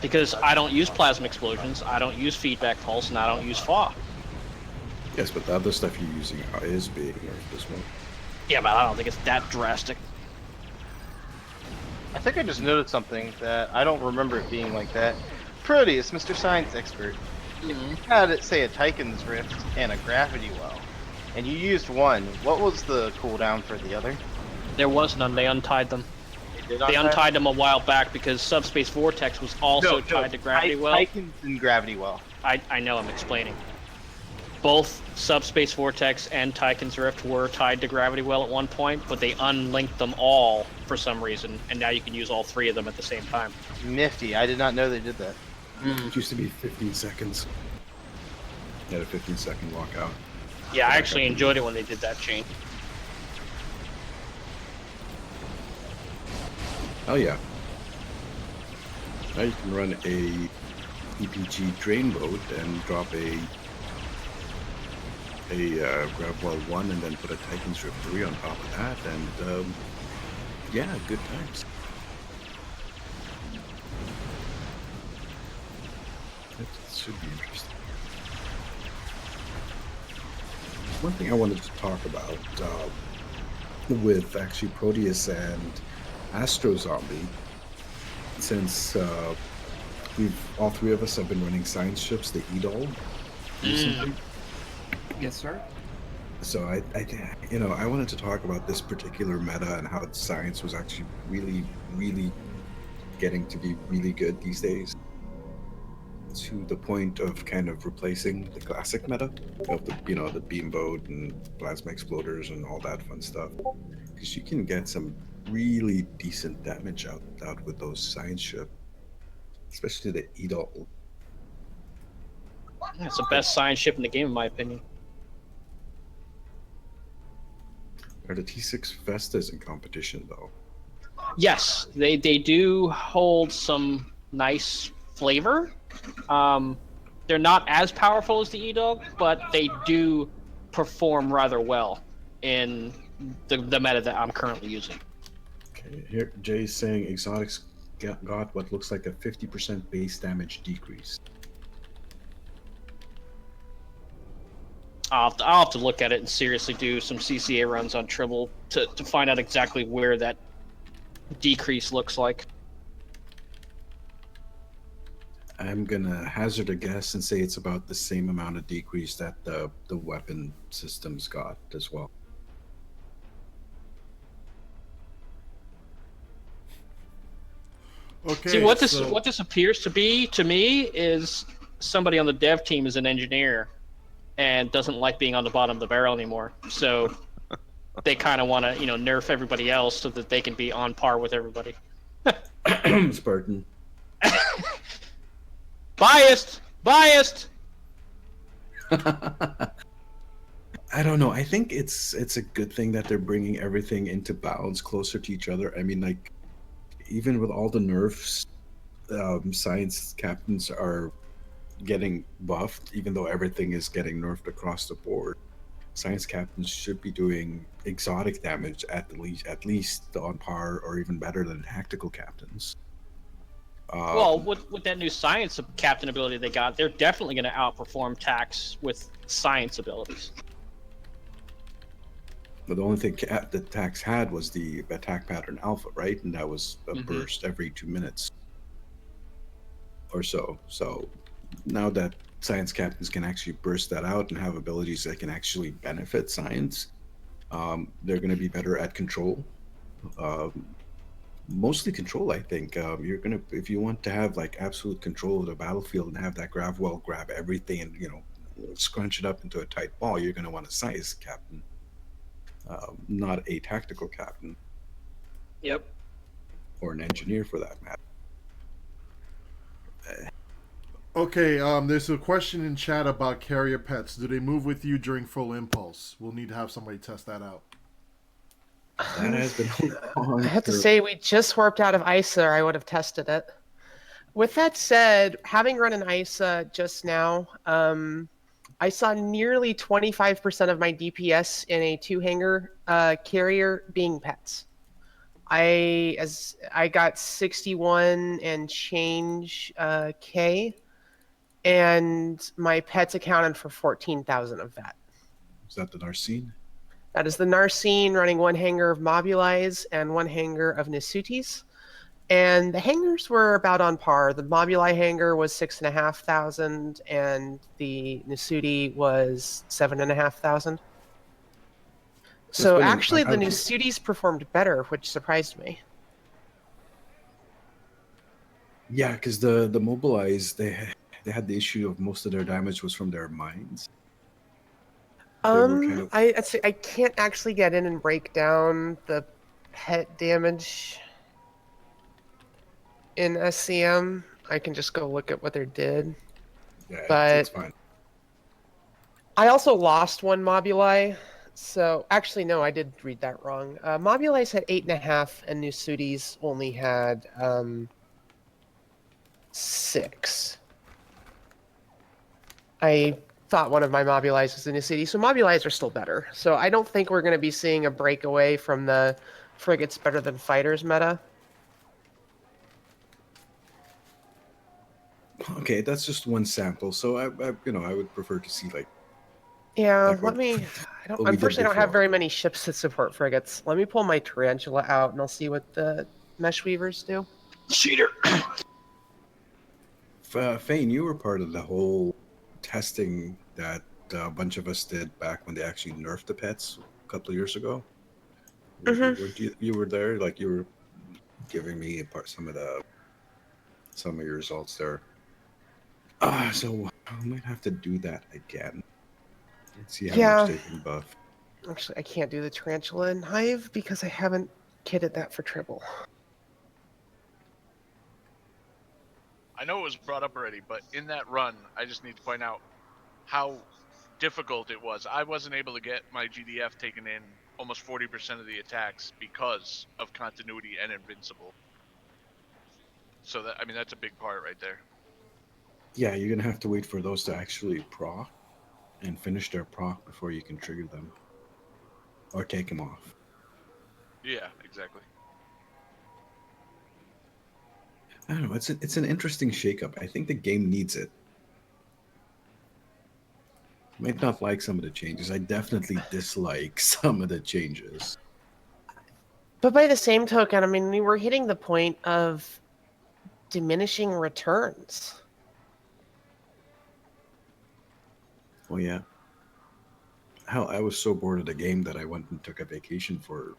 Because I don't use plasma explosions, I don't use feedback pulse, and I don't use FAW. Yes, but the other stuff you're using is being nerfed as well. Yeah, but I don't think it's that drastic. I think I just noticed something that I don't remember it being like that. Proteus, Mr. Science Expert. If you had it, say, a Tychon's Rift and a Gravity Well, and you used one, what was the cooldown for the other? There was none, they untied them. They untied them a while back because Subspace Vortex was also tied to Gravity Well. Tychon's and Gravity Well. I know, I'm explaining. Both Subspace Vortex and Tychon's Rift were tied to Gravity Well at one point, but they unlinked them all for some reason, and now you can use all three of them at the same time. Nifty, I did not know they did that. It used to be 15 seconds. You had a 15-second lockout. Yeah, I actually enjoyed it when they did that change. Oh yeah. Now you can run a EPG drain mode and drop a Gravwell 1 and then put a Titan's Rift 3 on top of that, and yeah, good times. That should be interesting. One thing I wanted to talk about with actually Proteus and AstroZombie, since all three of us have been running science ships, the EDOL, recently. Yes, sir. So I wanted to talk about this particular meta and how science was actually really, really getting to be really good these days, to the point of kind of replacing the classic meta of the beam boat and plasma exploders and all that fun stuff, because you can get some really decent damage out with those science ships, especially the EDOL. Yeah, it's the best science ship in the game, in my opinion. Are the T6 Vestas in competition though? Yes, they do hold some nice flavor. They're not as powerful as the E-Dog, but they do perform rather well in the meta that I'm currently using. Okay, here Jay's saying exotics got what looks like a 50% base damage decrease. I'll have to look at it and seriously do some CCA runs on Tribble to find out exactly where that decrease looks like. I'm gonna hazard a guess and say it's about the same amount of decrease that the weapon systems got as well. Okay. See, what this appears to be to me is somebody on the dev team is an engineer and doesn't like being on the bottom of the barrel anymore. So they kind of want to, nerf everybody else so that they can be on par with everybody. Spartan. Biased. I don't know. I think it's a good thing that they're bringing everything into balance, closer to each other. I mean, like, even with all the nerfs, science captains are getting buffed, even though everything is getting nerfed across the board. Science captains should be doing exotic damage at least on par or even better than tactical captains. Well, with that new science captain ability they got, they're definitely going to outperform Tax with science abilities. But the only thing that Tax had was the attack pattern alpha, right? And that was a burst every 2 minutes or so. So now that science captains can actually burst that out and have abilities that can actually benefit science, they're going to be better at control. Mostly control, I think. If you want to have like absolute control of the battlefield and have that Gravwell grab everything and scrunch it up into a tight ball, you're going to want a science captain, not a tactical captain. Yep. Or an engineer for that matter. Okay, there's a question in chat about carrier pets. Do they move with you during full impulse? We'll need to have somebody test that out. That has been I have to say, we just warped out of ISA, or I would have tested it. With that said, having run an ISA just now, I saw nearly 25% of my DPS in a two-hanger carrier being pets. I got 61 and change K, and my pets accounted for 14,000 of that. Is that the Narcine? That is the Narcine running one hanger of Mobulize and one hanger of Nisutis. And the hangers were about on par. The Mobuli hanger was 6,500, and the Nisuti was 7,500. So funny. actually, the Nisutis performed better, which surprised me. Yeah, because the Mobilize, they had the issue of most of their damage was from their mines. I can't actually get in and break down the pet damage in SCM. I can just go look at what they did. Yeah, but it's fine. I also lost one Mobuli. So actually, no, I did read that wrong. Mobulize had 8.5, and Nisutis only had 6. I thought one of my Mobulize was in Nisuti, so Mobulize are still better. So I don't think we're going to be seeing a breakaway from the frigates better than fighters meta. Okay, that's just one sample. So I would prefer to see like. Yeah, like let me. Unfortunately, I don't have very many ships that support frigates. Let me pull my Tarantula out, and I'll see what the Mesh Weavers do. Cheater. Fayne, you were part of the whole testing that a bunch of us did back when they actually nerfed the pets a couple of years ago. You were there, like you were giving me some of your results there. So I might have to do that again. Let's see how much they can buff. Actually, I can't do the Tarantula in Hive because I haven't kitted that for Tribble. I know it was brought up already, but in that run, I just need to point out how difficult it was. I wasn't able to get my GDF taken in almost 40% of the attacks because of continuity and invincible. So that's a big part right there. Yeah, you're gonna have to wait for those to actually proc and finish their proc before you can trigger them or take them off. Yeah, exactly. I don't know. It's an interesting shakeup. I think the game needs it. Might not like some of the changes. I definitely dislike some of the changes. But by the same token, we were hitting the point of diminishing returns. Oh yeah. Hell, I was so bored of the game that I went and took a vacation for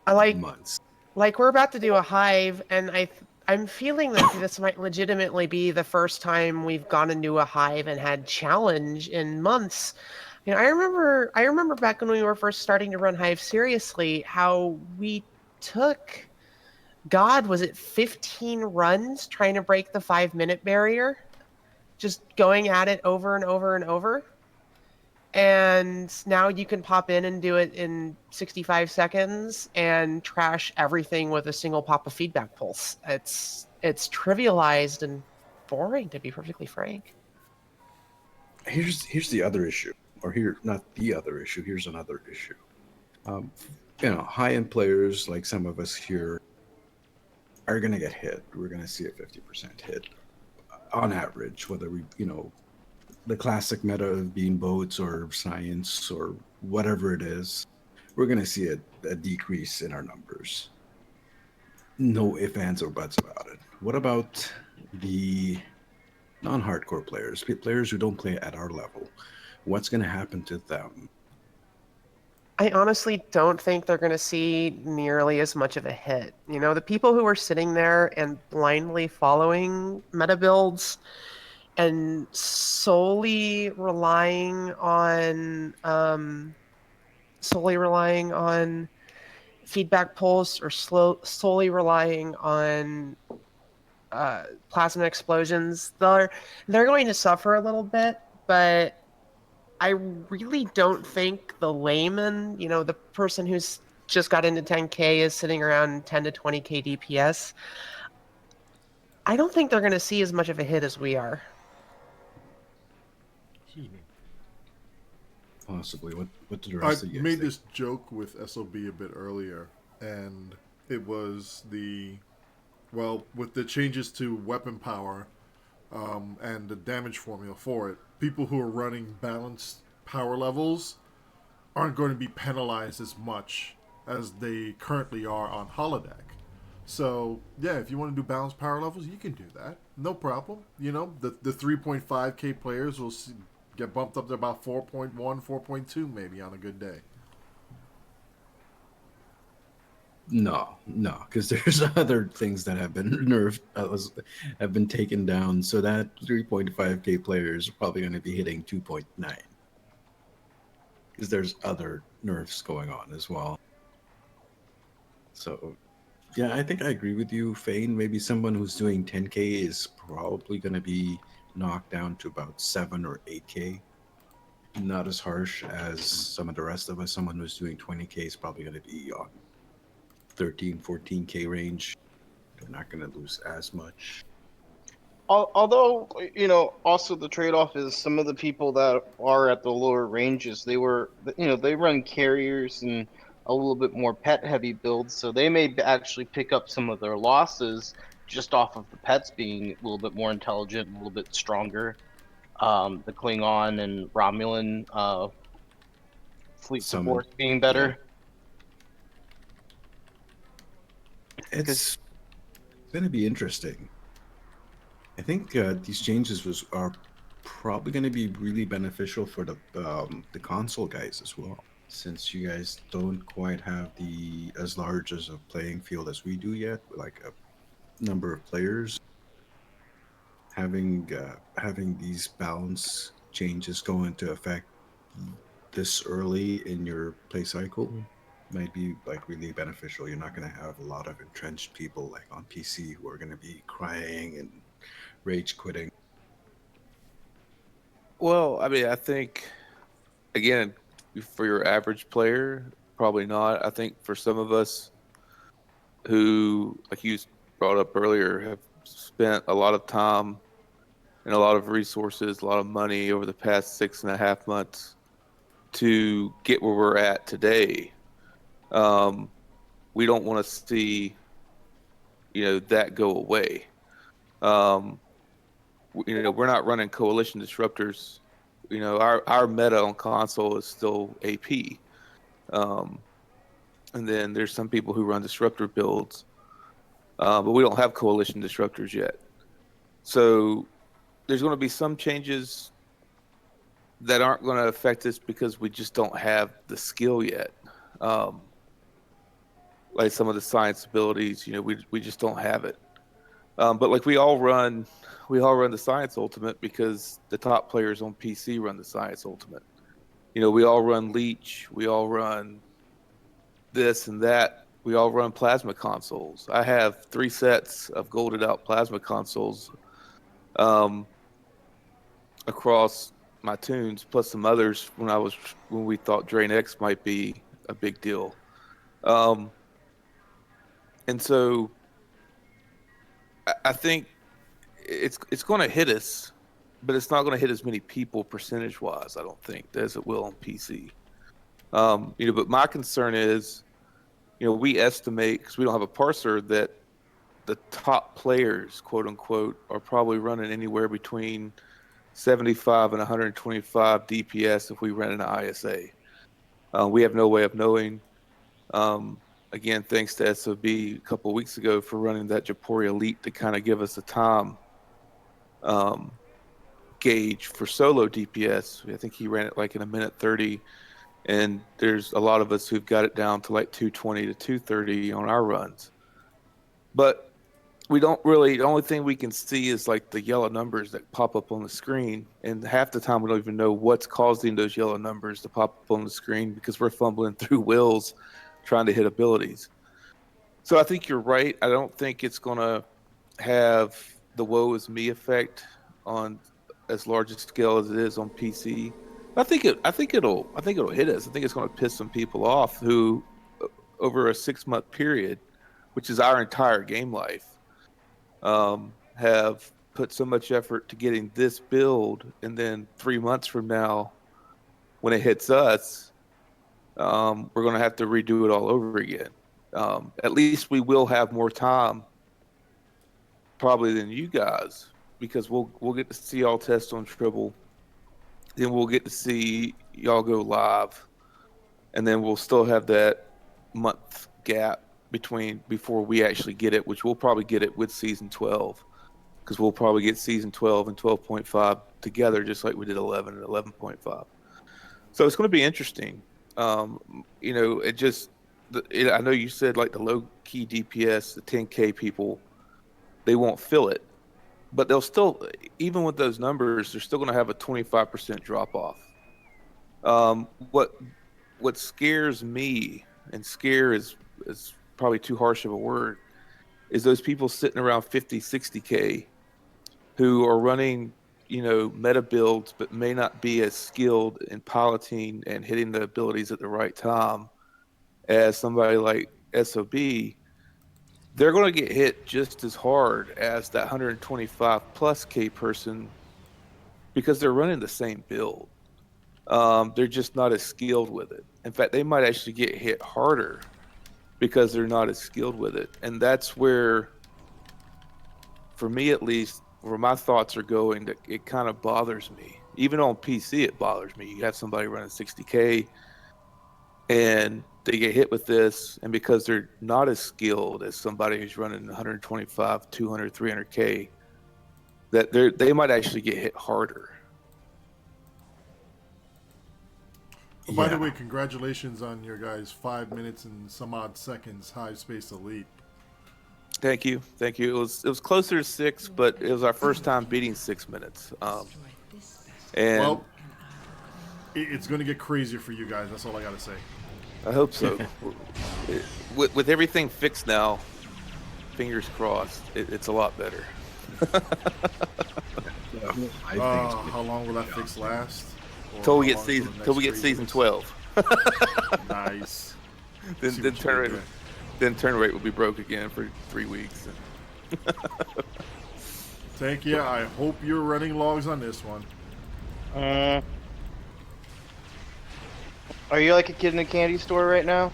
months. Like we're about to do a Hive, and I'm feeling that this might legitimately be the first time we've gone into a Hive and had challenge in months. I remember back when we were first starting to run Hive seriously, how we took, was it 15 runs trying to break the 5-minute barrier? Just going at it over and over and over. And now you can pop in and do it in 65 seconds and trash everything with a single pop of feedback pulse. It's trivialized and boring, to be perfectly frank. Here's the other issue, not the other issue. Here's another issue. High-end players like some of us here are gonna get hit. We're gonna see a 50% hit on average, whether we, the classic meta of being boats or science or whatever it is, we're going to see a decrease in our numbers. No ifs, ands, or buts about it. What about the non-hardcore players who don't play at our level? What's going to happen to them? I honestly don't think they're going to see nearly as much of a hit. The people who are sitting there and blindly following meta builds and solely relying on feedback pulse or solely relying on plasma explosions, they're going to suffer a little bit. But I really don't think the layman, the person who's just got into 10K is sitting around 10 to 20K DPS. I don't think they're going to see as much of a hit as we are. Excuse me. Possibly. What did the I rest of you guys made think? this joke with SOB a bit earlier, and it was with the changes to weapon power and the damage formula for it, people who are running balanced power levels aren't going to be penalized as much as they currently are on holodeck. So, yeah, if you want to do balanced power levels, you can do that. No problem. You know, the 3.5K players will get bumped up to about 4.1, 4.2 maybe on a good day. No, because there's other things that have been nerfed, have been taken down. So that 3.5K player is probably going to be hitting 2.9. Because there's other nerfs going on as well. So, yeah, I think I agree with you, Fayne. Maybe someone who's doing 10K is probably going to be knocked down to about 7 or 8K. Not as harsh as some of the rest of us. Someone who's doing 20K is probably going to be on 13, 14K range. They're not going to lose as much. Although, also the trade-off is some of the people that are at the lower ranges, they run carriers and a little bit more pet-heavy builds, so they may actually pick up some of their losses just off of the pets being a little bit more intelligent, a little bit stronger. The Klingon and Romulan fleet support being better. Yeah. It's going to be interesting. I think these changes are probably going to be really beneficial for the console guys as well, since you guys don't quite have as large as a playing field as we do yet, like a number of players. Having these balance changes go into effect this early in your play cycle might be like really beneficial. You're not going to have a lot of entrenched people like on PC who are going to be crying and rage quitting. Well, I mean, I think, again, for your average player, probably not. I think for some of us who, like you brought up earlier, have spent a lot of time and a lot of resources, a lot of money over the past 6.5 months to get where we're at today, we don't want to see, that go away. We're not running coalition disruptors. Our meta on console is still AP. And then there's some people who run disruptor builds, but we don't have coalition disruptors yet. So there's going to be some changes that aren't going to affect us because we just don't have the skill yet. Like some of the science abilities, we just don't have it. But like we all run the Science Ultimate because the top players on PC run the Science Ultimate. We all run Leech. We all run this and that. We all run plasma consoles. I have 3 sets of golded out plasma consoles across my tunes, plus some others when we thought Drain X might be a big deal. And so I think it's going to hit us, but it's not going to hit as many people percentage-wise, I don't think, as it will on PC. But my concern is, we estimate, because we don't have a parser, that the top players, quote unquote, are probably running anywhere between 75 and 125 DPS if we run an ISA. We have no way of knowing. Again, thanks to SOB a couple of weeks ago for running that Japori Elite to kind of give us a time gauge for solo DPS. I think he ran it like in 1:30, and there's a lot of us who've got it down to like 220 to 230 on our runs. But we don't really, the only thing we can see is like the yellow numbers that pop up on the screen, and half the time we don't even know what's causing those yellow numbers to pop up on the screen because we're fumbling through wills trying to hit abilities. So I think you're right. I don't think it's going to have the woe is me effect on as large a scale as it is on PC. I think it'll hit us. I think it's going to piss some people off who, over a 6-month period, which is our entire game life, have put so much effort to getting this build, and then 3 months from now, when it hits us, we're going to have to redo it all over again. At least we will have more time, probably, than you guys, because we'll get to see y'all test on Tribble, then we'll get to see y'all go live, and then we'll still have that month gap before we actually get it, which we'll probably get it with season 12, because we'll probably get season 12 and 12.5 together, just like we did 11 and 11.5. So it's going to be interesting. You know, I know you said like the low key DPS, the 10K people, they won't feel it, but they'll still, even with those numbers, they're still going to have a 25% drop off. What scares me, and scare is probably too harsh of a word, is those people sitting around 50, 60K who are running, you know, meta builds, but may not be as skilled in piloting and hitting the abilities at the right time as somebody like SOB. They're going to get hit just as hard as that 125 plus K person, because they're running the same build. They're just not as skilled with it. In fact, they might actually get hit harder because they're not as skilled with it. And that's where, for me at least, where my thoughts are going, that it kind of bothers me. Even on PC, it bothers me. You have somebody running 60K and they get hit with this, and because they're not as skilled as somebody who's running 125, 200, 300K, that they might actually get hit harder. Oh, by the way, congratulations on your guys' 5 minutes and some odd seconds Hive Space Elite. Thank you. It was closer to 6, but it was our first time beating 6 minutes. And well, it's going to get crazier for you guys. That's all I got to say. I hope so. with everything fixed now, fingers crossed, it's a lot better. How long will that fix last? Till we get season 12. Nice. Then turn rate will be broke again for 3 weeks. Thank you. I hope you're running logs on this one. Are you like a kid in a candy store right now?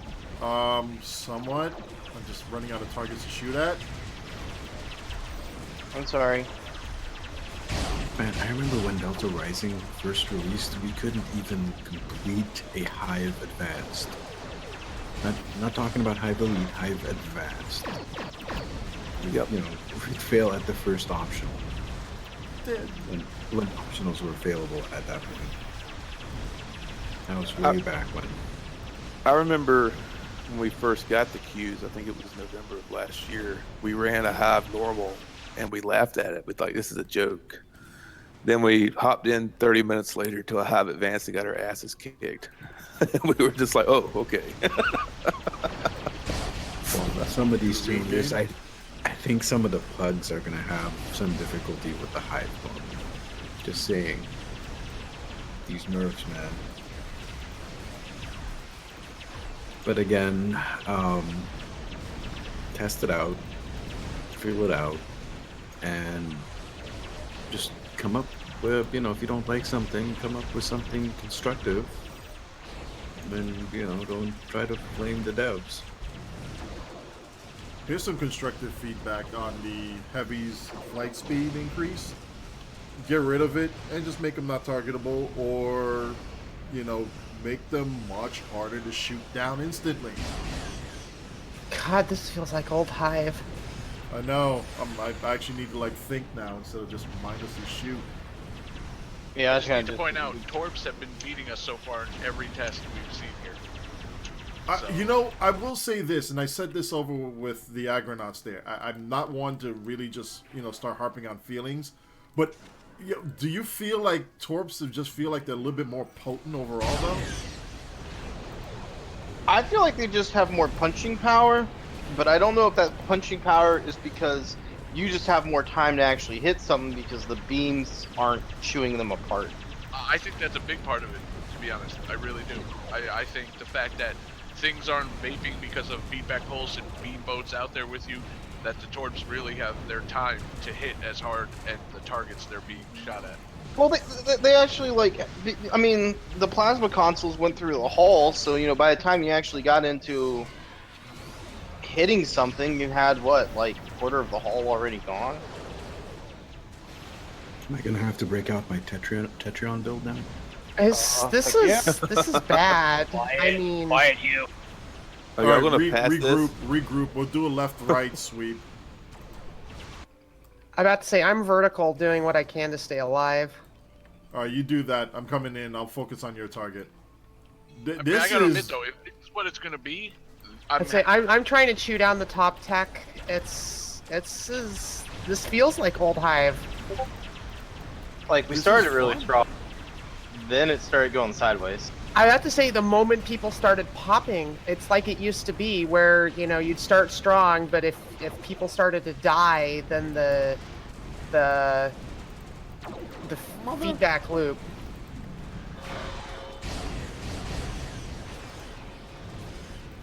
Somewhat. I'm just running out of targets to shoot at. I'm sorry. Man, I remember when Delta Rising first released, we couldn't even complete a Hive Advanced. Not talking about Hive Elite, Hive Advanced. Yep. You know, we'd fail at the first optional. When optionals were available at that point. That was way back when. I remember when we first got the queues, I think it was November of last year, we ran a Hive normal and we laughed at it. We thought, this is a joke. Then we hopped in 30 minutes later to a Hive Advanced and got our asses kicked. We were just like, oh, okay. Well, some of these changes, I think some of the pugs are going to have some difficulty with the Hive bomb. Just saying. These nerfs, man. But again, test it out, figure it out, and just come up with, you know, if you don't like something, come up with something constructive. And, you know, don't try to blame the devs. Here's some constructive feedback on the Heavy's flight speed increase. Get rid of it and just make them not targetable, or, you know, make them much harder to shoot down instantly. God, this feels like old Hive. I know. I actually need to like think now instead of just mindlessly shoot. Yeah, I was I trying need to point out, Torps have been beating us so far in every test we've seen here. You know, I will say this, and I said this over with the Agronauts there. I'm not one to really just, you know, start harping on feelings, but do you feel like Torps just feel like they're a little bit more potent overall, though? I feel like they just have more punching power, but I don't know if that punching power is because you just have more time to actually hit something because the beams aren't chewing them apart. I think that's a big part of it, to be honest. I really do. I think the fact that things aren't vaping because of feedback holes and beam boats out there with you that the Torps really have their time to hit as hard at the targets they're being shot at. Well, they actually, like, I mean, the plasma consoles went through the hull, so, you know, by the time you actually got into hitting something, you had, what, like, a quarter of the hull already gone? Am I gonna have to break out my Tetrion build now? This is bad. I mean, Are All y'all right, gonna pass this? regroup. We'll do a left-right sweep. I'm about to say I'm vertical, doing what I can to stay alive. All right, you do that. I'm coming in. I'll focus on your target. I gotta admit, though, if it's what it's gonna be, I'm trying to chew down the top tech. This feels like old Hive. Like, we started really strong, then it started going sideways. I have to say, the moment people started popping, it's like it used to be, where, you know, you'd start strong, but if people started to die, then the feedback loop.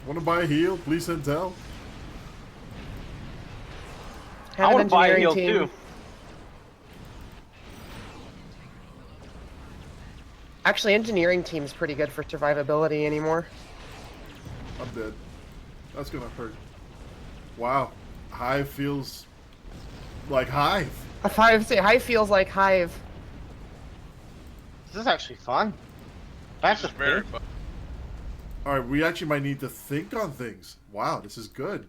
Want to buy a heal? Please intel. Have I an want to buy a engineering heal, team. too. Actually, engineering team's pretty good for survivability anymore. I'm dead. That's gonna hurt. Wow. Hive feels like Hive. Hive feels like Hive. This is actually fun. That's this just is very me. fun. Alright, we actually might need to think on things. Wow, this is good.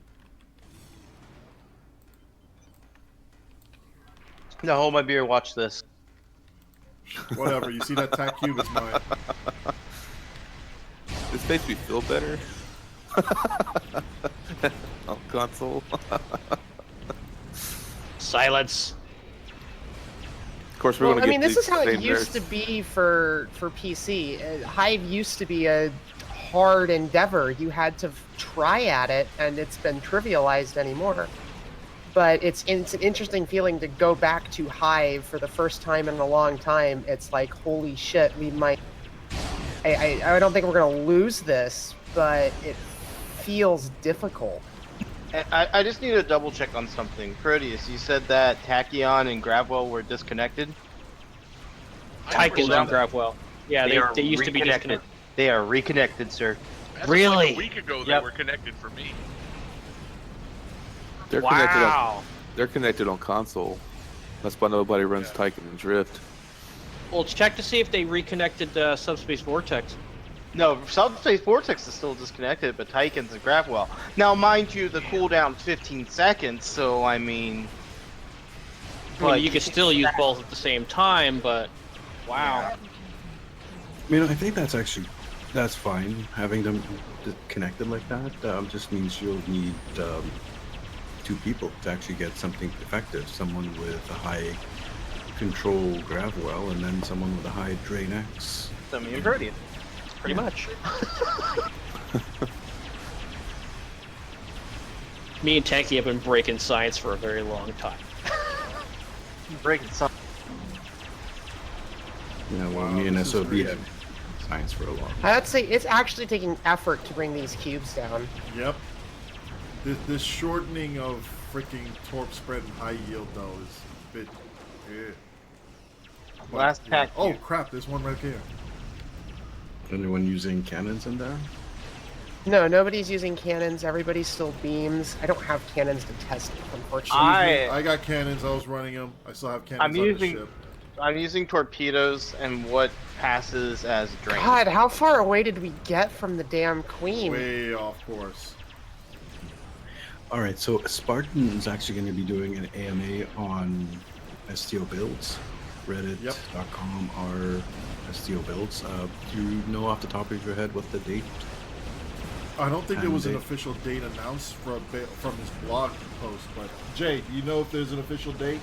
No, hold my beer, watch this. Whatever, you see that tack cube is mine. This makes me feel better. On console. Silence. Of course, we're Well, gonna I get mean, this these is how it same used nerds. to be for PC. Hive used to be a hard endeavor. You had to try at it, and it's been trivialized anymore. But it's an interesting feeling to go back to Hive for the first time in a long time. It's like, holy shit, we might... I don't think we're going to lose this, but it feels difficult. I just need to double check on something. Proteus, you said that Tachyon and Gravwell were disconnected? Tychon's on Gravwell. Yeah, they used to be disconnected. They are reconnected, sir. As of Really? like a week ago, they were connected for me. They're connected on console. That's why nobody runs Tychon and Drift. Well, check to see if they reconnected Subspace Vortex. No, Subspace Vortex is still disconnected, but Tychon's and Gravwell. Now, mind you, the cooldown's 15 seconds, so I mean... I mean, you could still use both at the same time, but... Wow. I mean, I think that's fine. Having them connected like that just means you'll need two people to actually get something effective. Someone with a high control Gravwell, and then someone with a high Drain X. So me and Proteus. Pretty much. Me and Tanky have been breaking science for a very long time. Breaking something. Yeah, well, Wow, me and this is SOB crazy. have science for a while. I'd say it's actually taking effort to bring these cubes down. Yep. This shortening of freaking torp spread and high yield, though, is a bit... Last pack. Oh, crap, there's one right here. Anyone using cannons in there? No, nobody's using cannons. Everybody's still beams. I don't have cannons to test, unfortunately. I got cannons. I was running them. I still have cannons I'm on using- the ship. I'm using torpedoes and what passes as drain. God, how far away did we get from the damn queen? Way off course. All right, so Spartan is actually going to be doing an AMA on STO builds. Reddit.com are STO builds. Do you know off the top of your head what the date? I don't think there was an Date. official date announced from his blog post, but Jay, do you know if there's an official date?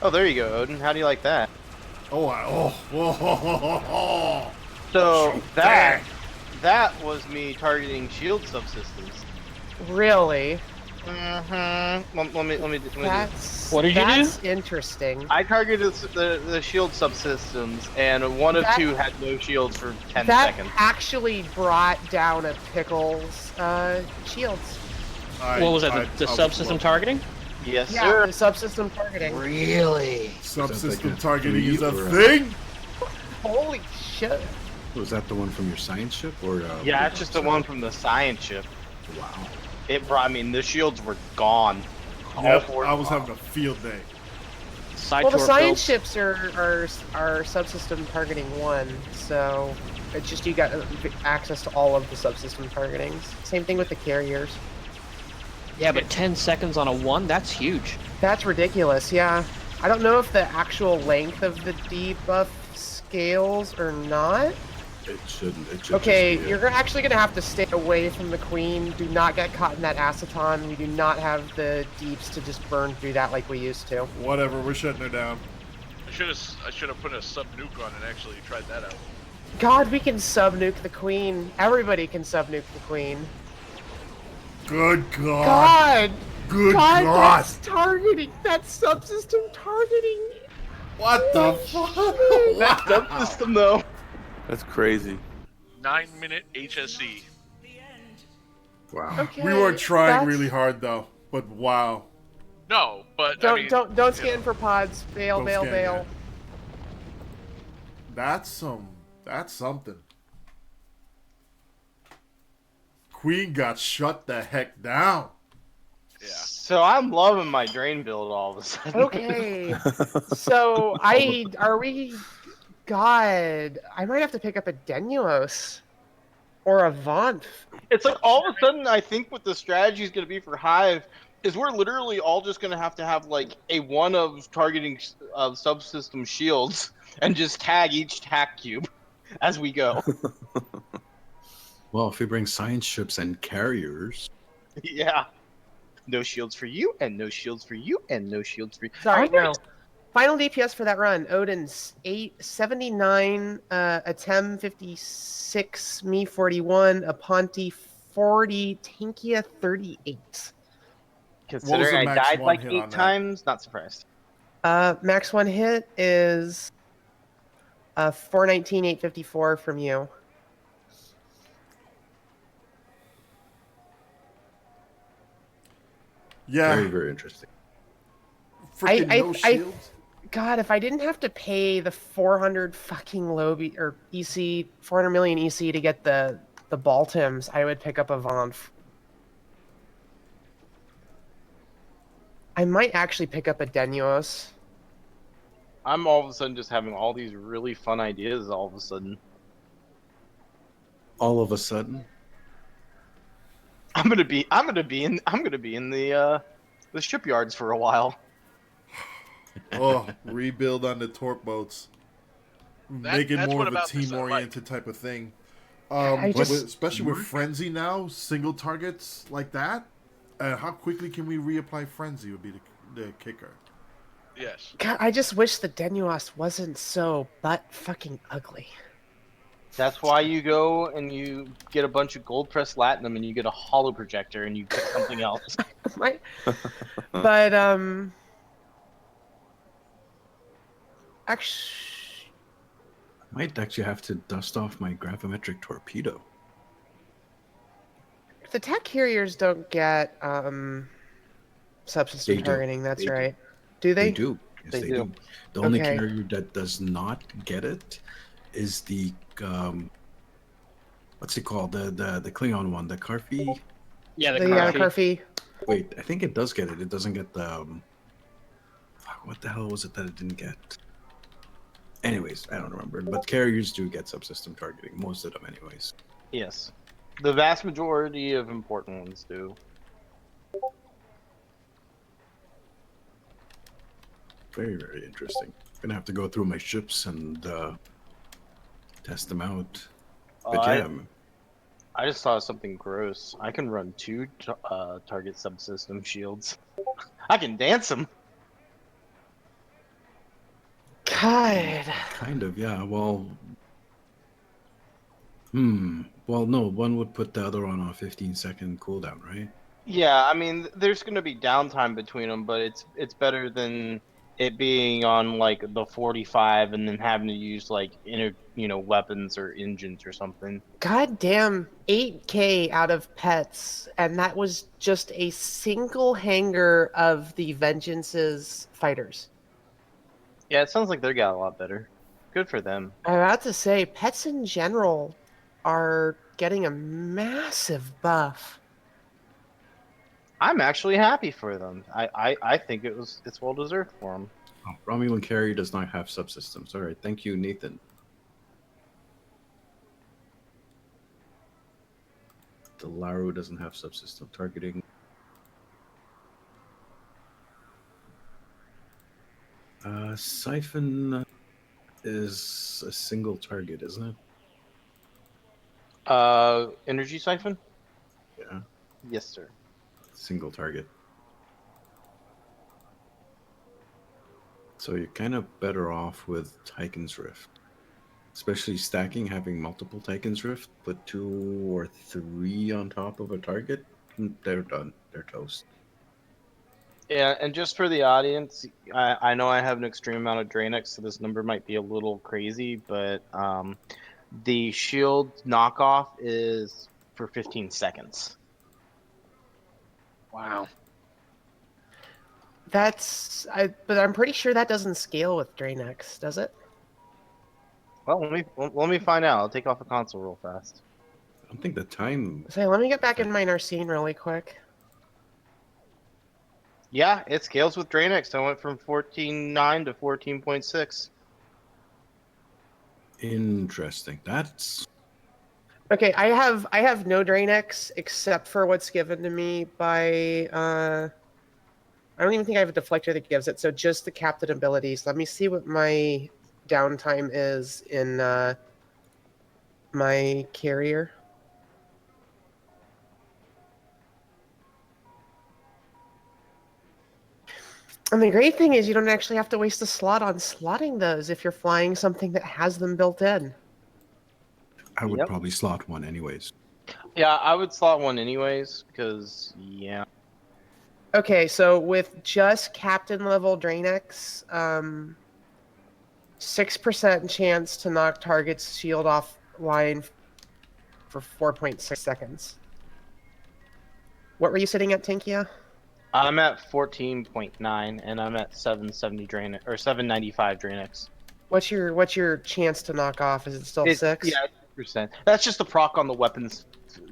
Oh, there you go, Odin. How do you like that? So that was me targeting shield subsystems. Really? Let me. That's What did you do? That's interesting. I targeted the shield subsystems, and one of That- two had no shields for 10 That seconds. actually brought down a Pickle's shields. What was that? The subsystem targeting? Yes, Yeah, sir. the subsystem targeting. Really? Subsystem a targeting is a three or a- thing. Holy shit! Was that the one from your science ship or? Yeah, it's just the one from the science ship. Wow. It brought. I mean, the shields were gone. All Yep, four I was gone. having a field day. Side Well, the torp science builds. ships are subsystem targeting 1, so it's just you got access to all of the subsystem targetings. Same thing with the carriers. Yeah, but 10 seconds on a 1, that's huge. That's ridiculous, yeah. I don't know if the actual length of the debuff scales or not. It shouldn't. It should Okay, just be you're actually going to have to stay away from the queen. Do not get caught in that aceton. We do not have the deeps to just burn through that like we used to. Whatever, we're shutting her down. I should have put a sub nuke on and actually tried that out. God, we can sub-nuke the queen. Everybody can sub-nuke the queen. Good God. God! Good God, God. that's targeting. That's subsystem targeting. What the fuck? That subsystem, though. That's crazy. 9-minute HSE. Wow. Okay. We were trying that's- really hard though, but wow. No, but Don't I mean, don't scan for pods. Bail, Don't bail, scan bail. yet. That's something. Queen got shut the heck down. Yeah. So I'm loving my drain build all of a sudden. Okay. So God, I might have to pick up a Denuos or a Vaunt. It's like all of a sudden, I think what the strategy is going to be for Hive is we're literally all just going to have like a one of targeting subsystem shields and just tag each tack cube as we go. Well, if we bring science ships and carriers, Yeah. No shields for you, and no shields for you, and no shields for you. Sorry, Oh, no. Final DPS for that run: Odin's 879, Atem 56, me 41, Aponte 40, Tankia 38. Considering I Max died 1 like hit on 8 that? times, not surprised. Max-1 hit is 419, 854 from you. Yeah. very, very interesting. Freaking I- no I- shields. God, if I didn't have to pay the 400 fucking low or EC 400 million EC to get the Baltims, I would pick up a Vonf. I might actually pick up a Denuos. I'm all of a sudden just having all these really fun ideas all of a sudden. All of a sudden, I'm gonna be in the shipyards for a while. Oh, rebuild on the torp boats. Make it that's more what of a about this I team-oriented type of thing. Especially with Frenzy now, single targets like that. How quickly can we reapply Frenzy would be the kicker. Yes. God, I just wish the Denuos wasn't so butt fucking ugly. That's why you go and you get a bunch of gold pressed latinum and you get a hollow projector and you pick something else. Right? But actually, I might actually have to dust off my gravimetric torpedo. the tech carriers don't get They subsystem do. targeting. That's They do. right. Do They they? do. Yes, They they do. do. The only Okay. carrier that does not get it is the what's it called? The Klingon one, the Karfi. Yeah, the The Karfi. Karfi. Wait, I think it does get it. It doesn't get the. Fuck, what the hell was it that it didn't get? Anyways, I don't remember. But carriers do get subsystem targeting. Most of them, anyways. Yes. The vast majority of important ones do. Very, very interesting. Gonna have to go through my ships and test them out. But yeah, I just saw something gross. I can run 2 target subsystem shields. I can dance them. God. kind of, yeah. Well, well, no. One would put the other on a 15-second cooldown, right? Yeah, I mean, there's going to be downtime between them, but it's better than it being on like the 45 and then having to use like weapons or engines or something. Goddamn 8K out of pets, and that was just a single hangar of the Vengeance's fighters. Yeah, it sounds like they got a lot better. Good for them. I'm about to say, pets in general are getting a massive buff. I'm actually happy for them. I think it's well deserved for them. Oh, Romulan carrier does not have subsystems. All right, thank you, Nathan. The Laro doesn't have subsystem targeting. Siphon is a single target, isn't it? Energy siphon? Yeah, Yes, sir. single target. So you're kind of better off with Tychon's Rift. Especially stacking, having multiple Tychon's Rift, put 2 or 3 on top of a target, they're done. They're toast. Yeah, and just for the audience, I know I have an extreme amount of Draenix, so this number might be a little crazy, but the shield knockoff is for 15 seconds. Wow. But I'm pretty sure that doesn't scale with Draenix, does it? Well, let me find out. I'll take off the console real fast. I don't think the time. So let me get back in my Narcine really quick. Yeah, it scales with Draenix. I went from 14.9 to 14.6. Interesting. That's Okay, I have no Draenix except for what's given to me by I don't even think I have a deflector that gives it, so just the captain abilities. Let me see what my downtime is in my carrier. And the great thing is you don't actually have to waste a slot on slotting those if you're flying something that has them built in. I would Yep. probably slot one anyways. Yeah, I would slot one anyways, because, yeah. Okay, so with just captain level Draenix, 6% chance to knock target's shield offline for 4.6 seconds. What were you sitting at, Tinkia? I'm at 14.9, and I'm at 770 Draenix, or 795 Draenix. What's your chance to knock off? Is it still 6? Yeah, 6%. That's just the proc on the weapons.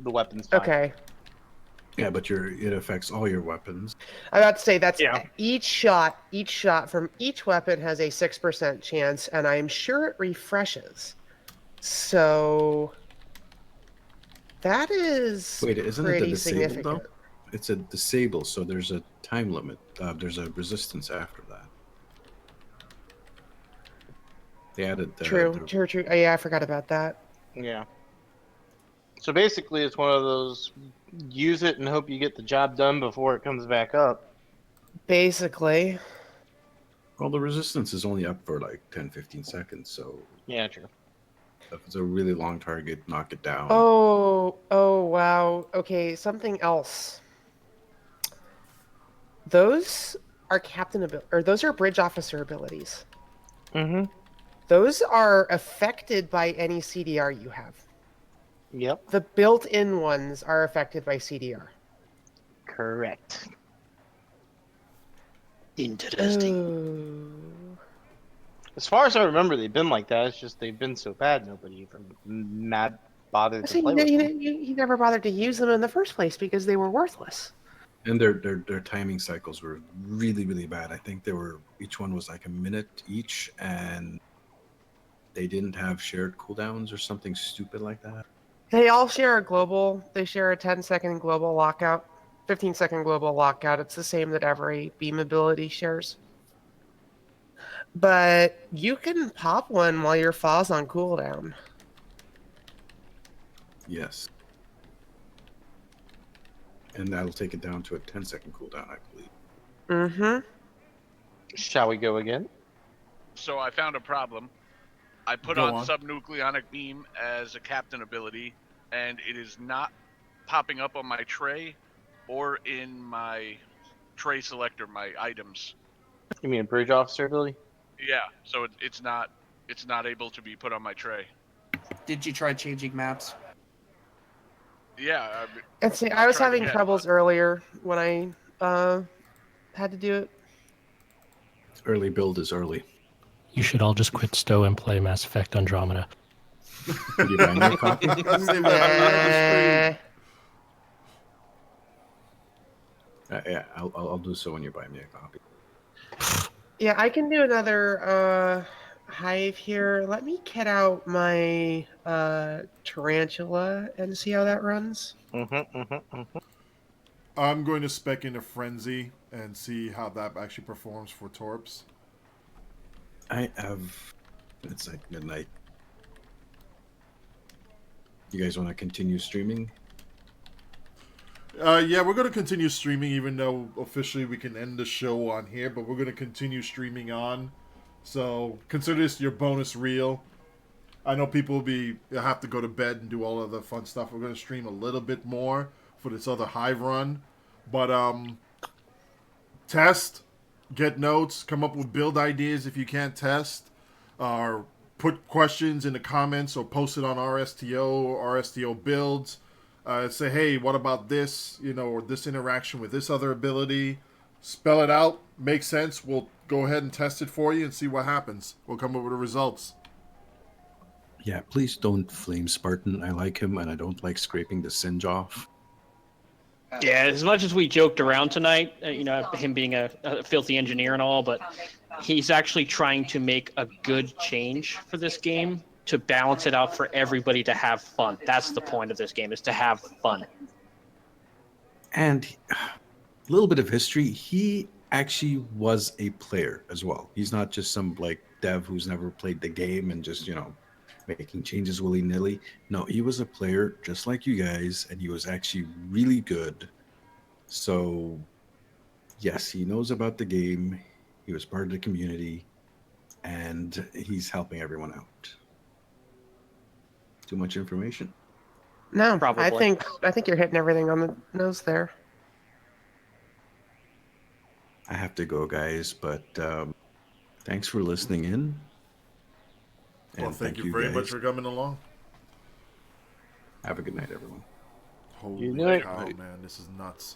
The weapons. Time. Okay. Yeah, but it affects all your weapons. I was about to say that's Yeah. each shot from each weapon has a 6% chance, and I'm sure it refreshes. So that is Wait, isn't it the pretty disable significant. though? It's a disable, so there's a time limit. There's a resistance after that. They added the True. Oh, yeah, I forgot about that. Yeah. So basically, it's one of those use it and hope you get the job done before it comes back up. Basically. Well, the resistance is only up for like 10-15 seconds, so Yeah, true. if it's a really long target, knock it down. Oh, wow. Okay, something else. Those are those are bridge officer abilities. Mm-hmm. Those are affected by any CDR you have. Yep. The built-in ones are affected by CDR. Correct. Interesting. As far as I remember, they've been like that. It's just they've been so bad, nobody even bothered to play with them. He never bothered to use them in the first place because they were worthless. And their timing cycles were really, really bad. I think each one was like a minute each, and they didn't have shared cooldowns or something stupid like that. They all share a global. They share a 10-second global lockout, 15-second global lockout. It's the same that every beam ability shares. But you can pop one while your faw's on cooldown. Yes. And that'll take it down to a 10-second cooldown, I believe. Mm-hmm. Shall we go again? So I found a problem. I put Go on on. subnucleonic beam as a captain ability, and it is not popping up on my tray or in my tray selector, my items. You mean bridge officer ability? Yeah, so it's not able to be put on my tray. Did you try changing maps? Yeah, And see, I'll I was try it having again, troubles earlier when I had to do it. Early build is early. You should all just quit Stowe and play Mass Effect Andromeda. Did you buy me a copy? Save that for the end of the stream. Yeah, I'll do so when you buy me a copy. Yeah, I can do another hive here. Let me kit out my tarantula and see how that runs. I'm going to spec into Frenzy and see how that actually performs for Torps. It's like midnight. You guys want to continue streaming? Yeah, we're going to continue streaming, even though officially we can end the show on here, but we're going to continue streaming on. So consider this your bonus reel. I know people will have to go to bed and do all of the fun stuff. We're going to stream a little bit more for this other hive run. But test, get notes, come up with build ideas if you can't test, or put questions in the comments or post it on RSTO or RSTO builds. Say, hey, what about this, or this interaction with this other ability? Spell it out, make sense. We'll go ahead and test it for you and see what happens. We'll come up with the results. Yeah, please don't flame Spartan. I like him, and I don't like scraping the singe off. Yeah, as much as we joked around tonight, him being a filthy engineer and all, but he's actually trying to make a good change for this game to balance it out for everybody to have fun. That's the point of this game, is to have fun. And a little bit of history, he actually was a player as well. He's not just some dev who's never played the game and just, making changes willy-nilly. No, he was a player just like you guys, and he was actually really good. So, yes, he knows about the game. He was part of the community, and he's helping everyone out. Too much information? No, Probably. I think you're hitting everything on the nose there. I have to go, guys, but thanks for listening in. Well, And thank you very much for coming along. Have a good night, everyone. Holy cow, man, this is nuts.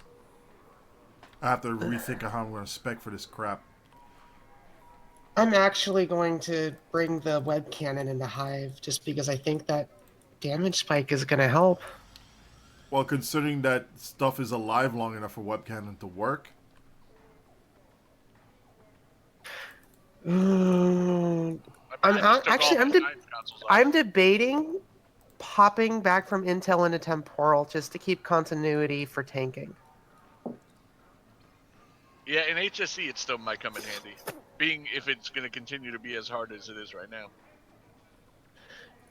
I have to rethink of how I'm going to spec for this crap. I'm actually going to bring the web cannon into Hive just because I think that damage spike is going to help. Well, considering that stuff is alive long enough for web cannon to work. I'm debating popping back from Intel into Temporal just to keep continuity for tanking. Yeah, in HSC it still might come in handy, being if it's going to continue to be as hard as it is right now.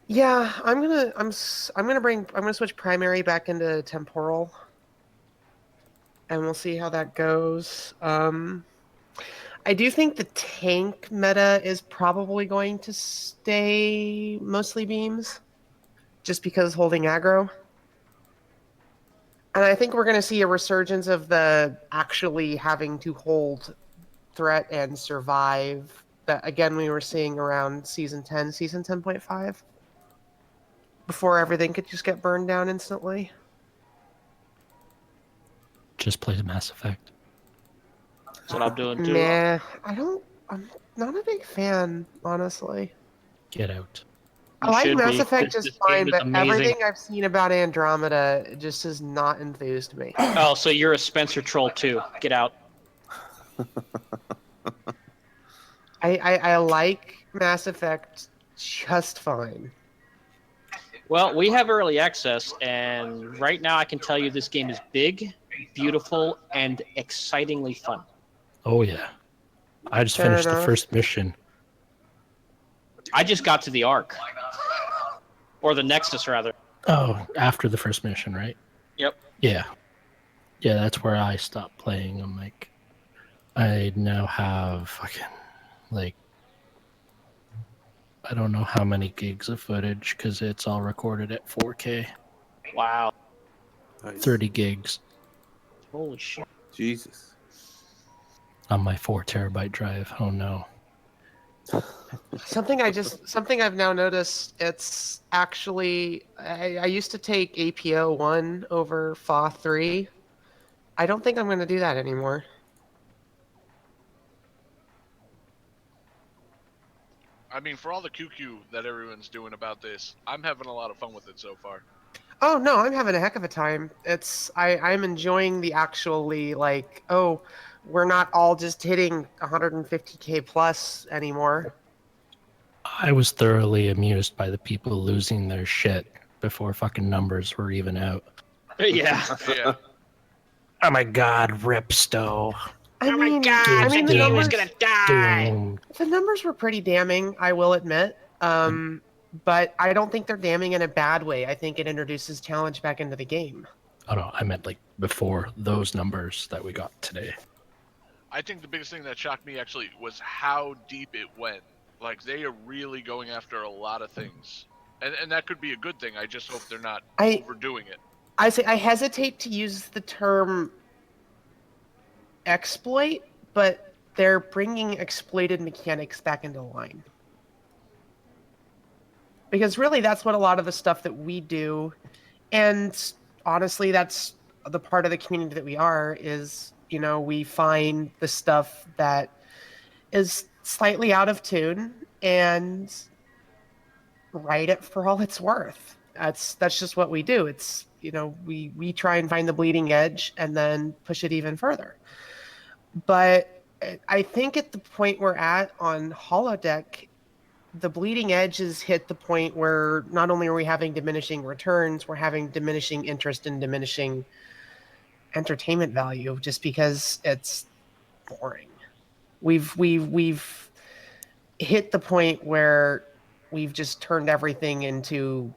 Yeah, I'm gonna switch primary back into Temporal, and we'll see how that goes. I do think the tank meta is probably going to stay mostly beams, just because holding aggro. And I think we're going to see a resurgence of the actually having to hold threat and survive that, again, we were seeing around Season 10, Season 10.5, before everything could just get burned down instantly. Just play Mass Effect. That's what I'm doing too. Nah, I'm not a big fan, honestly. Get out. I like should Mass be, Effect 'cause just this game fine, is but amazing. everything I've seen about Andromeda just has not enthused me. Oh, so you're a Spencer troll too. Get out. I like Mass Effect just fine. Well, we have early access, and right now I can tell you this game is big, beautiful, and excitingly fun. Oh, yeah. I just Fair finished the enough. first mission. I just got to the Ark. Or the Nexus, rather. Oh, after the first mission, right? Yep. Yeah. Yeah, that's where I stopped playing. I'm like, I now have fucking, I don't know how many gigs of footage because it's all recorded at 4K. Wow. Nice. 30 gigs. Holy shit. Jesus. On my 4 terabyte drive. Oh no. Something I've now noticed, it's actually I used to take APO 1 over FA 3. I don't think I'm going to do that anymore. I mean, for all the QQ that everyone's doing about this, I'm having a lot of fun with it so far. Oh no, I'm having a heck of a time. I'm enjoying the actually like, oh, we're not all just hitting 150k plus anymore. I was thoroughly amused by the people losing their shit before fucking numbers were even out. Yeah. Yeah. Oh my god, Rip Stowe. I mean, the game numbers, is gonna die. the numbers were pretty damning, I will admit. But I don't think they're damning in a bad way. I think it introduces challenge back into the game. Oh no, I meant like before those numbers that we got today. I think the biggest thing that shocked me actually was how deep it went. Like, they are really going after a lot of things. And that could be a good thing. I just hope they're not overdoing it. I hesitate to use the term exploit, but they're bringing exploited mechanics back into line. Because really, that's what a lot of the stuff that we do, and honestly, that's the part of the community that we are, is, you know, we find the stuff that is slightly out of tune and write it for all it's worth. That's just what we do. It's, you know, we try and find the bleeding edge and then push it even further. But I think at the point we're at on Holodeck, the bleeding edge has hit the point where not only are we having diminishing returns, we're having diminishing interest and diminishing entertainment value just because it's boring. We've hit the point where we've just turned everything into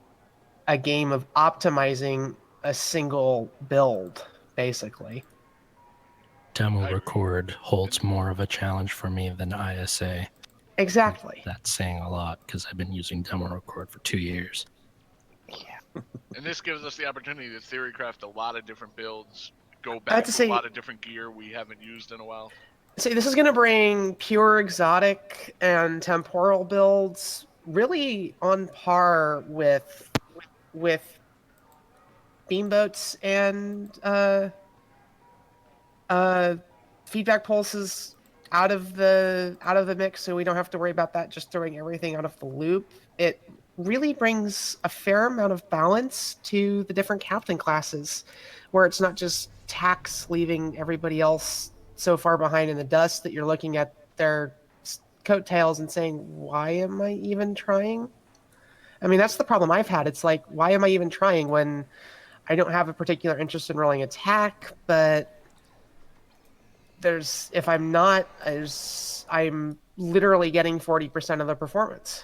a game of optimizing a single build, basically. Demo record holds more of a challenge for me than ISA. Exactly. That's saying a lot because I've been using demo record for 2 years. Yeah. And this gives us the opportunity to theory craft a lot of different builds, go back to a lot of different gear we haven't used in a while. See, this is going to bring pure exotic and temporal builds really on par with beamboats and feedback pulses out of the mix, so we don't have to worry about that just throwing everything out of the loop. It really brings a fair amount of balance to the different captain classes, where it's not just tax leaving everybody else so far behind in the dust that you're looking at their coattails and saying, why am I even trying? I mean, that's the problem I've had. It's like, why am I even trying when I don't have a particular interest in rolling attack, but if I'm not, I'm literally getting 40% of the performance.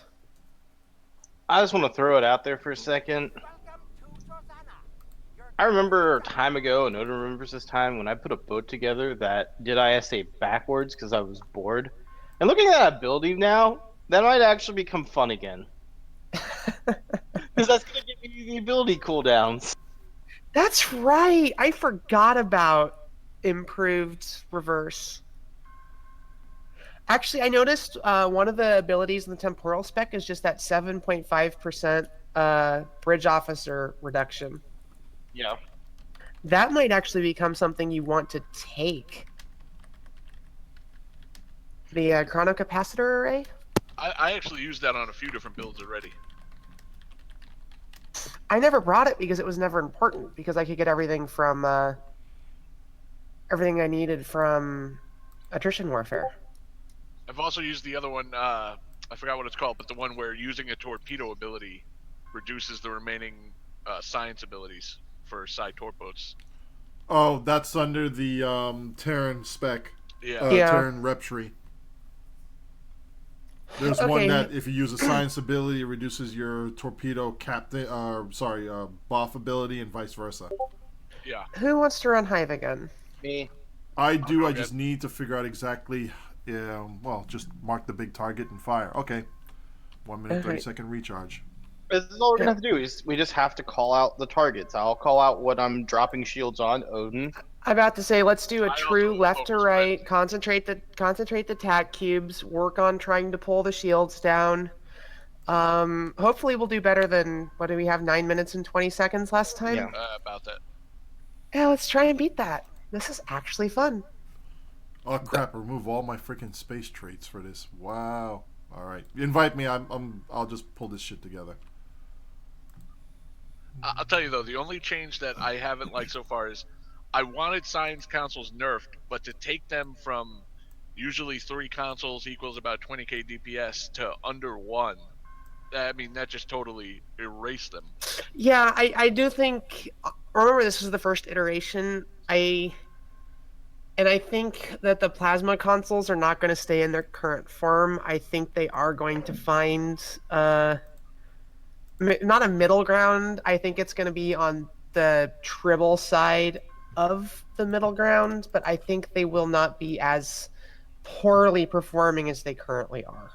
I just want to throw it out there for a second. I remember a time ago, and Oda remembers this time, when I put a boat together that did ISA backwards because I was bored. And looking at that ability now, that might actually become fun again. Because that's going to give me the ability cooldowns. That's right. I forgot about improved reverse. Actually, I noticed one of the abilities in the temporal spec is just that 7.5% bridge officer reduction. Yeah. That might actually become something you want to take. The chronocapacitor array? I actually used that on a few different builds already. I never brought it because it was never important, because I could get everything from everything I needed from attrition warfare. I've also used the other one, I forgot what it's called, but the one where using a torpedo ability reduces the remaining science abilities for side torpedoes. Oh, that's under the Terran spec. Yeah. Terran rep tree. There's one that if you use a science ability, it reduces your torpedo captain, buff ability, and vice versa. Yeah. Who wants to run Hive again? Me. I do. I just need to figure out exactly. Well, just mark the big target and fire. Okay. 1 minute 30-second recharge. This is all we have to do. We just have to call out the targets. I'll call out what I'm dropping shields on, Odin. I'm about to say, let's do a I true also left to focus right. Concentrate the tack cubes. Work on trying to pull the shields down. Hopefully we'll do better than what do we have? 9 minutes and 20 seconds last time. Yeah. About that. Yeah, let's try and beat that. This is actually fun. Oh crap! Remove all my freaking space traits for this. Wow. All right, invite me. I'll just pull this shit together. I'll tell you though, the only change that I haven't liked so far is I wanted Science Consoles nerfed, but to take them from usually 3 consoles equals about 20k DPS to under 1, I mean, that just totally erased them. Yeah, I do think. Remember, this was the first iteration. I think that the plasma consoles are not going to stay in their current form. I think they are going to find not a middle ground. I think it's going to be on the Tribble side of the middle ground, but I think they will not be as poorly performing as they currently are.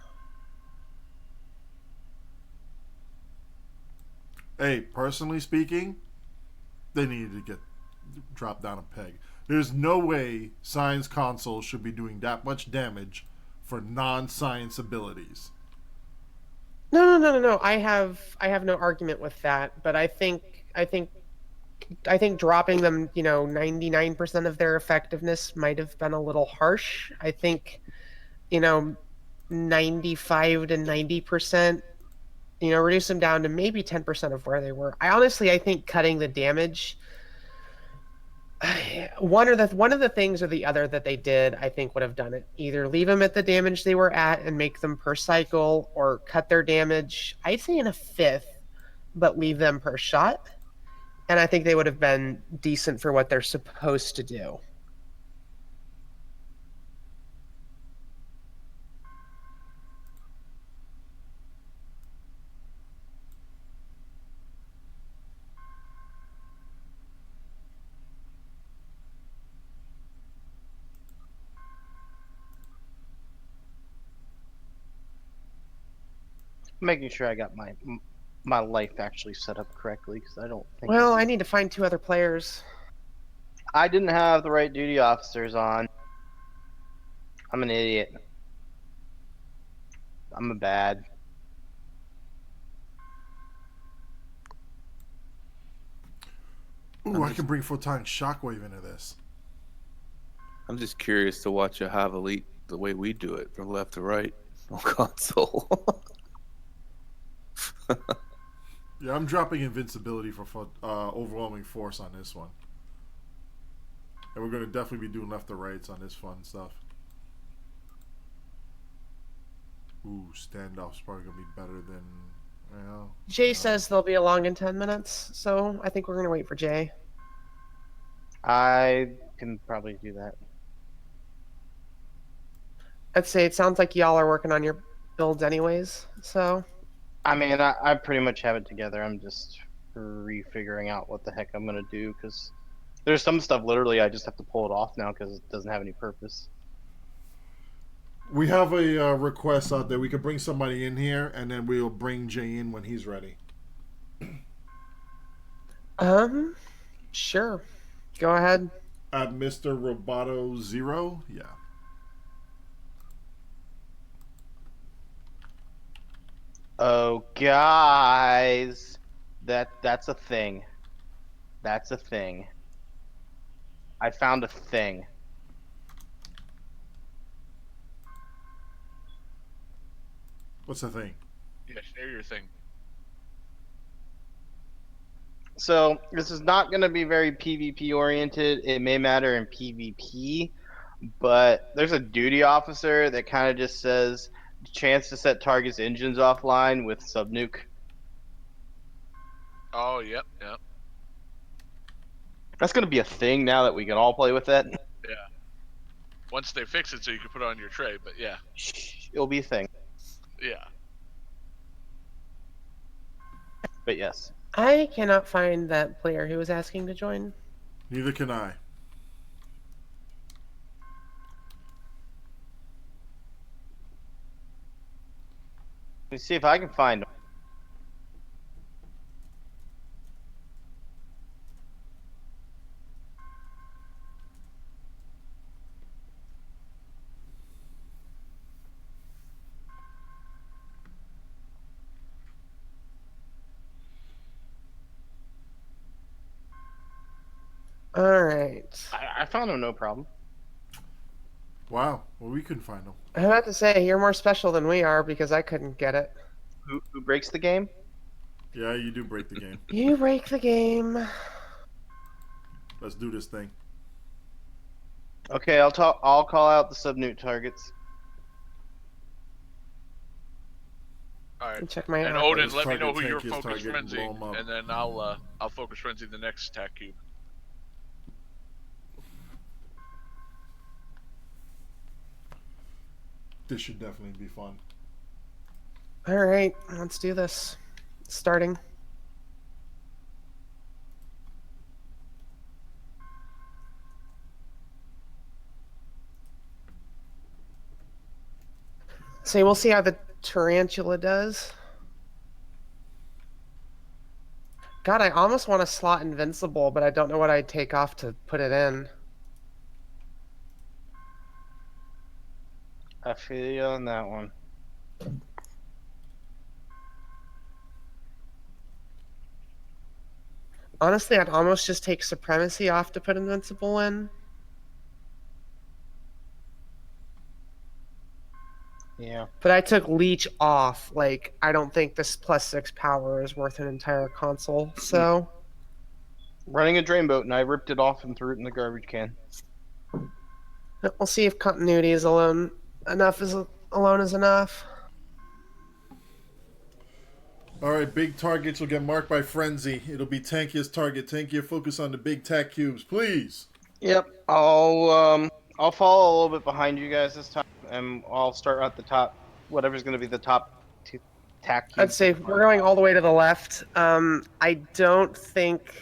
Hey, personally speaking, they needed to get dropped down a peg. There's no way science consoles should be doing that much damage for non-science abilities. No. I have no argument with that, but I think dropping them, 99% of their effectiveness might have been a little harsh. I think, 95 to 90%, reduce them down to maybe 10% of where they were. I think cutting the damage, one of the things or the other that they did, I think would have done it. Either leave them at the damage they were at and make them per cycle, or cut their damage, I'd say in a fifth, but leave them per shot. And I think they would have been decent for what they're supposed to do. Making sure I got my life actually set up correctly, because I don't think. Well, I need to find 2 other players. I didn't have the right duty officers on. I'm an idiot. I'm a bad. Ooh, I can bring photonic shockwave into this. I'm just curious to watch you have elite the way we do it, from left to right on console. Yeah, I'm dropping invincibility for overwhelming force on this one. And we're going to definitely be doing left to rights on this fun stuff. Ooh, standoff's probably going to be better than... Well, Jay says they'll be along in 10 minutes, so I think we're going to wait for Jay. I can probably do that. I'd say it sounds like y'all are working on your builds anyways, so... I mean, I pretty much have it together. I'm just refiguring out what the heck I'm gonna do, because there's some stuff literally I just have to pull it off now because it doesn't have any purpose. we have a request out there. We could bring somebody in here, and then we'll bring Jay in when he's ready. Sure. Go ahead. At Mr. Roboto 0? Yeah. Oh, guys, that's a thing. That's a thing. I found a thing. What's the thing? Yeah, share your thing. So this is not going to be very PvP oriented. It may matter in PvP, but there's a duty officer that kind of just says chance to set targets engines offline with subnuke. Oh, yep. That's going to be a thing now that we can all play with that. Yeah. Once they fix it so you can put it on your tray, but yeah. It'll be a thing. Yeah. But yes. I cannot find that player who was asking to join. Neither can I. Let me see if I can find him. All right. I found him no problem. Wow. Well, we couldn't find them. I have to say, you're more special than we are because I couldn't get it. Who breaks the game? Yeah, you do break the game. You break the game. Let's do this thing. Okay, I'll call out the subnute targets. All right. Check my And app. Odin, Let's let me know target who you're tank his focus target and frenzy, blow him up. and then I'll focus frenzy the next attack cube. This should definitely be fun. All right, let's do this. Starting. So we'll see how the tarantula does. God, I almost want to slot invincible, but I don't know what I'd take off to put it in. I feel you on that one. Honestly, I'd almost just take supremacy off to put invincible in. Yeah. But I took leech off. Like, I don't think this +6 power is worth an entire console. So Running a drain boat, and I ripped it off and threw it in the garbage can. we'll see if continuity is alone is enough. All right, big targets will get marked by frenzy. It'll be tankiest target. Tankier focus on the big tack cubes, please. Yep. I'll follow a little bit behind you guys this time, and I'll start at the top. Whatever's going to be the top two tack cubes. I'd say we're going all the way to the left. I don't think...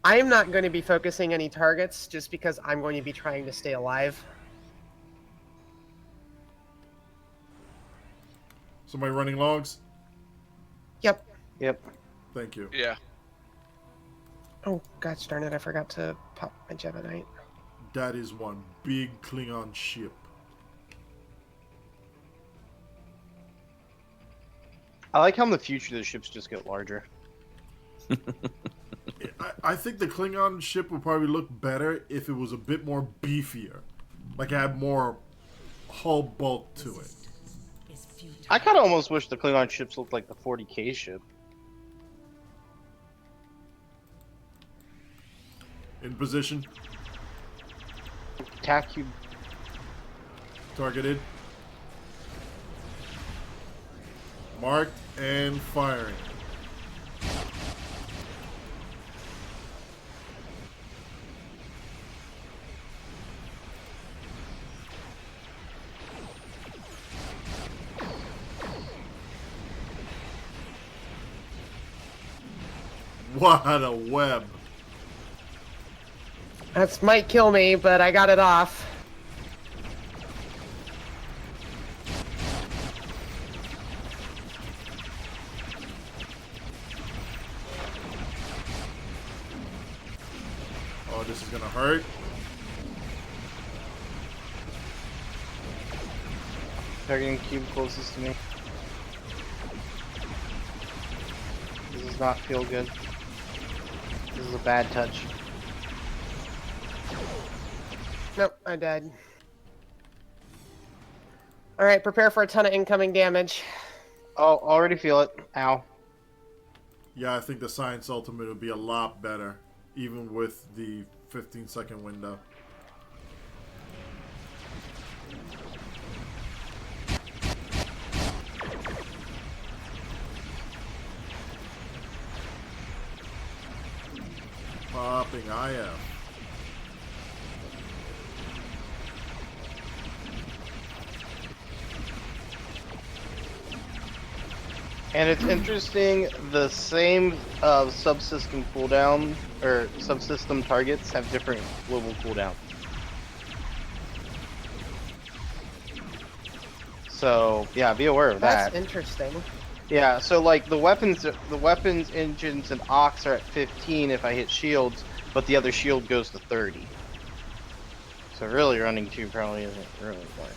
I'm not going to be focusing any targets just because I'm going to be trying to stay alive. Somebody running logs? Yep. Yep. Thank you. Yeah. Oh, gosh darn it, I forgot to pop my Jebedite. That is one big Klingon ship. I like how in the future the ships just get larger. I think the Klingon ship would probably look better if it was a bit more beefier. Like it had more hull bulk to it. I kind of almost wish the Klingon ships looked like the 40K ship. In position. Tack cube. Targeted. Marked and firing. What a web. That might kill me, but I got it off. Oh, this is gonna hurt. Targeting cube closest to me. This does not feel good. This is a bad touch. Nope, I died. Alright, prepare for a ton of incoming damage. Oh, already feel it. Ow. Yeah, I think the Science Ultimate would be a lot better, even with the 15-second window. Popping IF. And it's interesting, the same subsystem cooldown, or subsystem targets have different global cooldown. So, yeah, be aware of that. That's interesting. Yeah, so like the weapons, engines, and ox are at 15 if I hit shields, but the other shield goes to 30. So really running 2 probably isn't really important.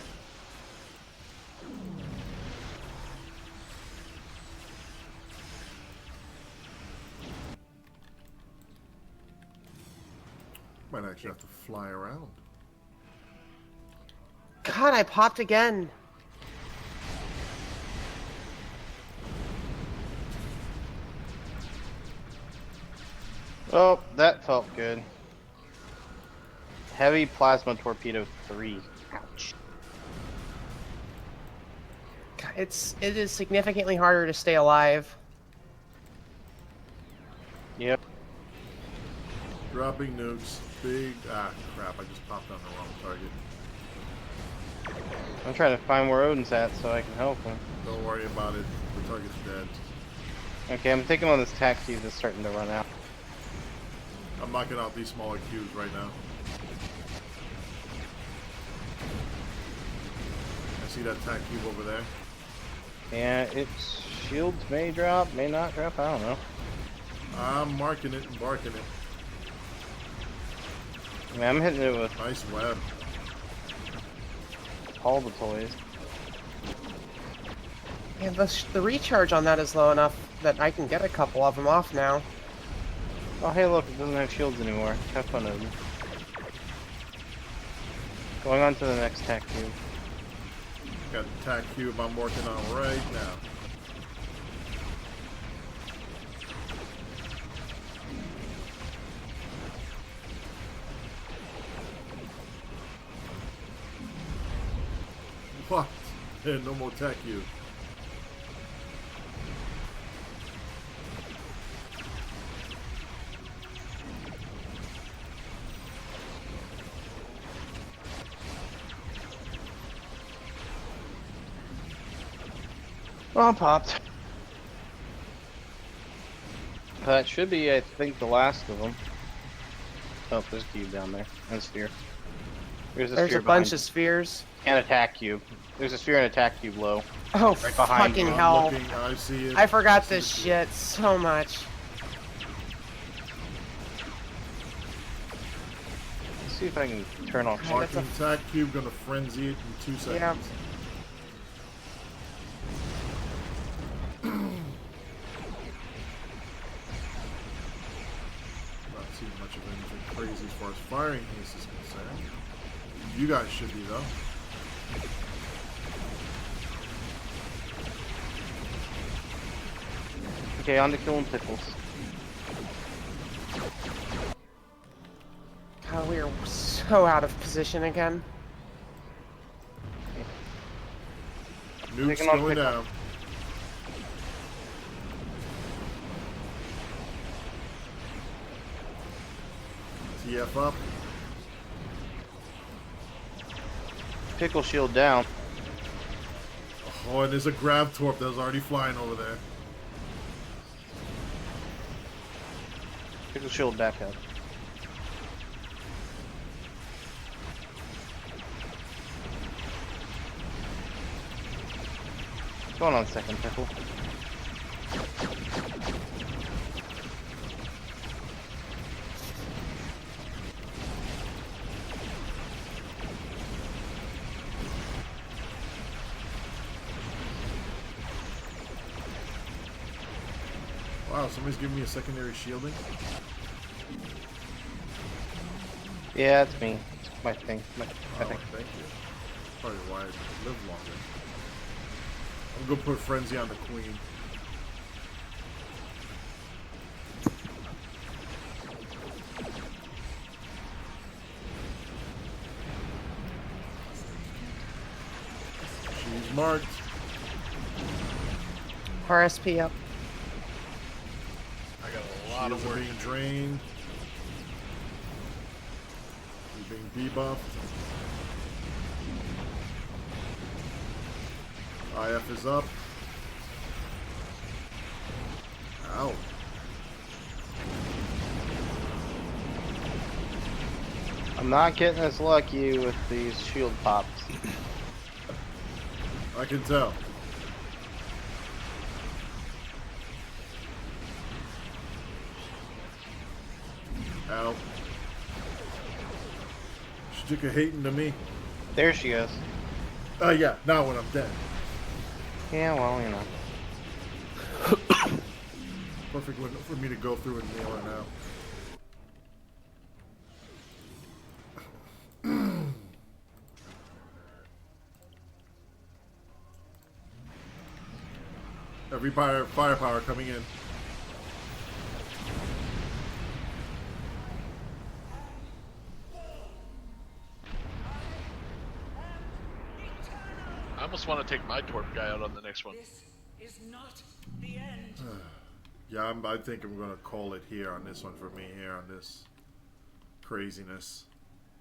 Might actually have to fly around. God, I popped again. Oh, that felt good. Heavy plasma torpedo 3. Ouch. God, it is significantly harder to stay alive. Yep. Dropping nukes. Big. Ah, crap. I just popped on the wrong target. I'm trying to find where Odin's at so I can help him. Don't worry about it. The target's dead. Okay, I'm taking on this taxi that's starting to run out. I'm knocking out these smaller cubes right now. I see that tack cube over there. Yeah, its shields may drop, may not drop, I don't know. I'm marking it and barking it. I mean, I'm hitting it with Nice web. all the toys. Yeah, the recharge on that is low enough that I can get a couple of them off now. Oh, hey, look, it doesn't have shields anymore. Have fun, Odin. Going on to the next tack cube. Got the tack cube I'm working on right now. What? Yeah, no more tack cube. Well, popped. That should be, I think, the last of them. Oh, there's a cube down there. And a sphere. There's There's sphere a bunch behind. of spheres. And a tack cube. There's a sphere and a tack cube low. Oh, Right behind fucking you. hell. Looking, I see it. I forgot this shit so much. Let's see if I can turn off. Oh, that's a- Marking tack cube, gonna frenzy it in 2 seconds. Yeah. Not seeing much of anything crazy as far as firing haste is concerned. You guys should be though. Okay, on to killing pickles. God, we are so out of position again. Nukes Taking on going pickle. down. TF up. Pickle shield down. Oh, and there's a grab torp that was already flying over there. Pickle shield back up. What's going on, second pickle? Wow, somebody's giving me a secondary shielding. Yeah, it's me. It's my thing. I Oh, think. thank you. Probably why I live longer. I'm gonna put frenzy on the queen. She's marked. RSP up. I got a lot Shields of are work. being drained. He's being debuffed. IF is up. Ow. I'm not getting as lucky with these shield pops. I can tell. Ow. She took a hating to me. There she goes. Yeah, now when I'm dead. Yeah, well, you know. Perfect window for me to go through and nail her now. Every firepower coming in. I almost want to take my Torp guy out on the next one. Is not the end. Yeah, I think I'm gonna call it here on this one for me here on this craziness.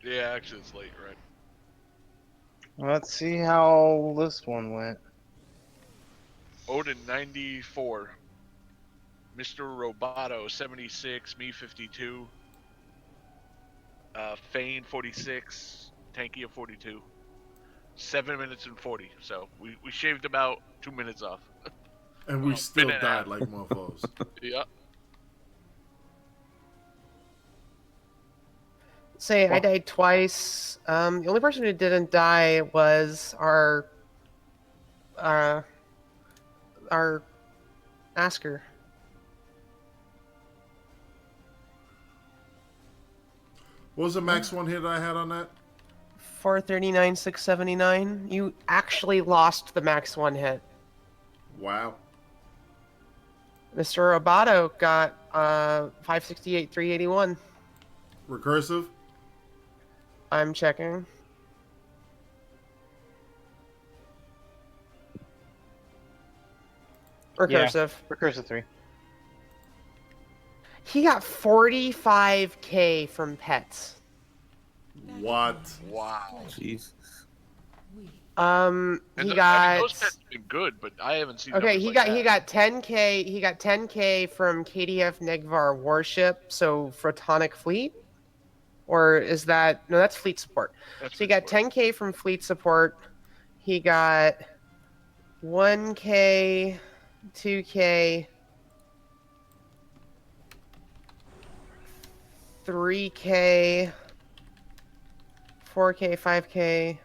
Yeah, actually it's late, right? Let's see how this one went. Odin 94, Mr. Roboto 76, me 52, Fayne 46, Tankia 42. 7 minutes and 40, so we shaved about 2 minutes off. And we still minute and a died half. like mofos. Yeah. Say, I died twice. The only person who didn't die was our asker. What was the max one hit I had on that? 439, 679. You actually lost the max 1 hit. Wow. Mr. Roboto got 568, 381. Recursive? I'm checking. Recursive. Yeah, recursive 3. He got 45k from pets. What? Wow. Jesus. He And got. I mean, those pets have been good, but I haven't seen. Okay, numbers he like got that. he got 10k. He got 10k from KDF Negvar warship, so Photonic Fleet, or is that no? That's fleet support. That's So he got 10k from fleet support. He got 1k, 2k, 3k, 4k, 5k.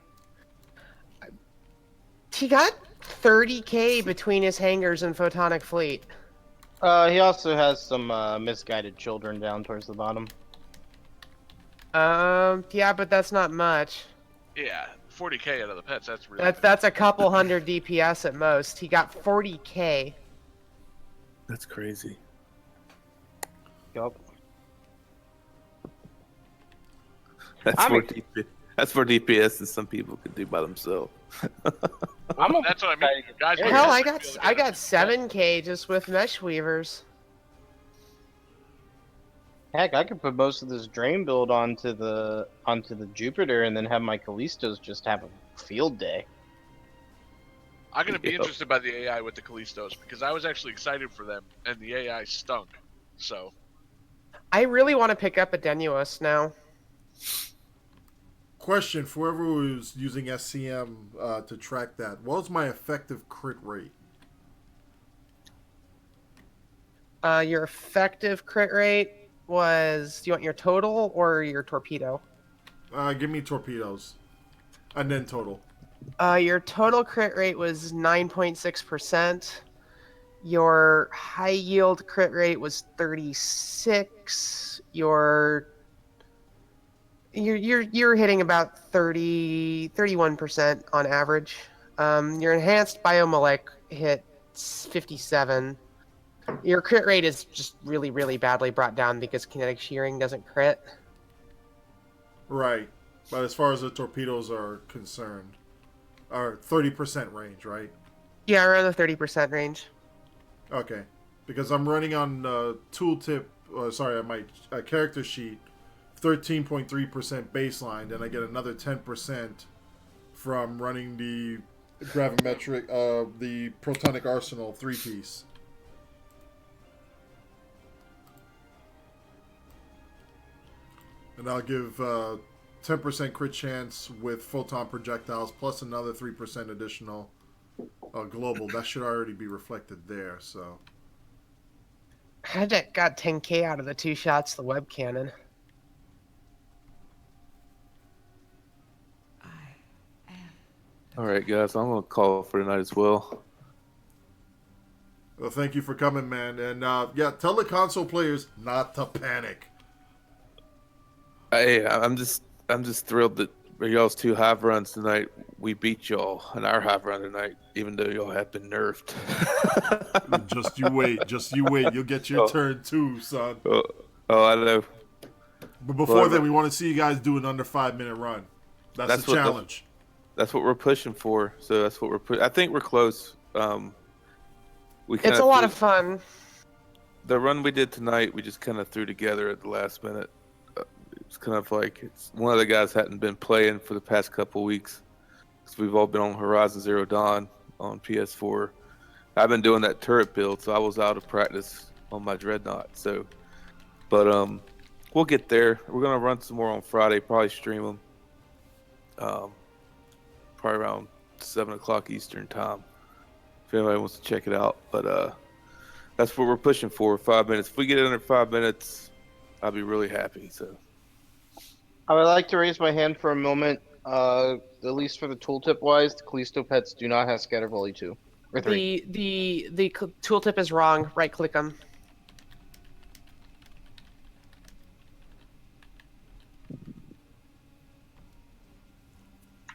He got 30k between his hangars and Photonic Fleet. He also has some misguided children down towards the bottom. Yeah, but that's not much. Yeah, 40k out of the pets. That's really. That's a couple hundred DPS at most. He got 40k. That's crazy. Yup. That's for DPS that some people could do by themselves. That's what I mean. Guys, Hell, I got 7k just with mesh weavers. Heck, I could put most of this drain build onto the Jupiter and then have my Callistos just have a field day. I'm gonna be interested by the AI with the Callistos because I was actually excited for them, and the AI stunk. So. I really want to pick up a Denuos now. Question for whoever who's using SCM to track that. What was my effective crit rate? Your effective crit rate was. Do you want your total or your torpedo? Give me torpedoes. And then total. Your total crit rate was 9.6%. Your high yield crit rate was 36. You're hitting about 31% on average. Your enhanced biomolec hit 57. Your crit rate is just really, really badly brought down because kinetic shearing doesn't crit. Right. But as far as the torpedoes are concerned, are 30% range, right? Yeah, around the 30% range. Okay. Because I'm running on tooltip, on my character sheet, 13.3% baseline, then I get another 10% from running the gravimetric, the protonic arsenal 3-piece. And I'll give 10% crit chance with photon projectiles plus another 3% additional global. That should already be reflected there, so. I got 10k out of the 2 shots, the web cannon. All right, guys, I'm gonna call for tonight as well. Well, thank you for coming, man. And yeah, tell the console players not to panic. I'm just thrilled that y'all's 2 hive runs tonight, we beat y'all in our hive run tonight, even though y'all have been nerfed. Just you wait. Just you wait. You'll get your turn too, son. Oh, I know. But before then, we want to see you guys do an under 5-minute run. That's the challenge. That's what we're pushing for. So that's what we're I think we're close. It's a lot of fun. The run we did tonight, we just kind of threw together at the last minute. It's kind of like one of the guys hadn't been playing for the past couple weeks. So we've all been on Horizon Zero Dawn on PS4. I've been doing that turret build, so I was out of practice on my Dreadnought. So, but we'll get there. We're gonna run some more on Friday. Probably stream them. Probably around 7 o'clock Eastern time. If anybody wants to check it out, but that's what we're pushing for. 5 minutes. If we get it under 5 minutes, I'll be really happy. So. I would like to raise my hand for a moment. At least for the tooltip wise, the Callisto pets do not have Scatter Volley 2 or 3. The tooltip is wrong. Right click them.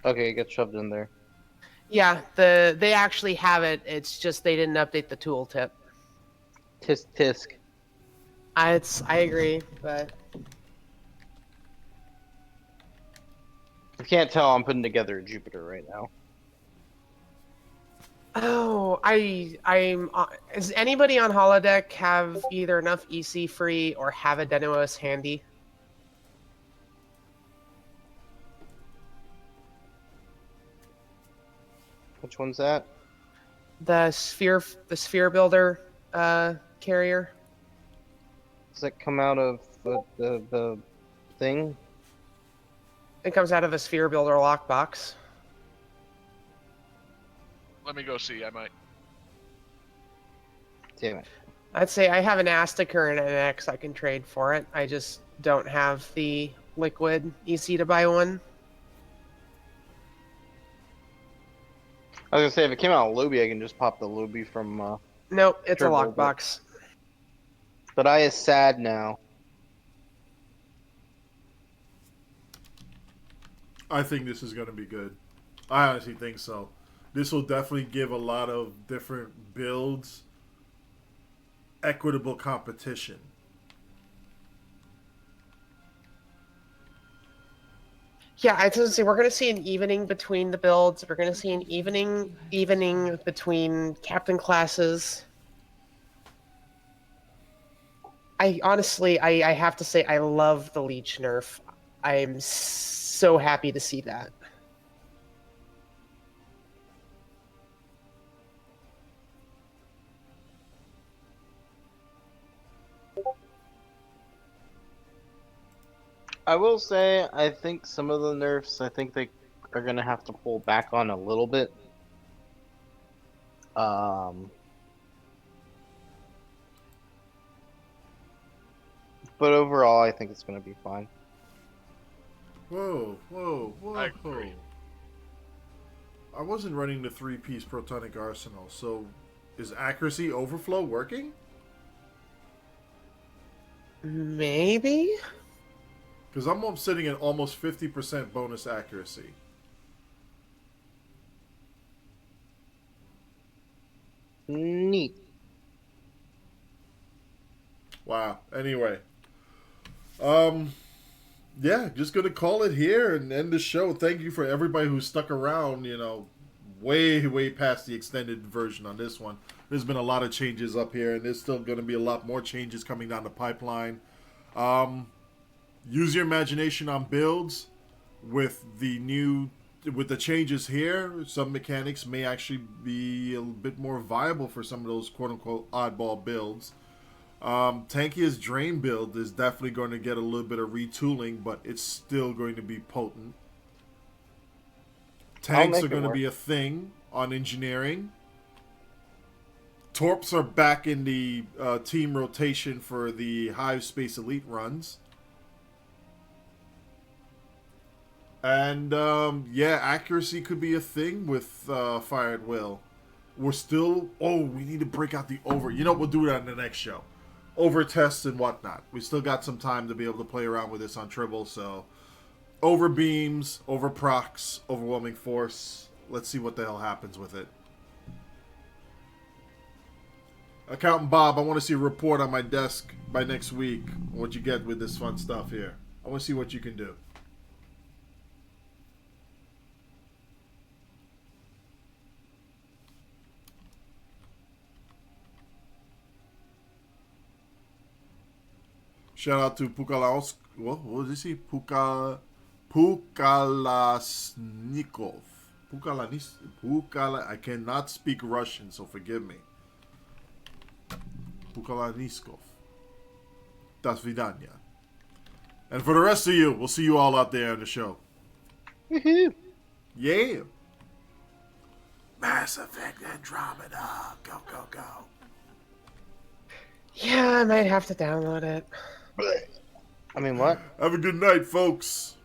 Okay, it gets shoved in there. Yeah, they actually have it. It's just they didn't update the tooltip. Tisk. I agree, but You can't tell I'm putting together a Jupiter right now. oh, I'm. Does anybody on holodeck have either enough EC free or have a Denos handy? Which one's that? The sphere builder carrier. Does that come out of the thing? It comes out of a sphere builder lockbox. Let me go see. I might. Damn it. I'd say I have an Aztec or an NX I can trade for it. I just don't have the liquid EC to buy one. I was gonna say if it came out of Lobby, I can just pop the Lobby from. Nope, it's a Tribble, lockbox. But I is sad now. I think this is going to be good. I honestly think so. This will definitely give a lot of different builds equitable competition. Yeah, I was gonna say we're gonna see an evening between the builds. We're gonna see an evening between captain classes. I honestly, I have to say, I love the Leech nerf. I'm so happy to see that. I will say, I think some of the nerfs, I think they are going to have to pull back on a little bit. But overall, I think it's going to be fine. Whoa. I agree. I wasn't running the 3-piece protonic arsenal, so is accuracy overflow working? Maybe? Because I'm sitting at almost 50% bonus accuracy. Neat. Wow. Anyway. Yeah, just gonna call it here and end the show. Thank you for everybody who stuck around, way past the extended version on this one. There's been a lot of changes up here, and there's still gonna be a lot more changes coming down the pipeline. Use your imagination on builds. With the changes here, some mechanics may actually be a bit more viable for some of those quote-unquote oddball builds. Tankia's Drain build is definitely going to get a little bit of retooling, but it's still going to be potent. Tanks are going to be a thing on engineering. Torps are back in the team rotation for the Hive Space Elite runs. And, accuracy could be a thing with Fire at Will. We're still... Oh, we need to break out the over... we'll do that in the next show. Over tests and whatnot. We still got some time to be able to play around with this on Tribble, so... over beams, over procs, overwhelming force. Let's see what the hell happens with it. Accountant Bob, I want to see a report on my desk by next week. What you get with this fun stuff here. I want to see what you can do. Shout out to Pukalas. What does he say? Pukalasnikov. I cannot speak Russian, so forgive me. Pukalaniskov. Das vidanya. And for the rest of you, we'll see you all out there on the show. Woohoo! Yeah. Mass Effect Andromeda. Go, go, go. Yeah, I might have to download it. I mean, what? Have a good night, folks.